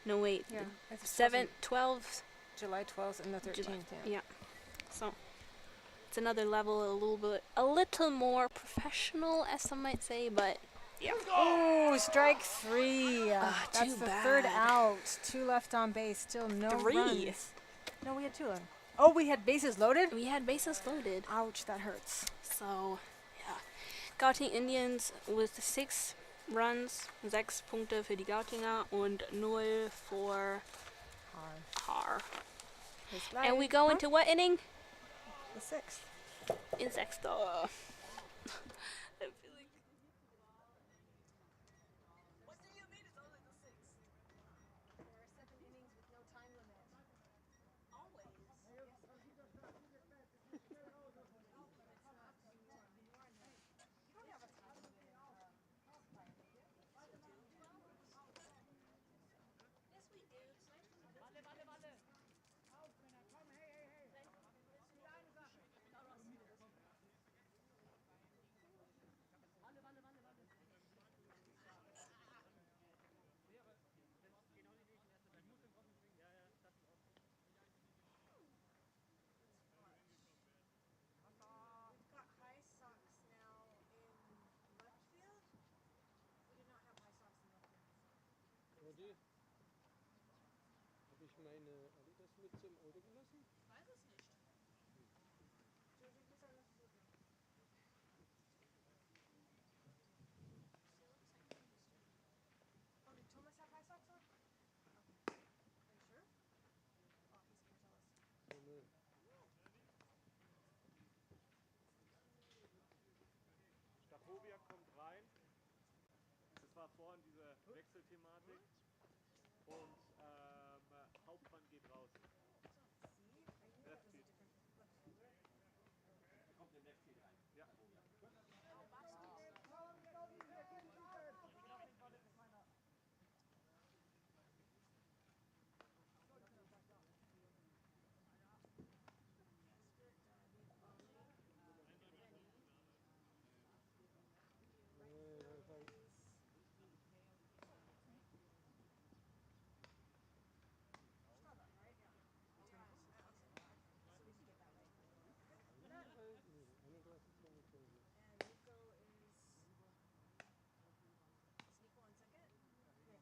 Speaker 2: No, wait,
Speaker 1: Yeah,
Speaker 2: the
Speaker 1: it's
Speaker 2: 7th, 12th.
Speaker 1: July 12th and the 13th.
Speaker 2: July.
Speaker 1: Yeah.
Speaker 2: Yeah. So it's another level, a little more professional, as some might say, but yeah.
Speaker 1: Oh, strike 3. That's
Speaker 2: too
Speaker 1: the third
Speaker 2: bad.
Speaker 1: out. 2 left on base. Still no
Speaker 2: 3.
Speaker 1: runs. No, we had 2 left. Oh, we had bases loaded?
Speaker 2: We had bases loaded.
Speaker 1: Ouch, that hurts.
Speaker 2: So, ja. Gouting Indians with 6 runs, 6 Punkte für die Gautinger und 0 for Haar. And we go into what inning?
Speaker 1: the 6th.
Speaker 2: In sexto.
Speaker 8: meine Adidas-Mütze im Auto gelassen?
Speaker 5: Weiß es nicht.
Speaker 1: Oh, did Thomas have high socks on? Are you sure? Oh, he's gonna tell us.
Speaker 8: So eine
Speaker 3: Stachowia kommt rein. Das war vorhin diese Wechselthematik. Und Hauptmann geht raus.
Speaker 1: See, I knew that was a different left fielder.
Speaker 3: Kommt der Left Field rein. Ja.
Speaker 1: And Nico is Nico on second? No, catching.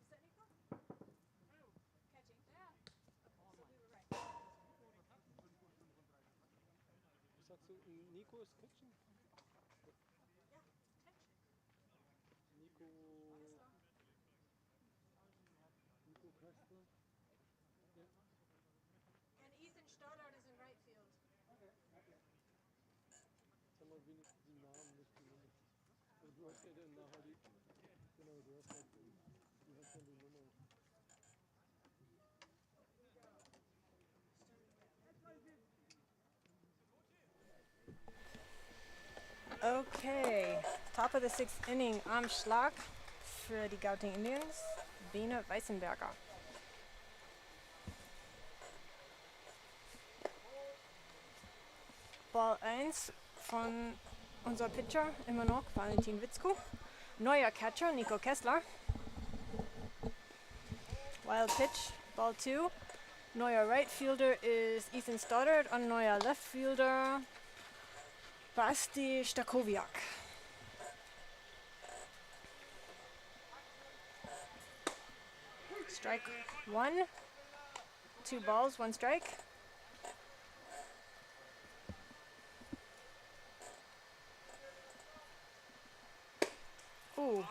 Speaker 1: Is that Nico? Catching? Yeah. Okay, so we were right.
Speaker 8: Was sagst du? Nico ist Kitchen?
Speaker 1: Yeah, catching.
Speaker 8: Nico Kessler? Ja.
Speaker 1: And Ethan Stoddard is in right field.
Speaker 8: Jetzt haben wir wenigstens die Namen nicht genannt. Also du hast ja dann nachher die. Genau, du hast halt die Nummer.
Speaker 1: Okay, top of the sixth inning am Schlag für die Gouting Indians, Bene Weißenberger. Ball 1 von unser Pitcher, immer noch Valentin Witzko. Neuer Catcher, Nico Kessler. Wild pitch, ball 2. Neuer right fielder is Ethan Stoddard und neuer left fielder Basti Stakowiak. Strike 1. 2 balls, 1 strike. Ooh,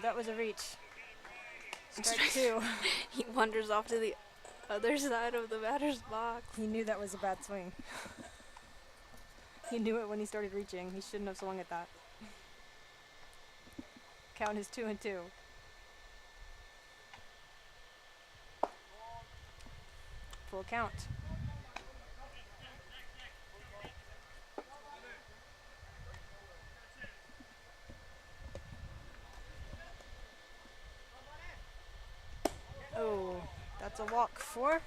Speaker 1: that was a reach. Strike 2.
Speaker 2: He wanders off to the other side of the batter's box.
Speaker 1: He knew that was a bad swing. He knew it when he started reaching. He shouldn't have swung at that. Count is 2-2. Full count. Oh, that's a walk for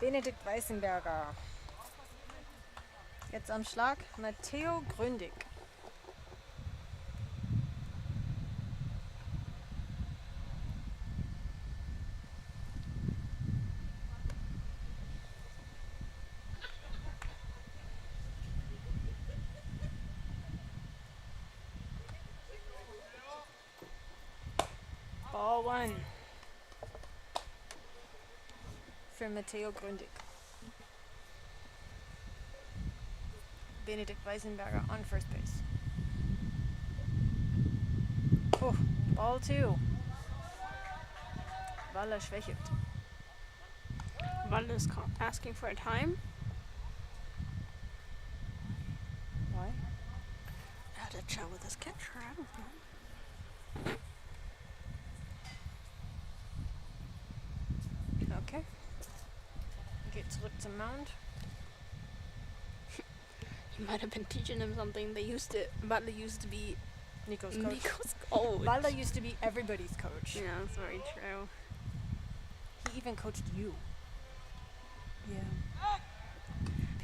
Speaker 1: Benedikt Weißenberger. Jetzt am Schlag Matteo Gründig. Ball 1 für Matteo Gründig. Benedikt Weißenberger on first base. Oh, ball 2. Walle schwächelt.
Speaker 2: Walle is asking for a time.
Speaker 1: Why?
Speaker 2: I had to chat with his catcher. I don't know.
Speaker 1: Okay. Geht zurück zum Mound.
Speaker 2: He might have been teaching him something. Walle used to be
Speaker 1: Nico's coach.
Speaker 2: Nico's coach.
Speaker 1: Walle used to be everybody's coach.
Speaker 2: Yeah, that's very true.
Speaker 1: He even coached you.
Speaker 2: Yeah.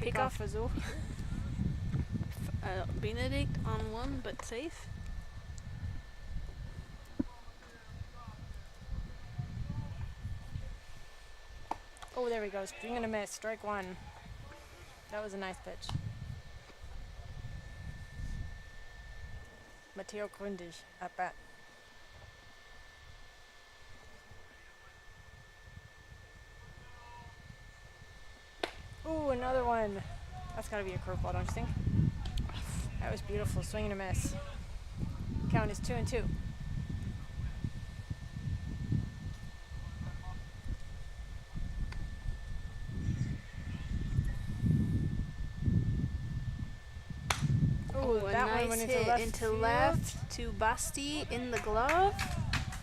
Speaker 1: Pickoff Versuch.
Speaker 2: Benedikt on 1, but safe.
Speaker 1: Oh, there we go. Swing and a miss. Strike 1. That was a nice pitch. Matteo Gründig at bat. 1. That's got to be a curveball, don't you think? That was beautiful. Swing and a miss. Count is 2-2.
Speaker 2: Oh, a
Speaker 1: that one
Speaker 2: nice
Speaker 1: went
Speaker 2: hit
Speaker 1: into
Speaker 2: into left to Basti in the glove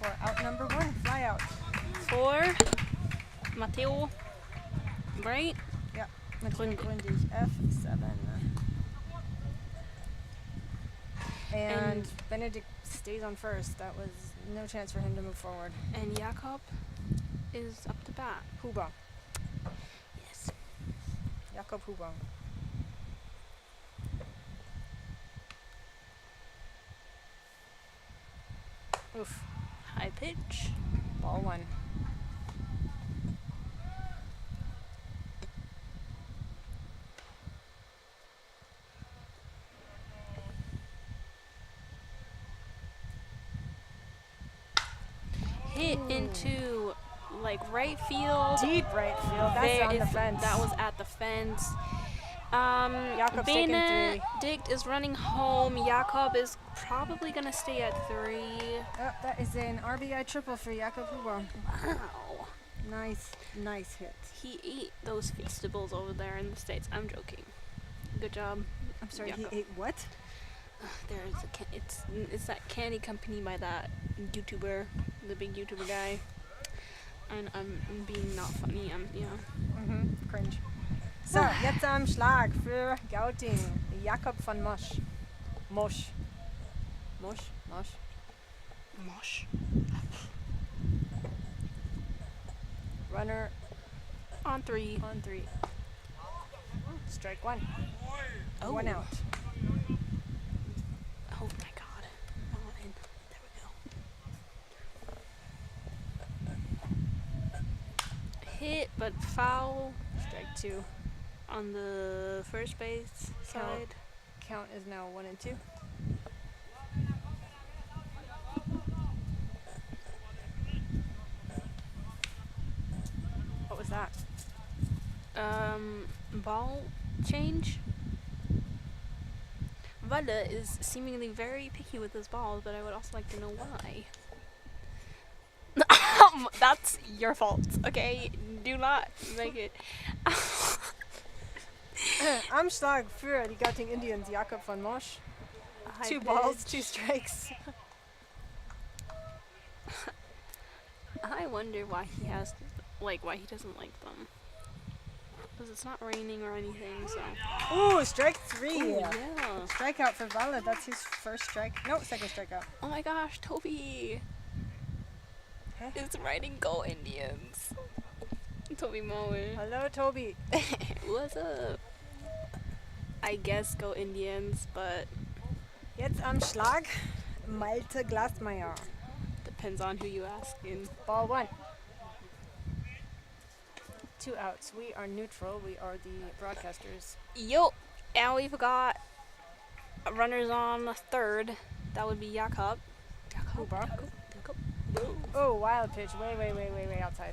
Speaker 1: for out number 1. Fly out.
Speaker 2: for Matteo. Right?
Speaker 1: Ja, mit
Speaker 2: Gründig.
Speaker 1: gründig. F7. And Benedict stays on first. That was no chance for him to move forward.
Speaker 2: And Jakob is up to bat.
Speaker 1: Huber.
Speaker 2: Yes.
Speaker 1: Jakob Huber. Oof.
Speaker 2: High pitch.
Speaker 1: Ball 1.
Speaker 2: Hit into like right field.
Speaker 1: Deep right field. That's
Speaker 2: There
Speaker 1: on the
Speaker 2: is-
Speaker 1: fence.
Speaker 2: That was at the fence.
Speaker 1: Jakob's taking 3.
Speaker 2: Benedict is running home. Jakob is probably gonna stay at 3.
Speaker 1: Oh, that is an RBI triple for Jakob Huber.
Speaker 2: Wow.
Speaker 1: Nice hit.
Speaker 2: He ate those Feastables over there in the States. I'm joking. Good job.
Speaker 1: I'm sorry,
Speaker 2: Jakob.
Speaker 1: he ate what?
Speaker 2: There's it's that candy company by that YouTuber, the big YouTuber guy. And I'm being not funny.
Speaker 1: Cringe. So, jetzt am Schlag für Gouting. Jakob von Mosch. Mosch.
Speaker 2: Mosh.
Speaker 1: Runner
Speaker 2: On 3.
Speaker 1: on 3. Strike 1.
Speaker 2: Oh.
Speaker 1: 1 out.
Speaker 2: Oh my god. Mine. There we go. Hit, but foul
Speaker 1: Strike 2.
Speaker 2: on the first base side.
Speaker 1: Count is now 1 and 2. What was that?
Speaker 2: Ball change. Valle is seemingly very picky with his balls, but I would also like to know why. That's your fault, okay? Do not make it.
Speaker 1: Am Schlag für die Gouting Indians, Jakob von Mosch.
Speaker 2: High
Speaker 1: 2 balls,
Speaker 2: pitch.
Speaker 1: 2 strikes.
Speaker 2: I wonder why he has, why he doesn't like them. Because it's not raining or anything, so.
Speaker 1: Ooh, strike 3.
Speaker 2: Ooh, yeah.
Speaker 1: Strikeout for Valle. That's his first strike. No, second strikeout.
Speaker 2: Oh my gosh, Toby
Speaker 1: Huh?
Speaker 2: is writing Go Indians. Toby Moe.
Speaker 1: Hello, Toby.
Speaker 2: What's up? I guess Go Indians, but
Speaker 1: Jetzt am Schlag Malte Glasmeier.
Speaker 2: depends on who you ask.
Speaker 1: Ball 1. 2 outs. We are neutral. We are the broadcasters.
Speaker 2: Yo, and we've got runners on third. That would be Jakob.
Speaker 1: Huber.
Speaker 2: Jakob.
Speaker 1: Oh, wild pitch. Way outside.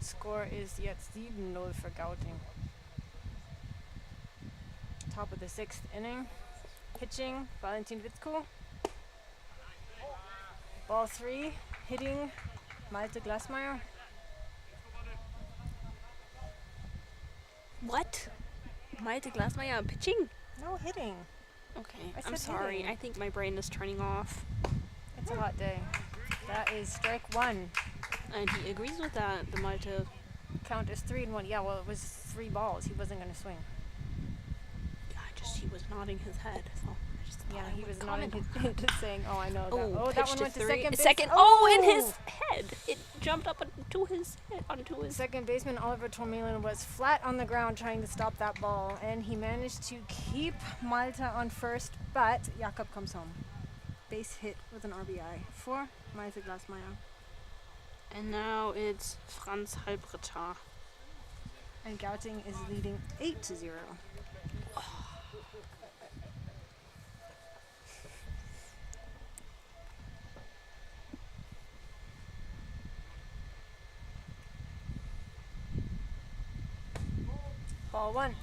Speaker 1: Score is yet 7-0 for Gouting. Top of the 6th inning. Pitching, Valentin Witzko. Ball 3, hitting Malte Glasmeier.
Speaker 2: What? Malte Glasmeier pitching?
Speaker 1: No hitting.
Speaker 2: Okay,
Speaker 1: I
Speaker 2: I'm
Speaker 1: said
Speaker 2: sorry.
Speaker 1: hitting.
Speaker 2: I think my brain is turning off.
Speaker 1: It's a hot day. That is strike 1.
Speaker 2: And he agrees with that, the Malte.
Speaker 1: Count is 3-1. Yeah, well, it was 3 balls. He wasn't going to swing.
Speaker 2: He was nodding his head. So I just thought
Speaker 1: Yeah,
Speaker 2: I
Speaker 1: he
Speaker 2: would
Speaker 1: was
Speaker 2: comment
Speaker 1: nodding
Speaker 2: on
Speaker 1: his head, saying, "Oh, I know that."
Speaker 2: Oh,
Speaker 1: Oh, that
Speaker 2: pitch
Speaker 1: one
Speaker 2: to
Speaker 1: went to
Speaker 2: 3.
Speaker 1: second base.
Speaker 2: Second. Oh, in his head. It jumped up onto his head.
Speaker 1: Second baseman Oliver Tormelin was flat on the ground trying to stop that ball, and he managed to keep Malta on first, but Jakob comes home. Base hit with an RBI for Malte Glasmeier.
Speaker 2: And now it's Franz Halbritter.
Speaker 1: And Gouting is leading 8-0. Ball one.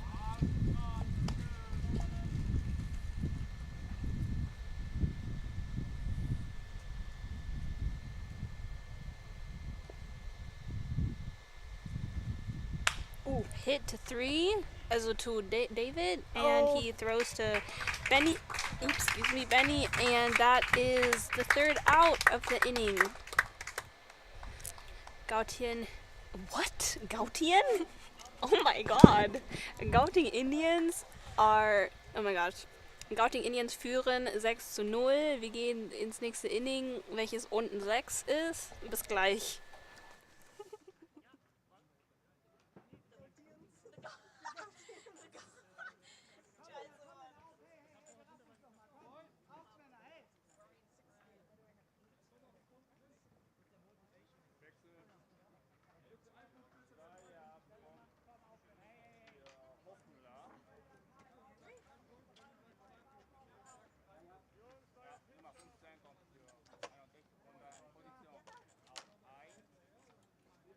Speaker 2: Ooh, hit to 3, also to David, and
Speaker 1: Oh.
Speaker 2: he throws to Benny. Oops, excuse me, Benny, and that is the 3rd out of the inning. Gauting. What? Gauting? Oh my god. Gouting Indians are. Oh my Gott. Gouting Indians führen 6:0. Wir gehen ins nächste Inning, welches unten 6 ist. Bis gleich.
Speaker 3: Nummer 15 kommt für 61 und dann Position auf 1. Jetzt auf 9. Auf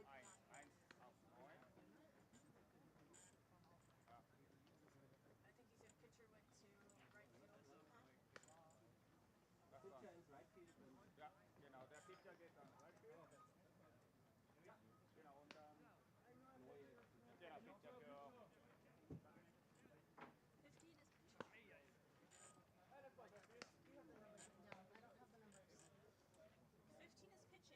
Speaker 3: 1. 1 auf 9. Ja, genau, der Pitcher geht dann right field. Genau, und dann genau, Pitcher für
Speaker 7: 15 is pitching.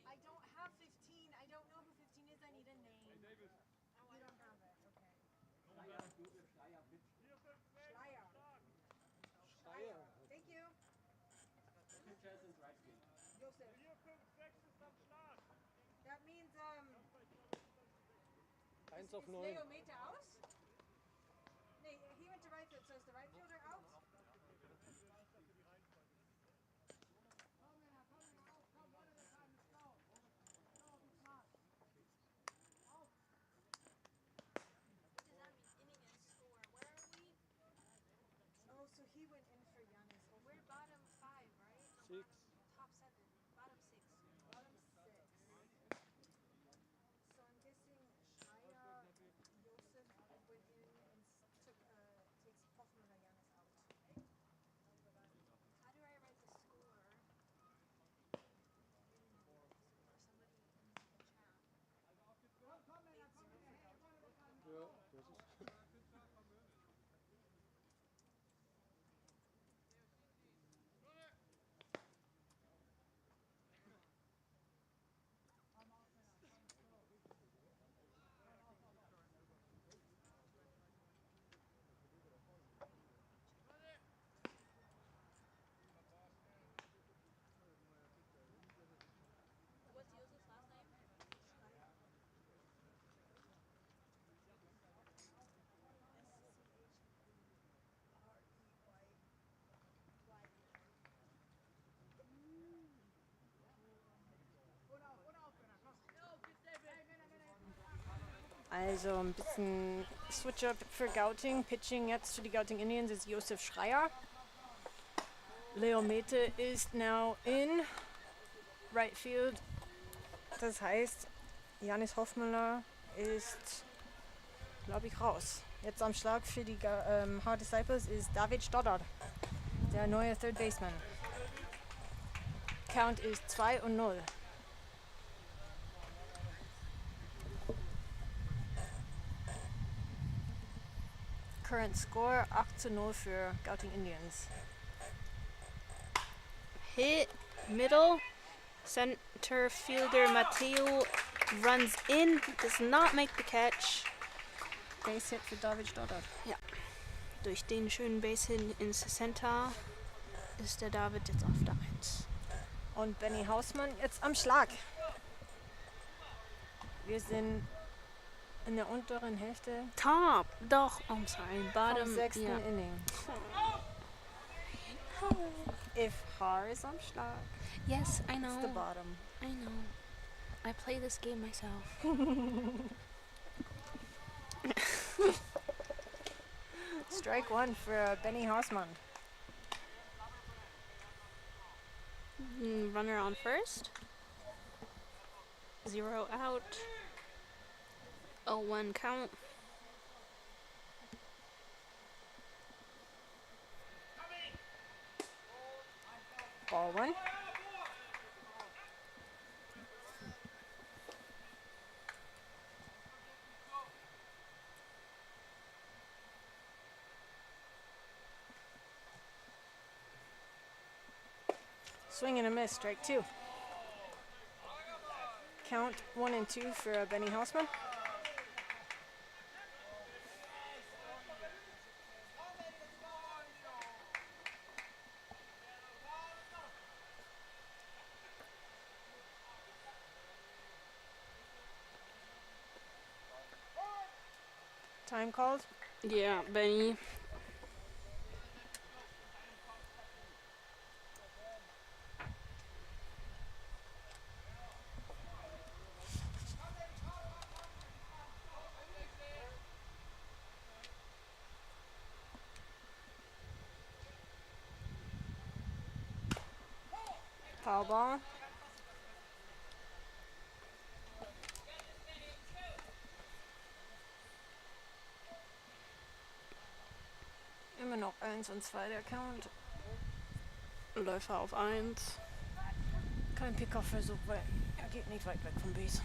Speaker 5: I don't have 15. I don't know who 15 is. I need a name. You don't have it. Okay. Schleier.
Speaker 8: Schreier.
Speaker 5: Thank you. Josef.
Speaker 3: 4, 5, 6 ist am Start.
Speaker 5: That means
Speaker 8: 1
Speaker 5: is
Speaker 8: auf 9.
Speaker 5: Leo Mete aus? Nee, he went to right field, so is the right fielder out?
Speaker 7: What does that mean? Inning and score. Where are we?
Speaker 5: Oh, so he went in for Giannis.
Speaker 7: We're bottom 5, right? No,
Speaker 8: 6.
Speaker 7: top 7. Bottom 6.
Speaker 5: Bottom 6. So I'm guessing Schreier, Josef went in and takes Hoffmann or Giannis out.
Speaker 7: How do I write the score? Or somebody in the chat.
Speaker 8: Ja, das ist.
Speaker 7: What's Joseph's last name?
Speaker 1: Also ein bisschen Switch-Up für Gouting. Pitching jetzt für die Gouting Indians ist Josef Schreier. Leo Mete ist now in right field. Das heißt, Janis Hoffmüller ist, glaube ich, raus. Jetzt am Schlag für die Haar Disciples ist David Stoddard, der neue Third Baseman. Count ist 2-0. Current score 8-0 für Gouting Indians.
Speaker 2: Hit, middle, center fielder Matteo runs in, does not make the catch.
Speaker 1: Base Hit für David Stoddard.
Speaker 2: Durch den schönen Base Hit ins Center ist der David jetzt auf der 1.
Speaker 1: Und Benny Hausmann jetzt am Schlag. Wir sind in der unteren Hälfte
Speaker 2: Top, doch, I'm sorry,
Speaker 1: vom
Speaker 2: bottom,
Speaker 1: 6.
Speaker 2: yeah.
Speaker 1: Inning. If Haar is am Schlag,
Speaker 2: Yes, I
Speaker 1: it's the
Speaker 2: know,
Speaker 1: bottom.
Speaker 2: I know. I play this game myself.
Speaker 1: Strike one for Benny Hausmann.
Speaker 2: Runner on first. 0 out. 0-1 count.
Speaker 1: Ball 1. Swing and a miss, strike 2. Count 1 and 2 for Benny Hausmann. Time called.
Speaker 2: Yeah, Benny.
Speaker 1: Foul ball. Immer noch 1 und 2 der Count.
Speaker 2: Läufer auf 1.
Speaker 1: Kein Pickoff-Versuch, weil er geht nicht weit weg vom Base.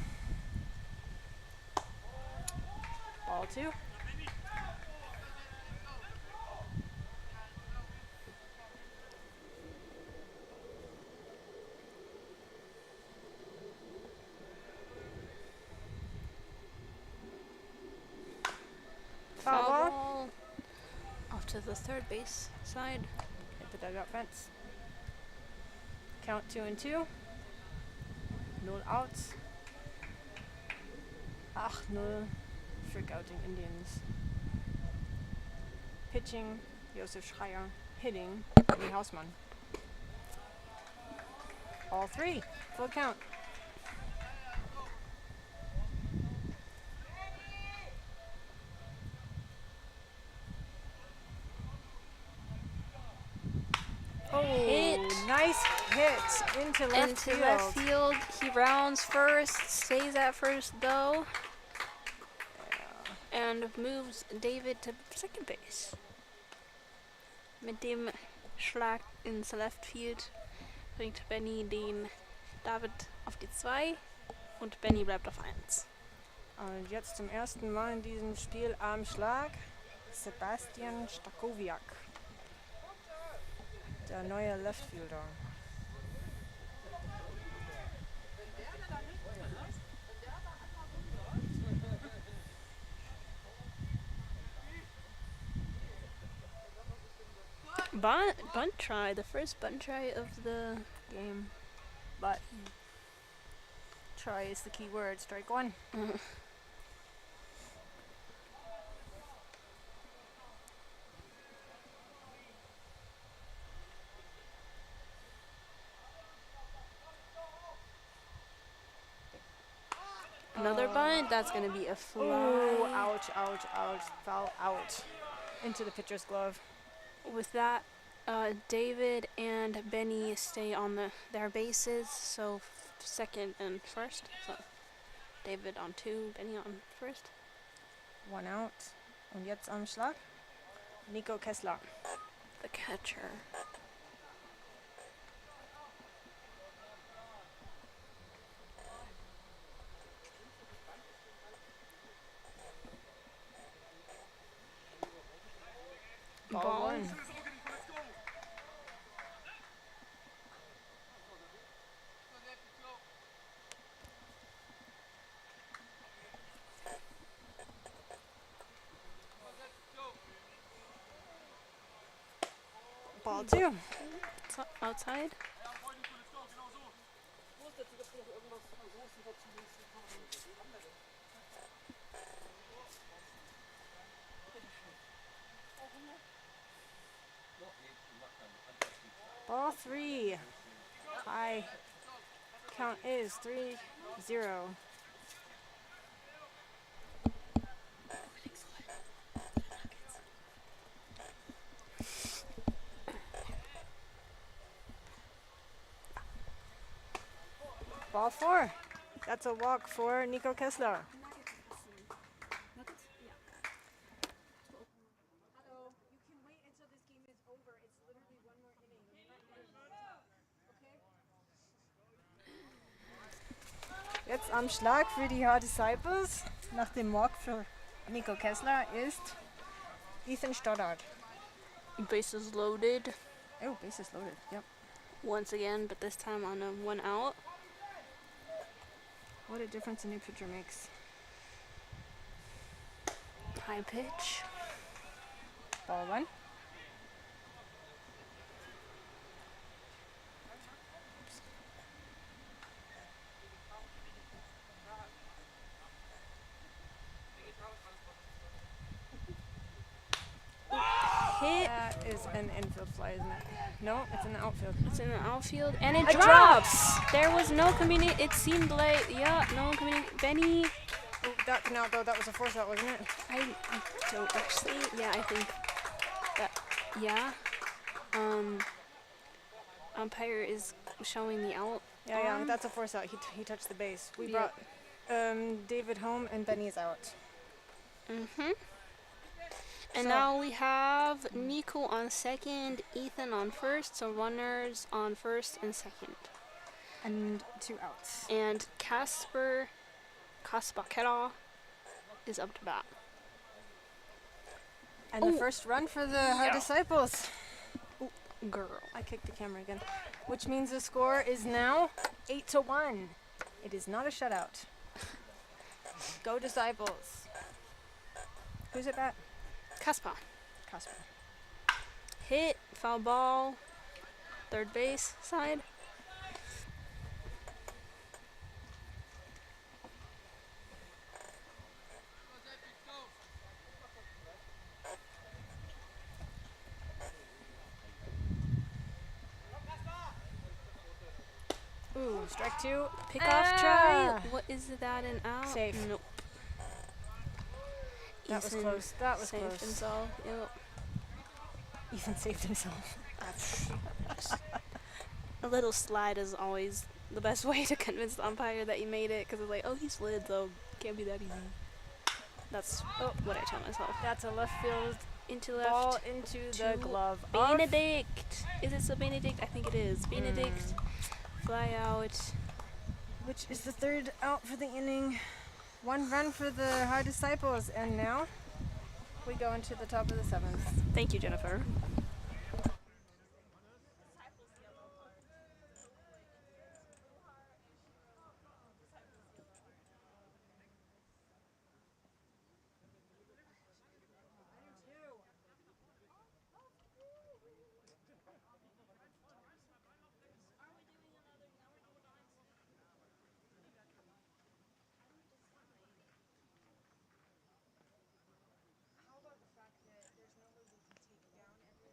Speaker 1: Ball 2. Foul ball.
Speaker 2: Ball. Off to the third base side.
Speaker 1: Hit the dugout fence. Count 2 and 2. 0 outs. 8-0 for Gouting Indians. Pitching, Josef Schreier. Hitting, Benny Hausmann. All 3. Full count. Oh,
Speaker 2: Hit.
Speaker 1: nice hit into left
Speaker 2: Into
Speaker 1: field.
Speaker 2: left field. He rounds first, stays at first though, and moves David to second base. Mit dem Schlag ins Left Field bringt Benny den David auf die 2 und Benny bleibt auf 1.
Speaker 1: Und jetzt zum ersten Mal in diesem Spiel am Schlag Sebastian Stakowiak, der neue Leftfielder.
Speaker 2: Bunt try, the first bunt try of the
Speaker 1: Game. But try is the key word. Strike 1.
Speaker 2: Another bunt, that's gonna be a fly.
Speaker 1: Oh, ouch, ouch, ouch. Foul out. Into the pitcher's glove.
Speaker 2: With that, David and Benny stay on their bases, so second and first. So David on 2, Benny on first.
Speaker 1: 1 out. Und jetzt am Schlag Nico Kessler.
Speaker 2: The catcher.
Speaker 1: Ball 1. Ball 2.
Speaker 2: Outside.
Speaker 1: Ball 3. High count is 3-0. Ball 4. That's a walk for Nico Kessler.
Speaker 5: Hello. You can wait until this game is over. It's literally one more inning. Okay?
Speaker 1: Jetzt am Schlag für die Haar Disciples nach dem Walk für Nico Kessler ist Ethan Stoddard.
Speaker 2: Bases loaded
Speaker 1: Oh, bases loaded. Yep.
Speaker 2: once again, but this time on a 1 out.
Speaker 1: What a difference a new pitcher makes.
Speaker 2: High pitch.
Speaker 1: Ball 1.
Speaker 2: Hit.
Speaker 1: That is an infield fly, isn't it? No, it's in the outfield.
Speaker 2: It's in the outfield, and it
Speaker 1: It
Speaker 2: drops. There was no community. It seemed like, yeah, no community. Benny,
Speaker 1: Oh, that came out though. That was a force out, wasn't it?
Speaker 2: I don't actually. Yeah, I think that. Yeah. Umpire is showing the out.
Speaker 1: Yeah,
Speaker 2: arm.
Speaker 1: that's a force out. He touched the base. We
Speaker 2: Yep.
Speaker 1: brought David home and Benny's out.
Speaker 2: Mhm. And
Speaker 1: So-
Speaker 2: now we have Nico on second, Ethan on first, so runners on first and second.
Speaker 1: And 2 outs.
Speaker 2: And Kasper Kaspakera is up to bat.
Speaker 1: And
Speaker 2: Oh.
Speaker 1: the first run for the Haar Disciples.
Speaker 2: Girl.
Speaker 1: I kicked the camera again. Which means the score is now 8-1. It is not a shutout. Go Disciples. Who's at bat?
Speaker 2: Kasper.
Speaker 1: Casper.
Speaker 2: Hit, foul ball, third base side.
Speaker 1: Ooh, strike 2.
Speaker 2: Pickoff try. What is that, an out?
Speaker 1: Safe.
Speaker 2: Nope.
Speaker 1: That was
Speaker 2: Ethan
Speaker 1: close. That was
Speaker 2: saved
Speaker 1: close.
Speaker 2: himself. Yep.
Speaker 1: Ethan saved himself.
Speaker 2: A little slide is always the best way to convince the umpire that you made it, because it's like, oh, he slid, so can't be that easy. That's what I tell myself.
Speaker 1: That's a left field
Speaker 2: Into left.
Speaker 1: ball into the
Speaker 2: to
Speaker 1: glove of
Speaker 2: Benedict. Is it so Benedict? I think it is. Benedict. Fly out.
Speaker 1: which is the 3rd out for the inning. 1 run for the Haar Disciples, and now we go into the top of the 7th.
Speaker 2: Thank you, Jennifer.
Speaker 5: How about the fact that there's no way we can take down every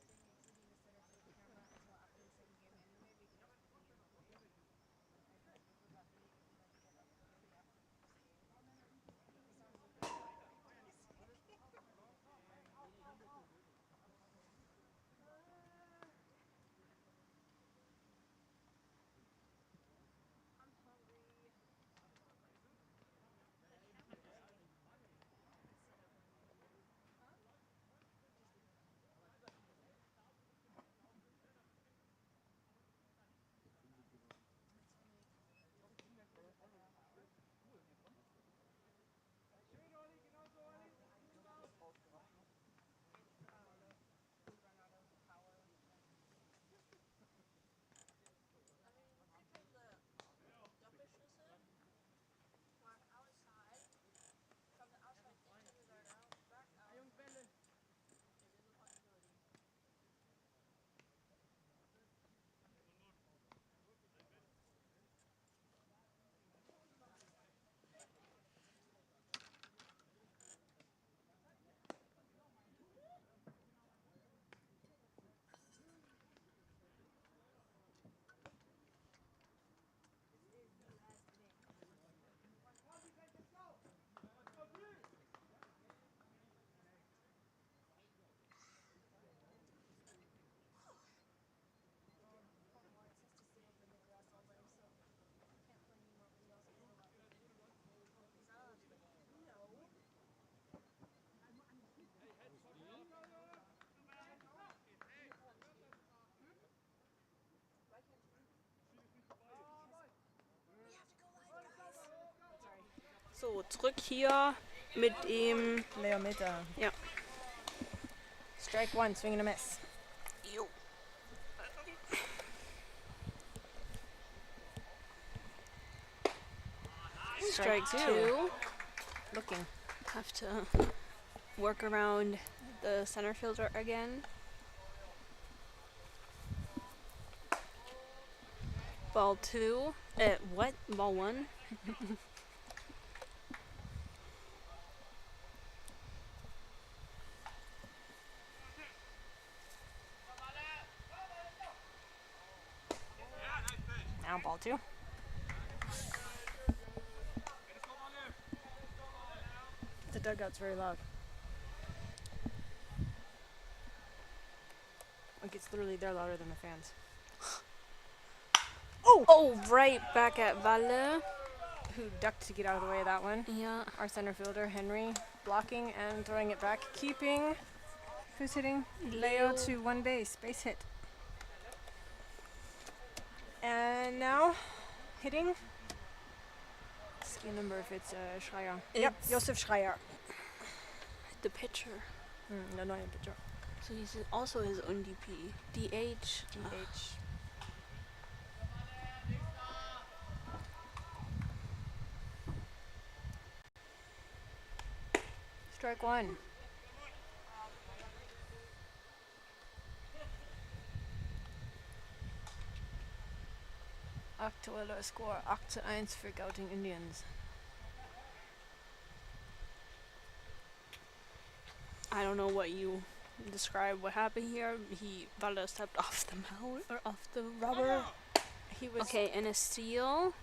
Speaker 2: So, zurück hier mit dem...
Speaker 1: Leo Meter.
Speaker 2: Ja.
Speaker 1: Strike one, swing and a miss.
Speaker 2: Jo. Strike two.
Speaker 1: Looking.
Speaker 2: Have to work around the center fielder again. Ball two. What? Ball one?
Speaker 1: Now ball two. The dugout's very loud. Like it's literally they're louder than the fans.
Speaker 2: Oh, right back at Valle.
Speaker 1: Who ducked to get out of the way of that one.
Speaker 2: Yeah.
Speaker 1: Our center fielder, Henry, blocking and throwing it back. Keeping. Who's hitting? Leo to one base. Base hit. And now, hitting. Ski number if it's Schreier. Yep,
Speaker 2: It's-
Speaker 1: Josef Schreier.
Speaker 2: The pitcher.
Speaker 1: No, no, pitcher.
Speaker 2: So he's also his own DP. DH.
Speaker 1: DH. Strike one. Aktueller Score 8:1 für Gouting Indians.
Speaker 2: I don't know what you describe what happened here. Valle stepped off the mount or off the rubber.
Speaker 1: He was
Speaker 2: Okay, and a steal.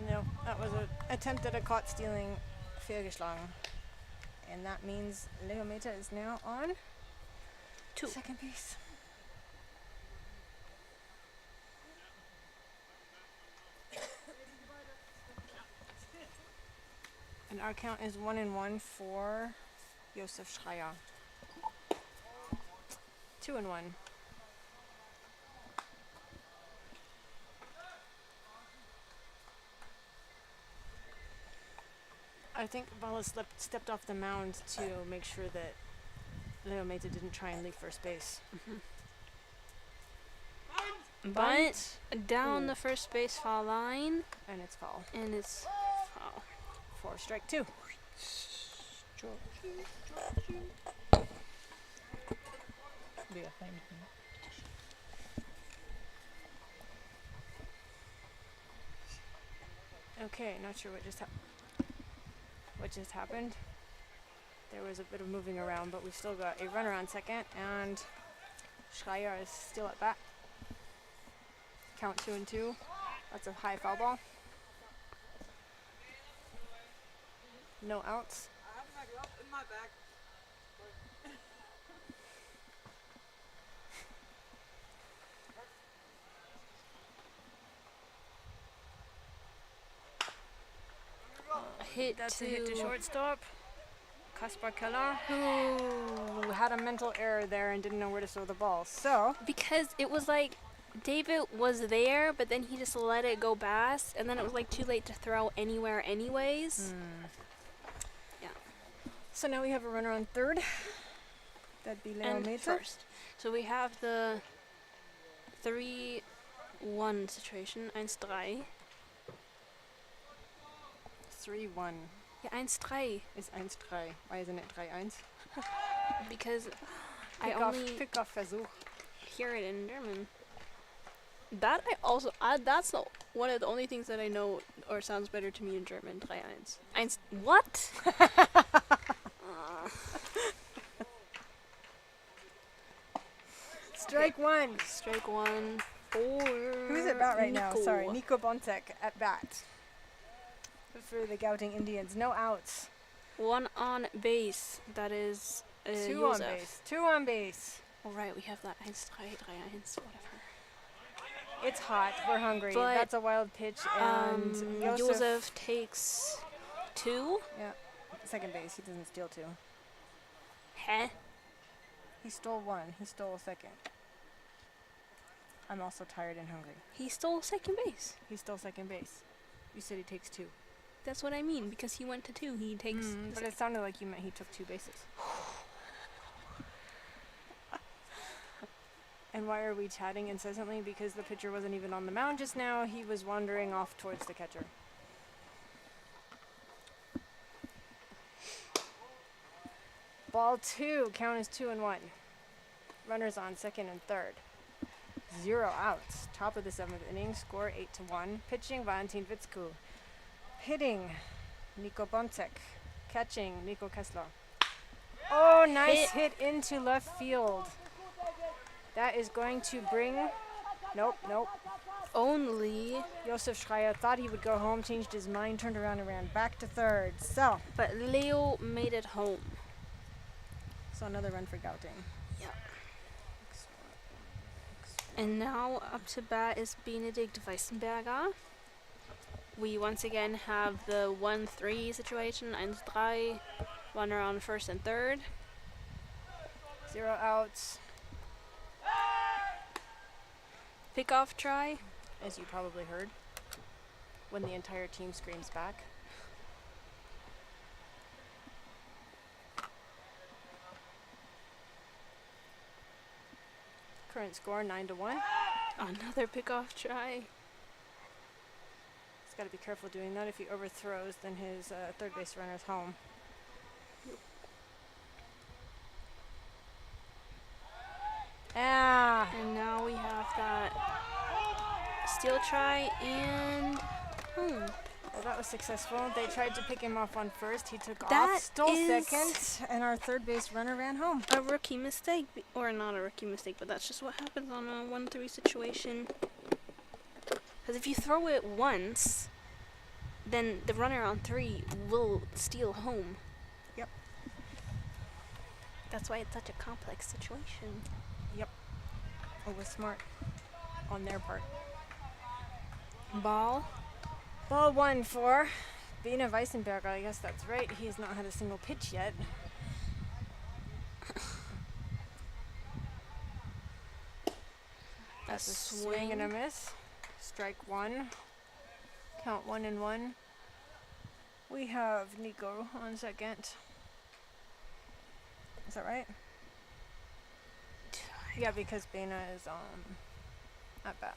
Speaker 1: no, that was an attempt at a caught stealing fehlgeschlagen. And that means Leo Meta is now on
Speaker 2: Two.
Speaker 1: second base. And our count is 1-1 for Josef Schreier. 2-1. I think Valle stepped off the mound to make sure that Leo Meta didn't try and leave first base.
Speaker 2: Bunt down
Speaker 1: Ooh.
Speaker 2: the first base foul line,
Speaker 1: And it's foul.
Speaker 2: and it's foul.
Speaker 1: For strike two.
Speaker 6: Liga, thank you.
Speaker 1: Okay, not sure what just happened. There was a bit of moving around, but we've still got a runner on second, and Schreier is still at bat. Count 2-2. That's a high foul ball. No outs.
Speaker 6: I have my glove in my bag.
Speaker 2: Hit
Speaker 1: That's
Speaker 2: to,
Speaker 1: a hit to shortstop. Kaspar Keller, who had a mental error there and didn't know where to throw the ball. So,
Speaker 2: because it was like David was there, but then he just let it go past, and then it was like too late to throw anywhere anyways.
Speaker 1: so now we have a runner on third. That'd be Leo
Speaker 2: And
Speaker 1: Meta.
Speaker 2: first. So we have the 3-1 situation, 1-3.
Speaker 1: 3-1
Speaker 2: Yeah, 1-3.
Speaker 1: is 1-3. Why isn't it 3-1?
Speaker 2: Because I only
Speaker 1: Pick-off Versuch.
Speaker 2: hear it in German. That I also, that's one of the only things that I know or sounds better to me in German. 3-1. What?
Speaker 1: Strike one.
Speaker 2: Strike one for
Speaker 1: Who's at bat right now?
Speaker 2: Nico.
Speaker 1: Sorry, Nico Bontek at bat. For the Gouting Indians. No outs.
Speaker 2: One on base. That is
Speaker 1: Two
Speaker 2: Josef.
Speaker 1: on base. Two on base.
Speaker 2: All right, we have that 1-3, 3-1, whatever.
Speaker 1: It's hot. We're hungry.
Speaker 2: But,
Speaker 1: That's a wild pitch. And
Speaker 2: Josef takes 2.
Speaker 1: Yeah. Second base. He doesn't steal two.
Speaker 2: Heh.
Speaker 1: He stole one. He stole second. I'm also tired and hungry.
Speaker 2: He stole second base.
Speaker 1: He stole second base. You said he takes two.
Speaker 2: That's what I mean, because he went to 2. He takes...
Speaker 1: But it sounded like you meant he took 2 bases. And why are we chatting incessantly? Because the pitcher wasn't even on the mound just now. He was wandering off towards the catcher. Ball 2. Count is 2-1. Runners on second and third. 0 outs. Top of the 7th inning. Score 8-1. Pitching Valentin Witzku. Hitting Nico Bontek. Catching Nico Kessler. Oh, nice hit into left field. That is going to bring... Nope.
Speaker 2: Only...
Speaker 1: Josef Schreier thought he would go home, changed his mind, turned around and ran back to third. So
Speaker 2: Leo made it home.
Speaker 1: Another run for Gouting.
Speaker 2: Yeah. And now up to bat is Benedikt Weissenberger. We once again have the 1-3 situation. 1-3. Runner on first and third.
Speaker 1: 0 outs.
Speaker 2: Pickoff try.
Speaker 1: As you probably heard, when the entire team screams back. Current score 9-1.
Speaker 2: Another pickoff try.
Speaker 1: He's got to be careful doing that. If he overthrows, then his third base runner's home. Ah!
Speaker 2: And now we have that steal try and home.
Speaker 1: Well, that was successful. They tried to pick him off on first. He took
Speaker 2: That
Speaker 1: off, stole
Speaker 2: is
Speaker 1: second, and our third base runner ran home.
Speaker 2: A rookie mistake, or not a rookie mistake, but that's just what happens on a 1-3 situation. Because if you throw it once, then the runner on 3 will steal home.
Speaker 1: Yep.
Speaker 2: That's why it's such a complex situation.
Speaker 1: Yep. It was smart on their part.
Speaker 2: Ball.
Speaker 1: Ball 1 for Bene Weissenberger. I guess that's right. He has not had a single pitch yet. That's a swing and a miss. Strike 1. Count 1-1. We have Nico on second. Is that right? Yeah, because Bena is at bat.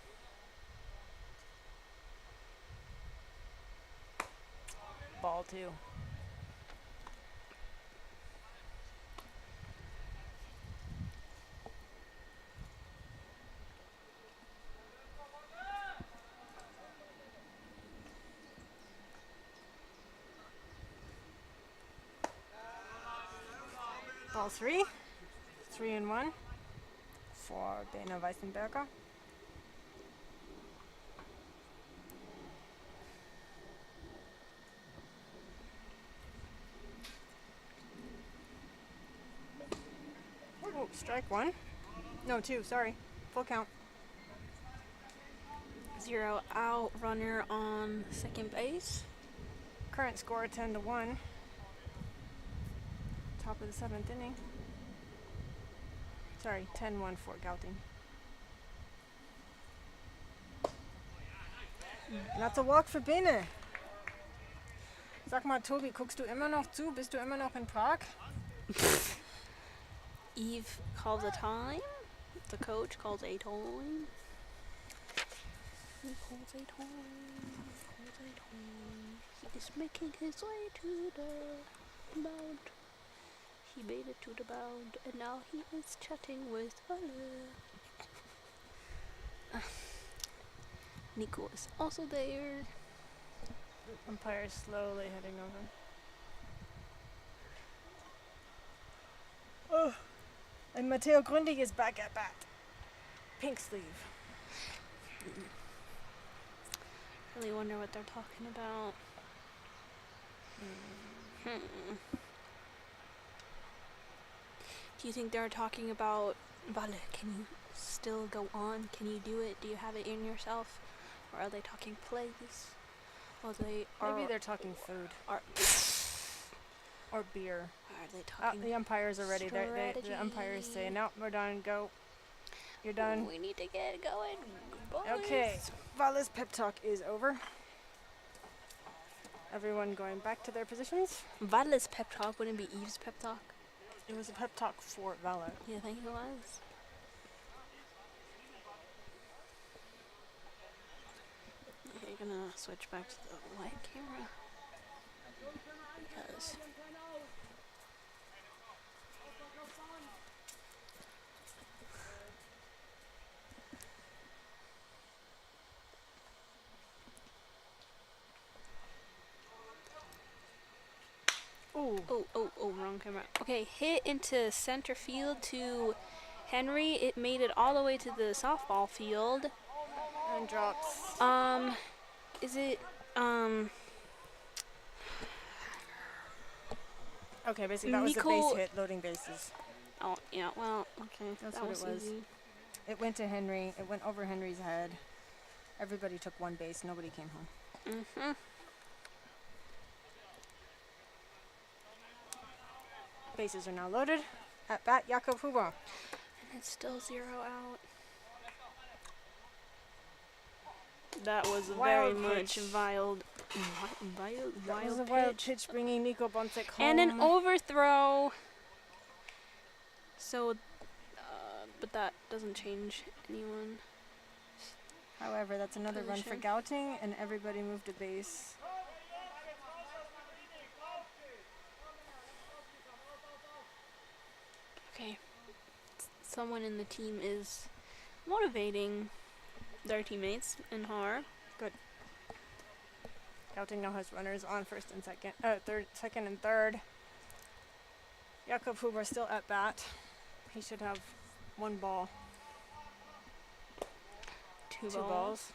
Speaker 1: Ball 2. Ball 3. 3-1 for Bene Weissenberger. Oh, strike 1. No, 2, sorry. Full count.
Speaker 2: 0 out, runner on second base.
Speaker 1: Current score 10-1. Top of the 7th inning. Sorry, 10-1 for Gouting. That's a walk für Bene. Sag mal, Tobi, guckst du immer noch zu? Bist du immer noch in Prag?
Speaker 2: Eve calls a time. The coach calls a time. He calls a time. He is making his way to the mound. He made it to the mound, and now he is chatting with Valle. Nico is also there.
Speaker 1: Umpire slowly heading over. Oh, and Matteo Grundig is back at bat. Pink sleeve.
Speaker 2: Really wonder what they're talking about. Do you think they're talking about, Valle, can you still go on? Can you do it? Do you have it in yourself? Or are they talking plays? Or
Speaker 1: Maybe they're talking food. Or beer.
Speaker 2: Are they talking
Speaker 1: The umpires are ready. The umpires say, no, we're done, go. You're done.
Speaker 2: We need to get going, boys.
Speaker 1: Okay, Valle's pep talk is over. Everyone going back to their positions.
Speaker 2: Vala's pep talk wouldn't be Eve's pep talk.
Speaker 1: It was a pep talk for Vala.
Speaker 2: You think it was? Okay, you're gonna switch back to the light camera. Because oh, wrong camera. Okay, hit into center field to Henry. It made it all the way to the softball field.
Speaker 1: And drops.
Speaker 2: Is it,
Speaker 1: Okay, basically that was a
Speaker 2: Nico-
Speaker 1: base hit, loading bases.
Speaker 2: oh, yeah, well, okay.
Speaker 1: That's
Speaker 2: that
Speaker 1: what it was.
Speaker 2: easy.
Speaker 1: It went to Henry. It went over Henry's head. Everybody took one base. Nobody came home.
Speaker 2: Mm-hmm.
Speaker 1: Bases are now loaded. At bat, Jakob Huber.
Speaker 2: And it's still 0 out. That was a very
Speaker 1: Wild
Speaker 2: much
Speaker 1: pitch.
Speaker 2: wild
Speaker 1: That was a
Speaker 2: pitch.
Speaker 1: wild pitch bringing Nico Bontek home.
Speaker 2: And an overthrow. So, but that doesn't change anyone.
Speaker 1: However, that's another run for
Speaker 2: Position.
Speaker 1: Gouting, and everybody moved a base.
Speaker 2: Okay. Someone in the team is motivating their teammates in Haar.
Speaker 1: Gouting now has runners on first and second, second and third. Jakob Huber still at bat. He should have one ball,
Speaker 2: Two
Speaker 1: two balls.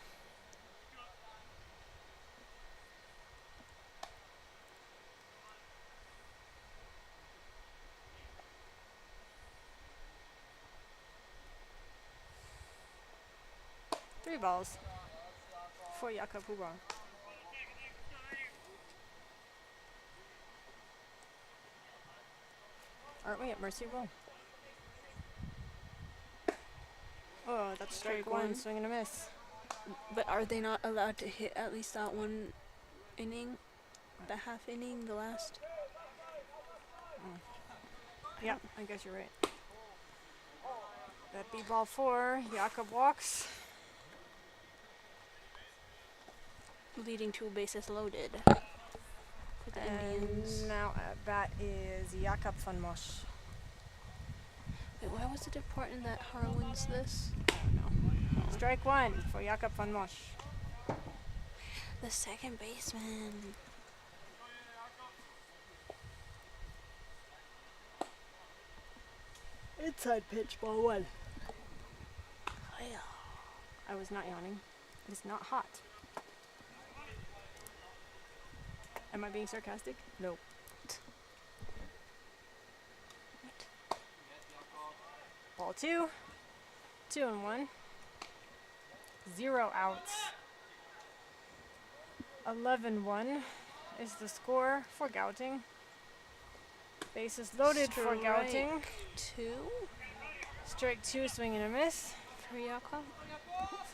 Speaker 1: Three balls for Jakob Huber. Aren't we at mercy roll? Oh, that's strike one, swing and a miss.
Speaker 2: But are they not allowed to hit at least that one inning? The half inning, the last?
Speaker 1: Yeah, I guess you're right. That be ball four. Jakob walks.
Speaker 2: Leading to bases loaded. For the Indians.
Speaker 1: And now at bat is Jakob van Mosch.
Speaker 2: Wait, why was it important that Haar wins this?
Speaker 1: Strike one for Jakob van Mosch.
Speaker 2: The second baseman.
Speaker 1: Inside pitch, ball one.
Speaker 2: Yeah.
Speaker 1: I was not yawning. It is not hot. Am I being sarcastic? No. Ball two. 2-1. 0 outs. 11-1 is the score for Gouting. Bases loaded for Gouting.
Speaker 2: Two
Speaker 1: Strike two, swing and a miss.
Speaker 2: for Jakob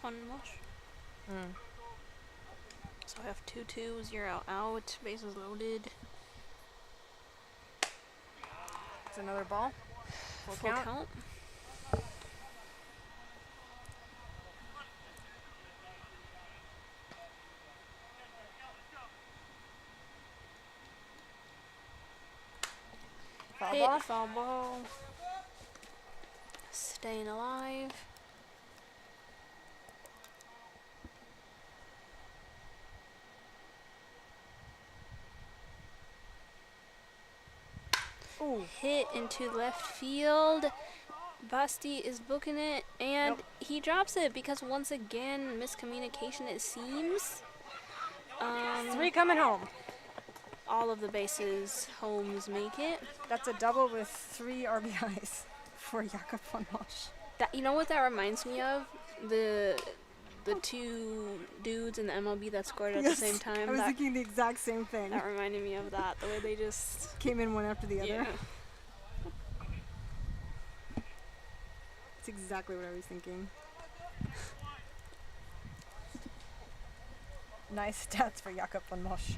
Speaker 2: van Mosch. So I have 2-2, 0 out, bases loaded.
Speaker 1: It's another ball. Full count. Foul
Speaker 2: Hit,
Speaker 1: ball.
Speaker 2: foul ball. Staying alive.
Speaker 1: Ooh.
Speaker 2: Hit into left field. Basti is booking it, and he drops it because once again, miscommunication it seems.
Speaker 1: Three coming home.
Speaker 2: All of the bases homes make it.
Speaker 1: That's a double with 3 RBIs for Jakob van Mosch.
Speaker 2: That, you know what that reminds me of? The two dudes in the MLB that scored at the same time.
Speaker 1: I was thinking the exact same thing.
Speaker 2: That reminded me of that. The way they just
Speaker 1: Came in one after the other.
Speaker 2: yeah.
Speaker 1: That's exactly what I was thinking. Nice stats for Jakob van Mosch.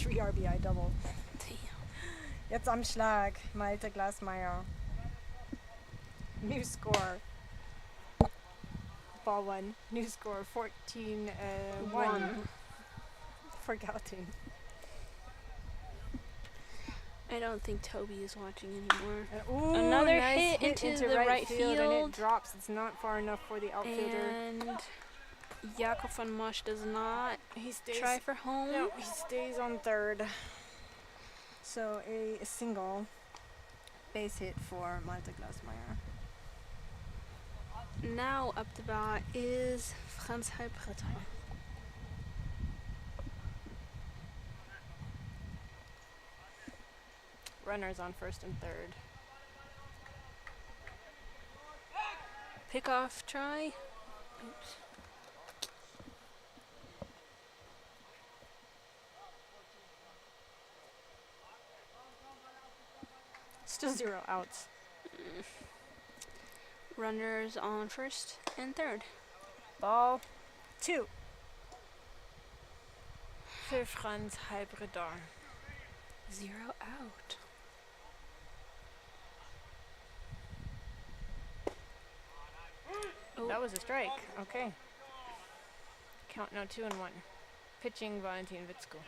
Speaker 1: 3 RBI double. Jetzt am Schlag, Malte Glasmeyer. New score. Ball 1. New score 14-1 for Gouting.
Speaker 2: I don't think Toby is watching anymore.
Speaker 1: Ooh,
Speaker 2: Another
Speaker 1: nice
Speaker 2: hit into the right
Speaker 1: field, and
Speaker 2: field.
Speaker 1: it drops. It's not far enough for the outfielder.
Speaker 2: And Jakob von Mosch does not
Speaker 1: He stays.
Speaker 2: try for home.
Speaker 1: No, he stays on third. So a single base hit for Malte Glasmeyer.
Speaker 2: Now up the bat is Franz Halbritter.
Speaker 1: Runners on first and third.
Speaker 2: Pickoff try. Oops.
Speaker 1: Still 0 outs.
Speaker 2: Runners on first and third.
Speaker 1: Ball 2 für Franz Halbritter.
Speaker 2: 0 out. Oh.
Speaker 1: That was a strike. Okay. Count now 2-1. Pitching Valentin Witzko.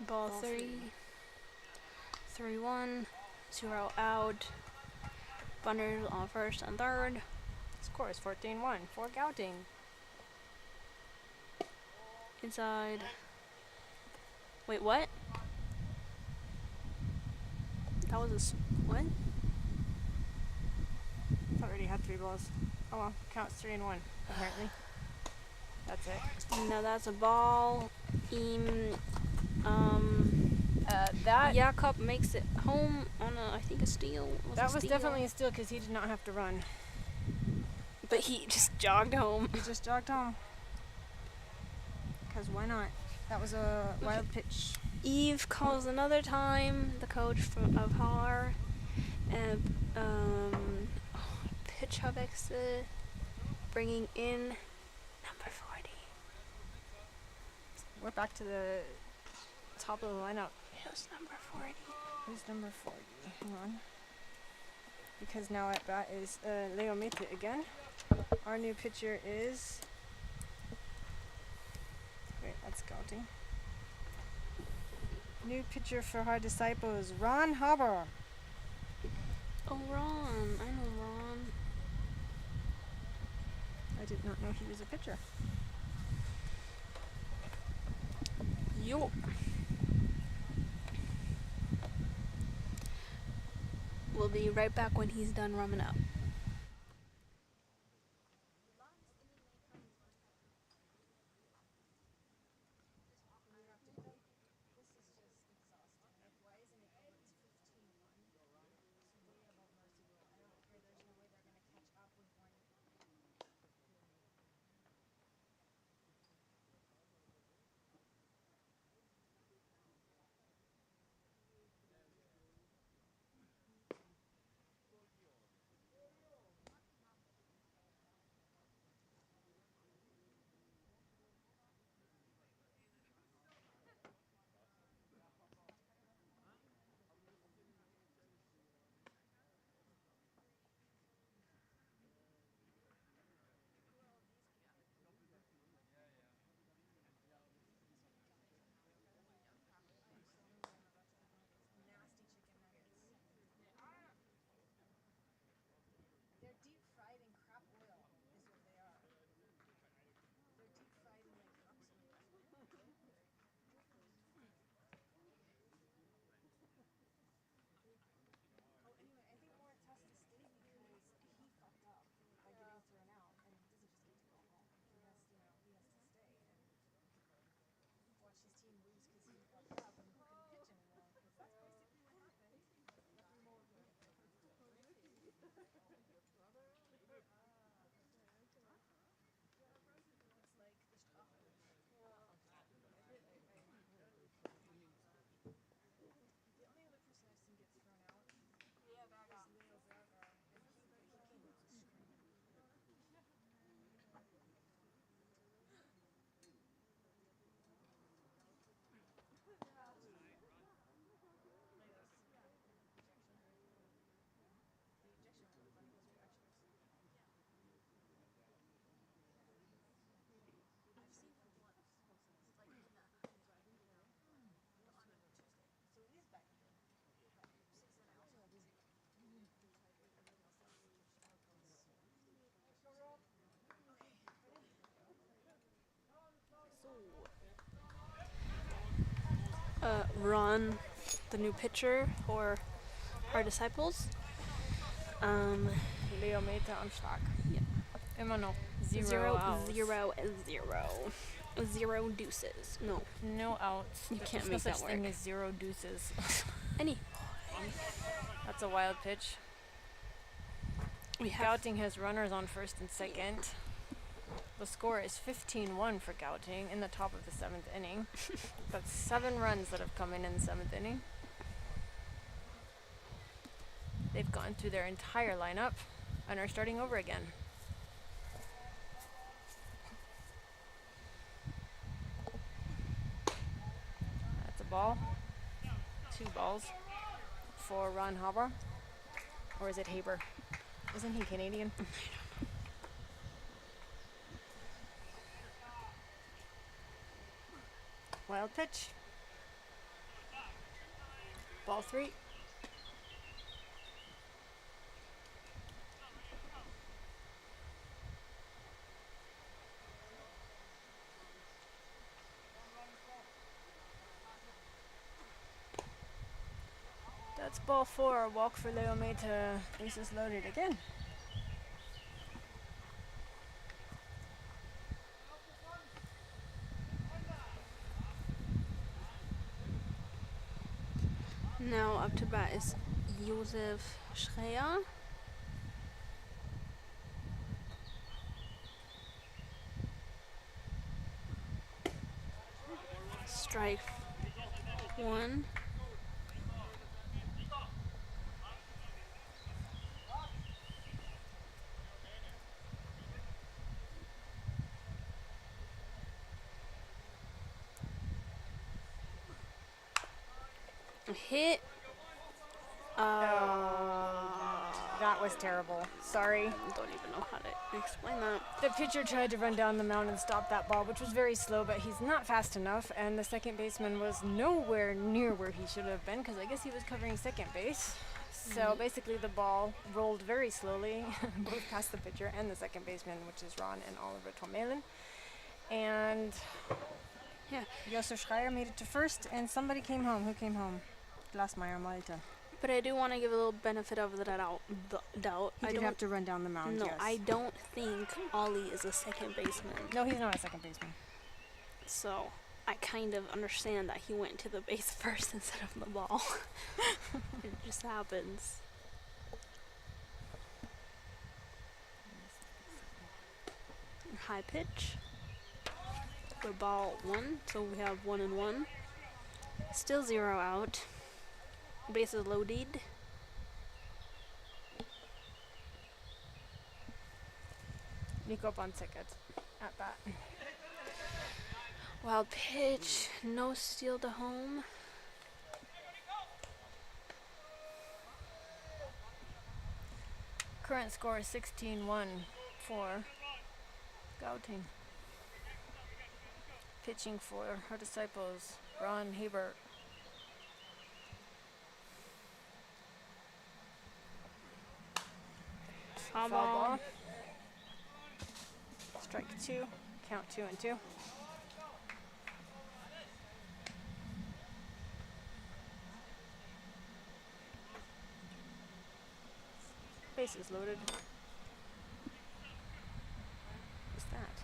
Speaker 2: Ball 3. 3-1. 0 out. Runners on first and third.
Speaker 1: Score is 14-1 for Gouting.
Speaker 2: Inside. Wait, what? That was what?
Speaker 1: Thought already had 3 balls. Oh well, counts 3-1 apparently. That's it.
Speaker 2: No, that's a ball.
Speaker 1: That
Speaker 2: Jakob makes it home on I think a steal.
Speaker 1: that was definitely a steal because he did not have to run.
Speaker 2: But he just jogged home.
Speaker 1: He just jogged home. Because why not? That was a wild pitch.
Speaker 2: Eve calls another time. The coach of Haar. Pitch Wechsel, bringing in number 40.
Speaker 1: We're back to the top of the lineup.
Speaker 2: Who's number 40?
Speaker 1: Who's number 40? Hang on. Because now at bat is Leo Mete again. Our new pitcher is... Wait, that's Gouting. New pitcher for our disciples, Ron Haber.
Speaker 2: Oh, Ron. I know Ron.
Speaker 1: I did not know he was a pitcher.
Speaker 2: Yo. We'll be right back when he's done rumming up. Ron, the new pitcher for our disciples.
Speaker 1: Leo Mete am Schlag.
Speaker 2: Ja.
Speaker 1: Immer noch zero outs.
Speaker 2: 0 deuces. No.
Speaker 1: No outs.
Speaker 2: You
Speaker 1: There's
Speaker 2: can't
Speaker 1: no
Speaker 2: make
Speaker 1: such
Speaker 2: that
Speaker 1: thing
Speaker 2: work.
Speaker 1: as 0 deuces.
Speaker 2: Any.
Speaker 1: That's a wild pitch.
Speaker 2: We have
Speaker 1: Gouting has runners on first and second. The score is 15-1 for Gouting in the top of the 7th inning. That's 7 runs that have come in the 7th inning. They've gone through their entire lineup and are starting over again. That's a ball. 2 balls for Ron Haber. Or is it Haber? Isn't he Canadian? Wild pitch. Ball 3. That's ball 4. Walk for Leo Mete. Bases loaded again.
Speaker 2: now up to bat is Josef Schreier. Strike 1. Hit.
Speaker 1: That was terrible. Sorry.
Speaker 2: Don't even know how to explain that.
Speaker 1: The pitcher tried to run down the mound and stop that ball, which was very slow, but he's not fast enough, and the second baseman was nowhere near where he should have been, because I guess he was covering second base. So basically the ball rolled very slowly, both past the pitcher and the second baseman, which is Ron and Oliver Tomelen. And
Speaker 2: Yeah.
Speaker 1: Josef Schreier made it to first, and somebody came home. Who came home? Glasmeyer Malte.
Speaker 2: But I do want to give a little benefit of the doubt.
Speaker 1: He did have to run down the mound,
Speaker 2: No,
Speaker 1: yes.
Speaker 2: I don't think Ollie is a second baseman.
Speaker 1: No, he's not a second baseman.
Speaker 2: So I kind of understand that he went to the base first instead of the ball. It just happens. High pitch. For ball 1, so we have 1 and 1. Still 0 out. Bases loaded.
Speaker 1: Nico Bonsick at bat.
Speaker 2: Wild pitch. No steal to home.
Speaker 1: Current score is 16-1 for Gouting. Pitching for her disciples, Ron Hebert.
Speaker 2: Foul
Speaker 1: Foul
Speaker 2: ball.
Speaker 1: ball. Strike 2. Count 2-2. Bases loaded. What's that?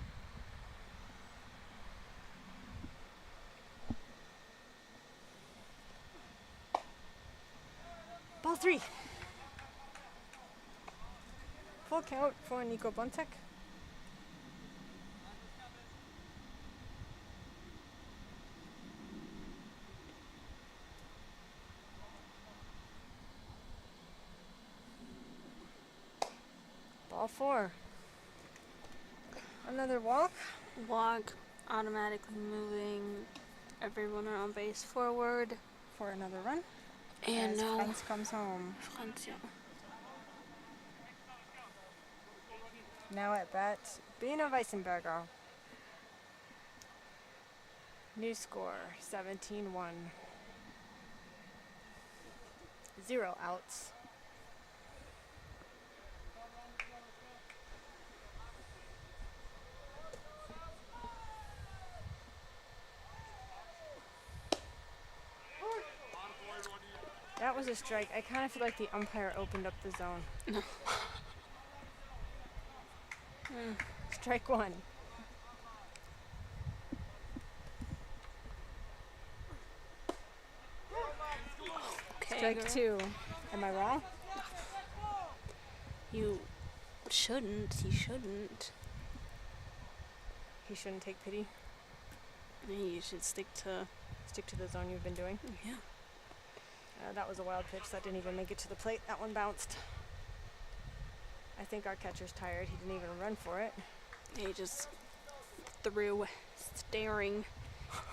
Speaker 1: Ball 3. Full count for Nico Bontek. Ball 4. Another walk.
Speaker 2: Walk. Automatically moving every runner on base forward.
Speaker 1: For another run.
Speaker 2: And
Speaker 1: as
Speaker 2: now
Speaker 1: Franz comes home.
Speaker 2: Franz, yeah.
Speaker 1: Now at bat, Bina Weissenberger. New score, 17-1. 0 outs. was a strike. I kind of feel like the umpire opened up the zone.
Speaker 2: No.
Speaker 1: Strike one.
Speaker 2: Okay,
Speaker 1: Strike
Speaker 2: girl.
Speaker 1: two. Am I wrong?
Speaker 2: You shouldn't. He shouldn't.
Speaker 1: He shouldn't take pity.
Speaker 2: You should stick to.
Speaker 1: Stick to the zone you've been doing.
Speaker 2: Yeah.
Speaker 1: That was a wild pitch. That didn't even make it to the plate. That one bounced. I think our catcher's tired. He didn't even run for it.
Speaker 2: He just threw, staring,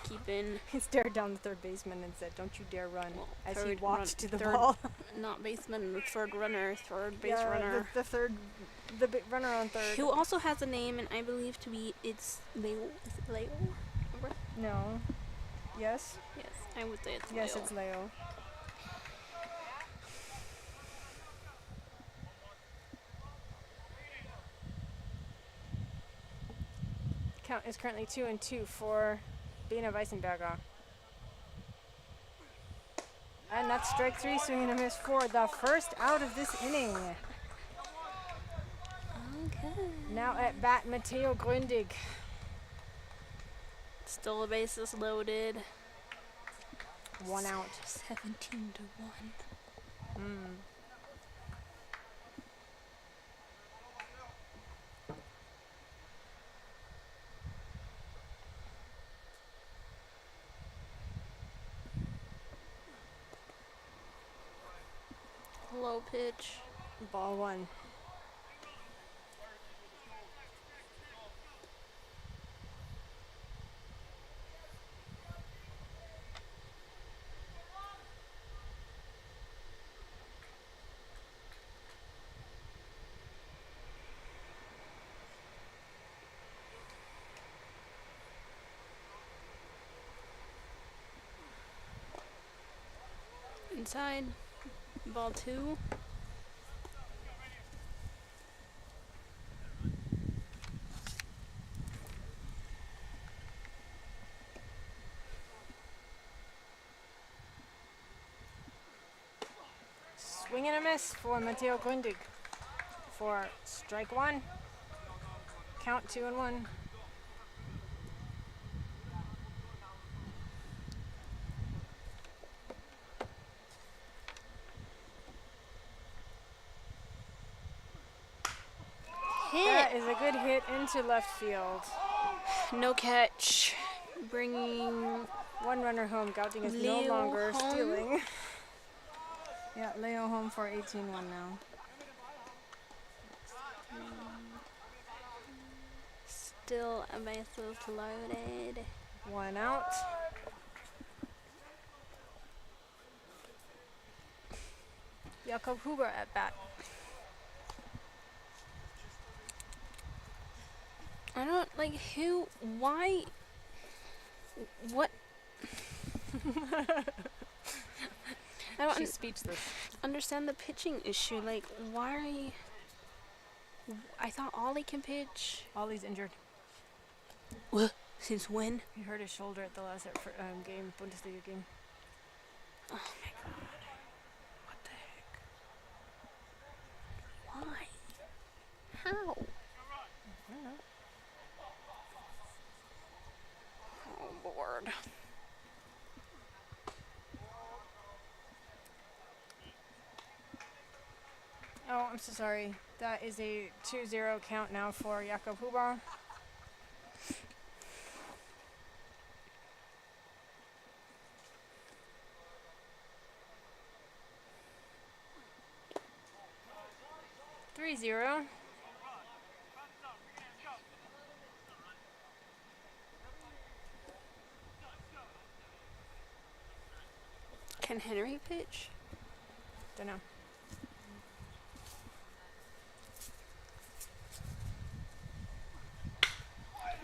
Speaker 2: keeping.
Speaker 1: He stared down the third baseman and said, "Don't you dare run,"
Speaker 2: Well,
Speaker 1: as he
Speaker 2: third
Speaker 1: walked to the
Speaker 2: third
Speaker 1: ball.
Speaker 2: Not baseman, the third runner, third base
Speaker 1: Yeah,
Speaker 2: runner.
Speaker 1: The third, runner on third.
Speaker 2: Who also has a name, and I believe to be it's Leo. Is it Leo? Remember?
Speaker 1: No. Yes.
Speaker 2: Yes, I would say it's
Speaker 1: Yes,
Speaker 2: Leo.
Speaker 1: it's Leo. Count is currently 2-2 for Bena Weissenberger. And that's strike three, swinging a miss for the first out of this inning.
Speaker 2: Okay.
Speaker 1: Now at bat, Matteo Gründig.
Speaker 2: Still the bases loaded.
Speaker 1: 1 out.
Speaker 2: 17-1. Low pitch.
Speaker 1: Ball one.
Speaker 2: Inside. Ball two.
Speaker 1: Swing and a miss for Matteo Gründig. For strike one. Count 2-1. That is a good hit into left field.
Speaker 2: No catch. Bringing
Speaker 1: One runner home. Gouting is no
Speaker 2: Leo
Speaker 1: longer
Speaker 2: home.
Speaker 1: stealing. Yeah, Leo home for 18-1 now.
Speaker 2: still a bases loaded.
Speaker 1: 1 out. Jakob Huber at bat.
Speaker 2: I don't like who, why, what? I don't
Speaker 1: She's speechless.
Speaker 2: understand the pitching issue. Like, why are you? I thought Ollie can pitch.
Speaker 1: Ollie's injured.
Speaker 2: What? Since when?
Speaker 1: He hurt his shoulder at the last game, Bundesliga game.
Speaker 2: Oh my god. What the heck? Why? How?
Speaker 1: I don't know.
Speaker 2: Oh Lord.
Speaker 1: Oh, I'm so sorry. That is a 2-0 count now for Jakob Huber. Zero.
Speaker 2: Can Henry pitch?
Speaker 1: Don't know.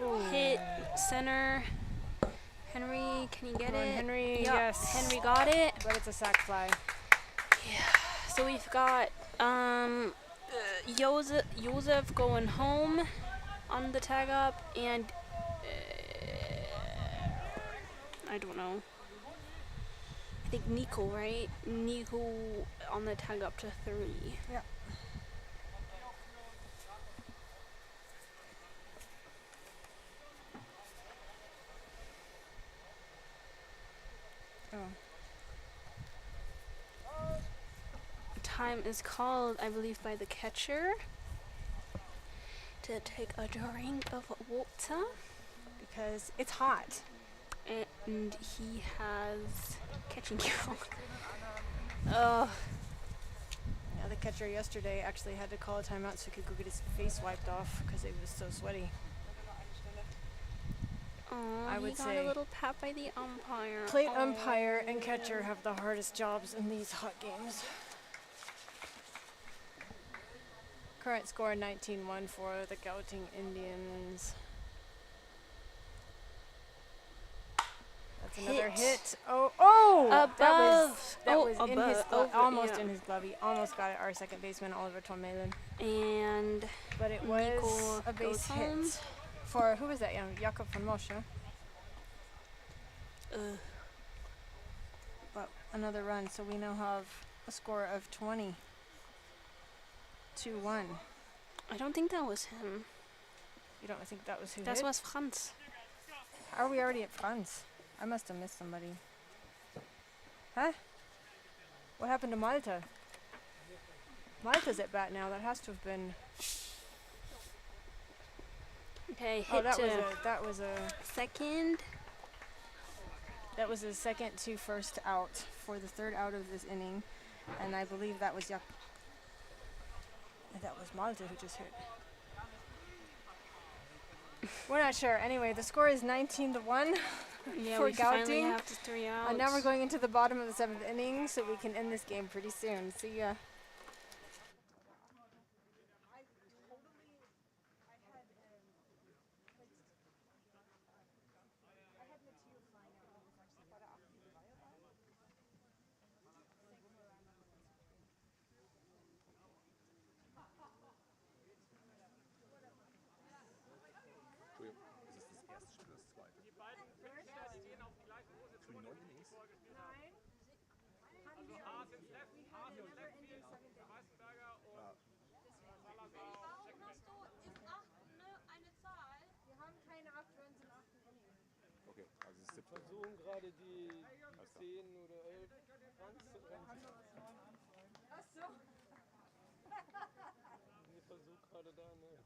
Speaker 1: Ooh.
Speaker 2: Hit center. Henry, can you get
Speaker 1: Come on,
Speaker 2: it?
Speaker 1: Henry,
Speaker 2: Yup,
Speaker 1: yes.
Speaker 2: Henry got it.
Speaker 1: But it's a sac fly.
Speaker 2: So we've got Joseph going home on the tag up, and I don't know. I think Nico, right? Nico on the tag up to 3.
Speaker 1: Yeah. Oh.
Speaker 2: Time is called, I believe, by the catcher to take a drink of water.
Speaker 1: Because it's hot.
Speaker 2: And he has catching you. Oh,
Speaker 1: Yeah, the catcher yesterday actually had to call a timeout so he could go get his face wiped off because it was so sweaty. I would
Speaker 2: he got
Speaker 1: say
Speaker 2: a little pat by the umpire.
Speaker 1: Plate umpire and catcher have the hardest jobs in these hot games. Current score 19-1 for the Gouting Indians. That's another hit. Oh!
Speaker 2: Above.
Speaker 1: That was in his
Speaker 2: Over,
Speaker 1: almost
Speaker 2: yeah.
Speaker 1: in his glove. He almost got it. Our second baseman, Oliver Tormelen.
Speaker 2: And
Speaker 1: But it was
Speaker 2: Nico
Speaker 1: a base
Speaker 2: goes home.
Speaker 1: hit. For, who was that? Jakob von Mosche. But another run, so we now have a score of 20-1.
Speaker 2: I don't think that was him.
Speaker 1: You don't think that was who
Speaker 2: That
Speaker 1: hit?
Speaker 2: was Franz.
Speaker 1: Are we already at Franz? I must have missed somebody. Huh? What happened to Malta? Malta's at bat now. That has to have been.
Speaker 2: Okay, hit
Speaker 1: Oh, that
Speaker 2: to
Speaker 1: was a
Speaker 2: second.
Speaker 1: that was a second to first out for the third out of this inning, and I believe that was that was Malta who just hit. We're not sure. Anyway, the score is 19-1
Speaker 2: Yeah,
Speaker 1: for
Speaker 2: we finally
Speaker 1: Gouting.
Speaker 2: have the 3 outs.
Speaker 1: And now we're going into the bottom of the 7th inning, so we can end this game pretty soon. See ya.
Speaker 8: Wir versuchen gerade die 10 oder 11 ranzurennen.
Speaker 1: Ach so.
Speaker 8: Ich versuche gerade da, ne?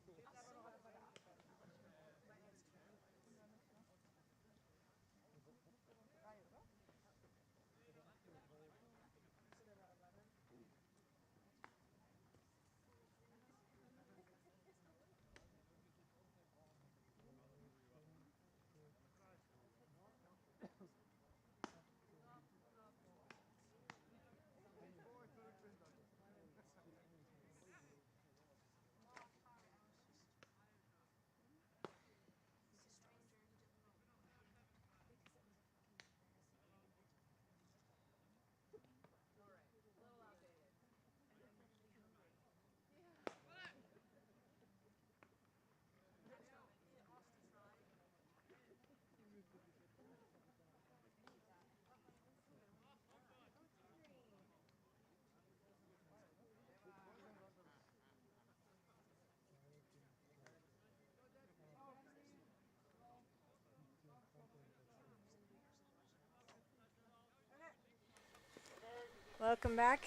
Speaker 1: Welcome back.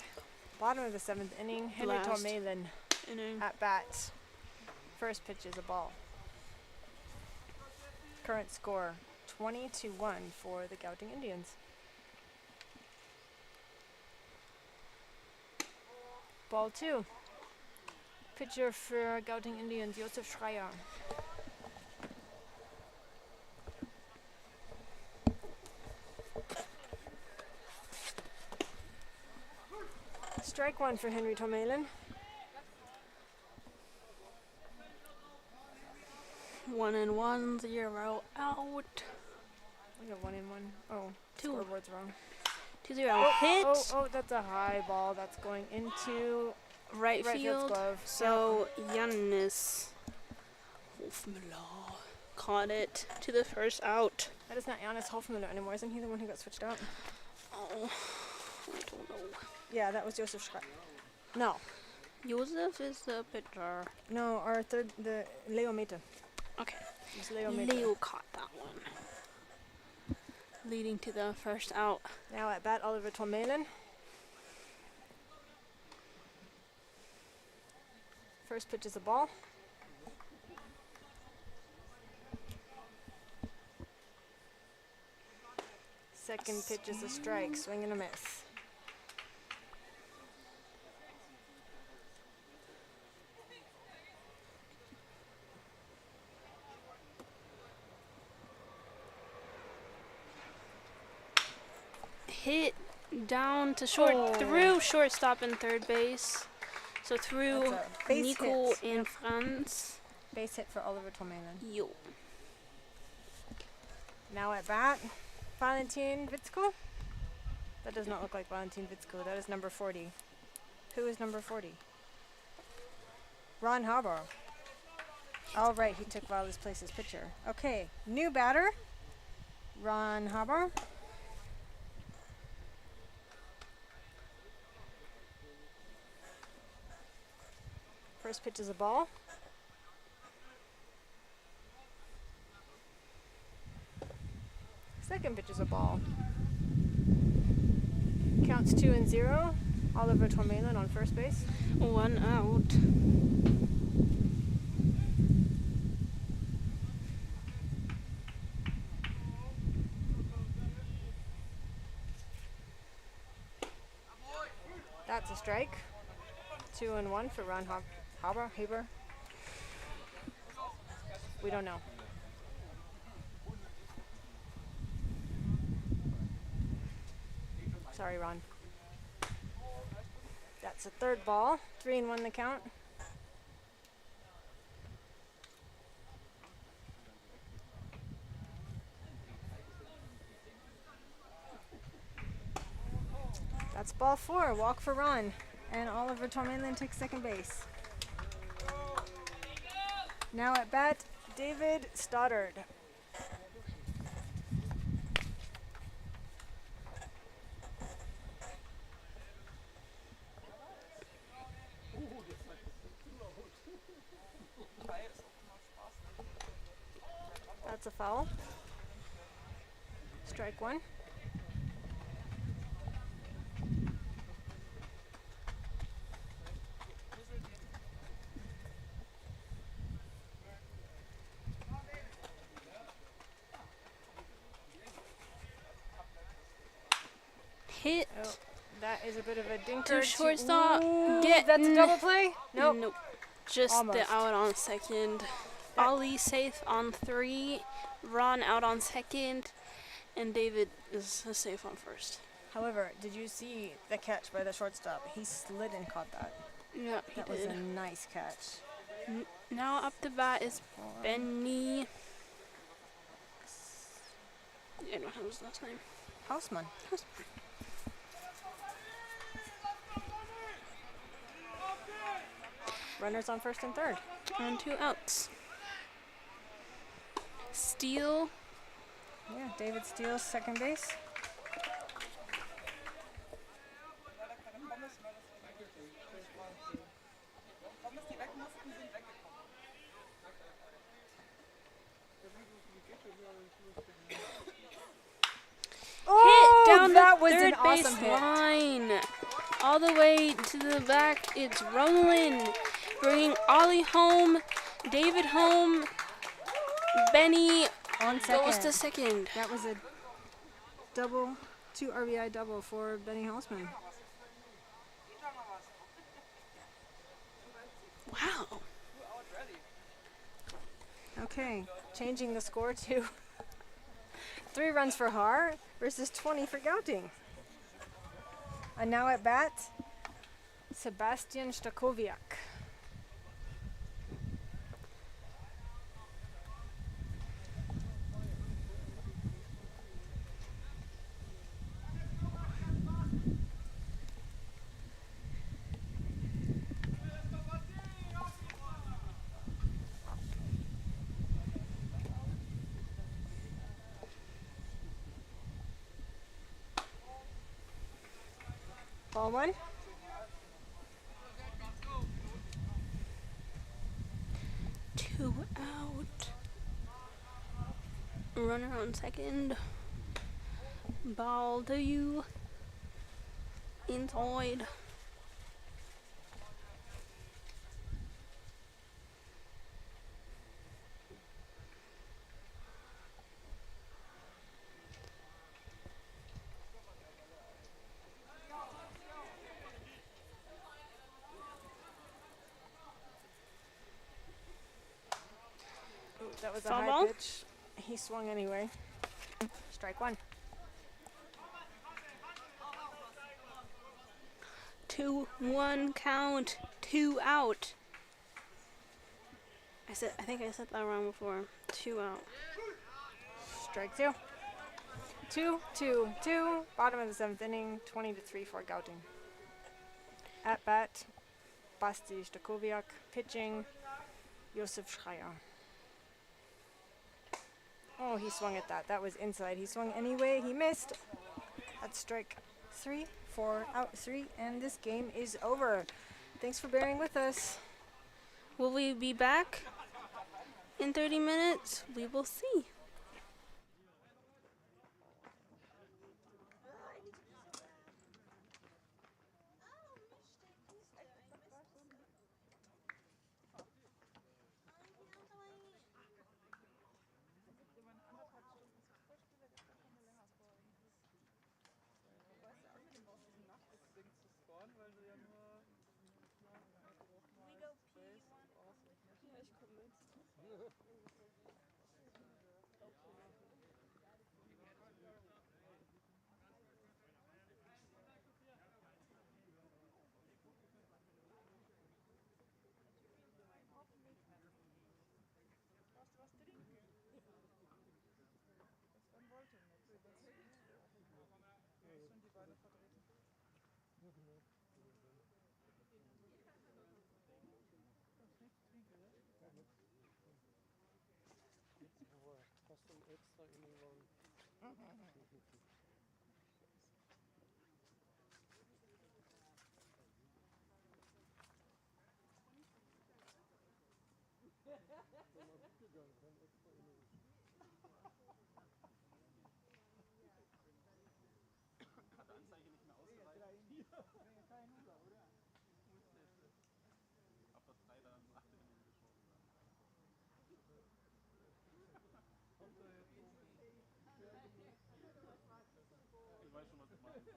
Speaker 1: Bottom of the 7th inning. Henry
Speaker 2: Last
Speaker 1: Tormelen
Speaker 2: inning.
Speaker 1: at bat. First pitch is a ball. Current score 20-1 for the Gouting Indians. Ball 2. Pitcher for Gouting Indians, Josef Schreier. Strike 1 for Henry Tormelen.
Speaker 2: 1-1, 0 out.
Speaker 1: We got 1-1. Oh,
Speaker 2: Two.
Speaker 1: scoreboard's wrong.
Speaker 2: 2-0 hit.
Speaker 1: Oh, that's a high ball. That's going into
Speaker 2: Right
Speaker 1: field's
Speaker 2: field.
Speaker 1: glove.
Speaker 2: So Jannis Hofmüller caught it to the first out.
Speaker 1: That is not Jonas Hofmüller anymore. Isn't he the one who got switched out?
Speaker 2: I don't know.
Speaker 1: Yeah, that was Joseph Schreiber. No.
Speaker 2: Joseph is the pitcher.
Speaker 1: No, our third, the Leo Mete.
Speaker 2: Okay.
Speaker 1: It's Leo Mete.
Speaker 2: Leo caught that one. Leading to the first out.
Speaker 1: Now at bat, Oliver Tormelen. First pitch is a ball. Second pitch is a strike, swing and a miss.
Speaker 2: Hit down to short,
Speaker 1: Oh.
Speaker 2: through shortstop and third base. So through
Speaker 1: That's a base
Speaker 2: Nico
Speaker 1: hit.
Speaker 2: and Franz.
Speaker 1: Base hit for Oliver Tormelen.
Speaker 2: Yo.
Speaker 1: Now at bat, Valentin Witzko. That does not look like Valentin Witzko. That is number 40. Who is number 40? Ron Haber. Oh, right. He took Vale's place as pitcher. Okay. New batter. Ron Haber. First pitch is a ball. Second pitch is a ball. Counts 2-0. Oliver Tormelen on first base.
Speaker 2: 1 out.
Speaker 1: That's a strike. 2-1 for Ron Haber. We don't know. Sorry, Ron. That's a third ball. 3-1 the count. That's ball 4. Walk for Ron. And Oliver Tormelen takes second base. Now at bat, David Stoddard. That's a foul. Strike 1.
Speaker 2: Hit.
Speaker 1: Oh, that is a bit of a dinker.
Speaker 2: To shortstop.
Speaker 1: That's a double play? Nope.
Speaker 2: Nope. Just
Speaker 1: Almost.
Speaker 2: the out on second. Ali safe on 3. Ron out on second. And David is safe on first.
Speaker 1: However, did you see the catch by the shortstop? He slid and caught that.
Speaker 2: Yeah, he
Speaker 1: That was
Speaker 2: did.
Speaker 1: a nice catch.
Speaker 2: Now up to bat is Benny. I don't have his last name.
Speaker 1: Hausmann. Runners on first and third.
Speaker 2: And 2 outs. Steele.
Speaker 1: Yeah, David Steele, second base.
Speaker 2: Hit down
Speaker 1: that
Speaker 2: the
Speaker 1: was
Speaker 2: third
Speaker 1: an
Speaker 2: base
Speaker 1: awesome hit.
Speaker 2: line. All the way to the back. It's rolling. Bringing Ollie home. David home. Benny
Speaker 1: On
Speaker 2: goes to
Speaker 1: second.
Speaker 2: second.
Speaker 1: That was a double, 2 RBI double for Benny Hausmann.
Speaker 2: Wow.
Speaker 1: Okay, changing the score to 3 runs for Haar versus 20 for Gouting. And now at bat, Sebastian Stakowiak. Ball one.
Speaker 2: Two out. Runner on second. Ball to you. Inside.
Speaker 1: Ooh, that was a
Speaker 2: Foul
Speaker 1: high
Speaker 2: ball?
Speaker 1: pitch. He swung anyway. Strike one.
Speaker 2: 2-1 count. 2 out. I think I said that wrong before. 2 out.
Speaker 1: Strike two. 2-2-2. Bottom of the seventh inning. 20-3 for Gouting. At bat, Basti Stakowiak. Pitching, Josef Schreier. Oh, he swung at that. That was inside. He swung anyway. He missed. That's strike 3, 4 out 3, and this game is over. Thanks for bearing with us.
Speaker 2: Will we be back in 30 minutes? We will see.
Speaker 8: Fast ein extra Inning lang. Mal gut gegangen, kein extra Inning.
Speaker 3: Hat der Anzeige nicht mehr ausgereicht? Ab das 3 dann 8 Innungen geschoben dann. Ich weiß schon, was du meinst.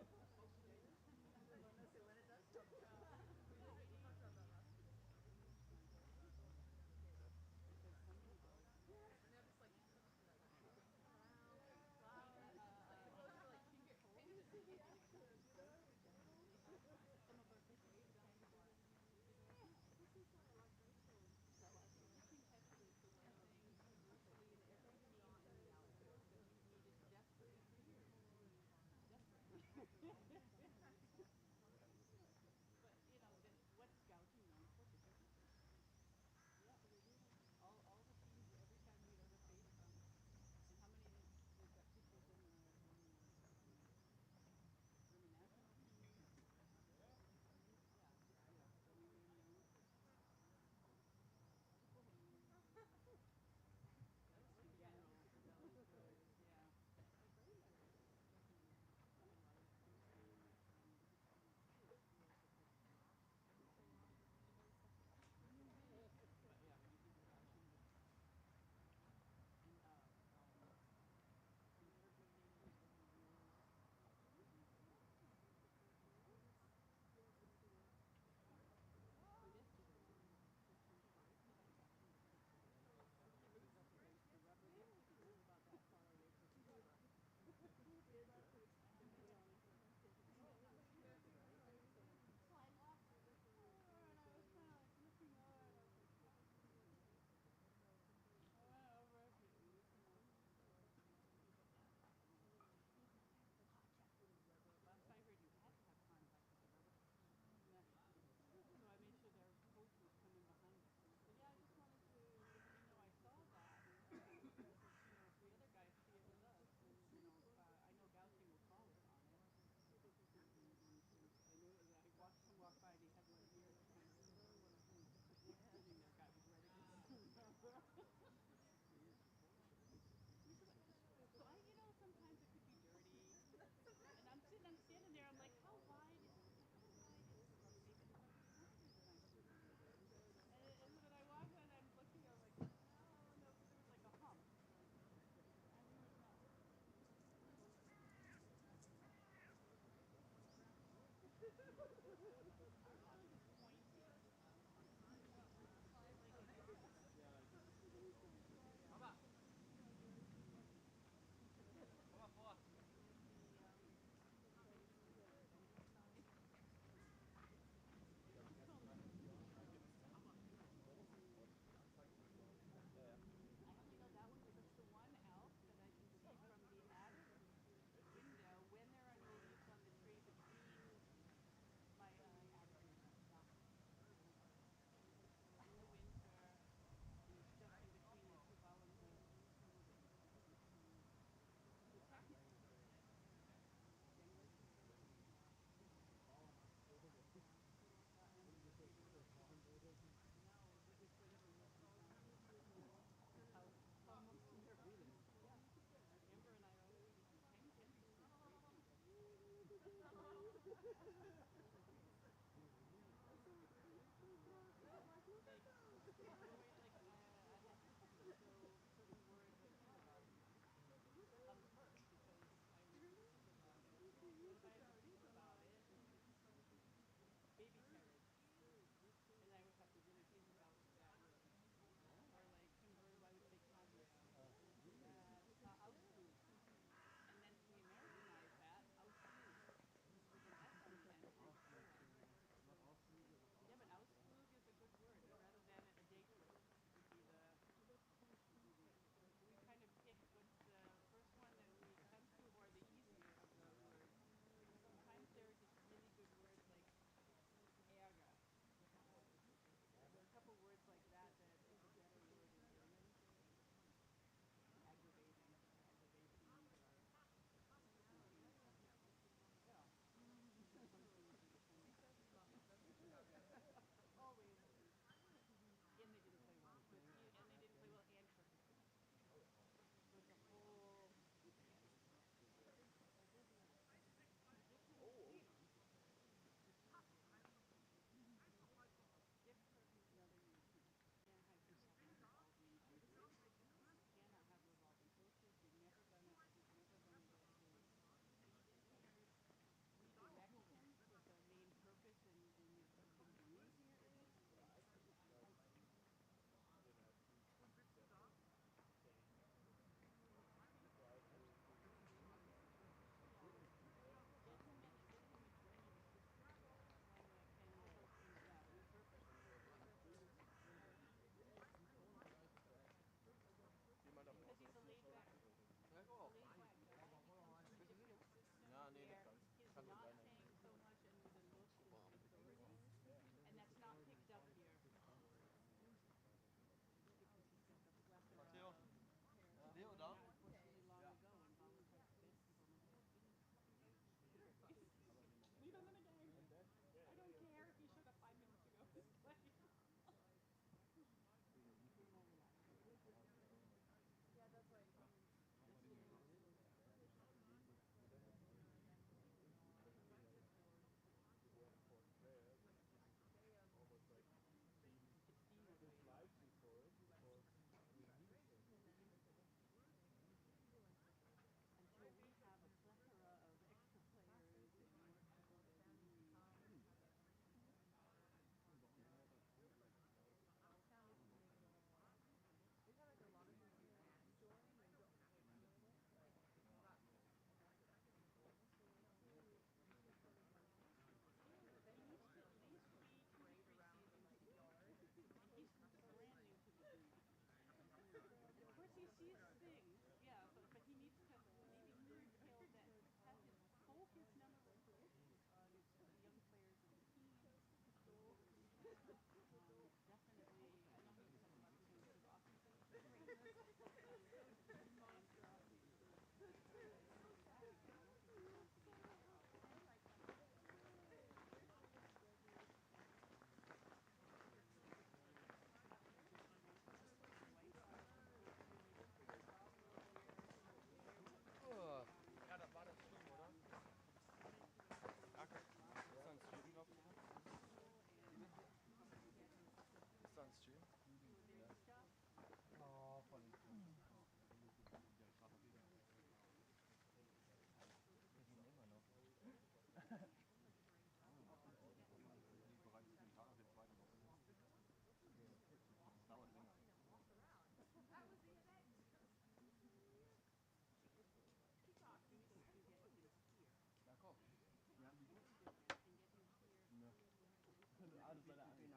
Speaker 3: bei der anderen.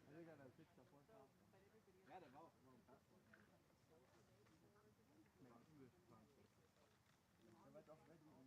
Speaker 3: Also egal, der Pitch davor kam. Ja, der war auch immer im Platz. Der war übel krank. Der war jetzt auch ready.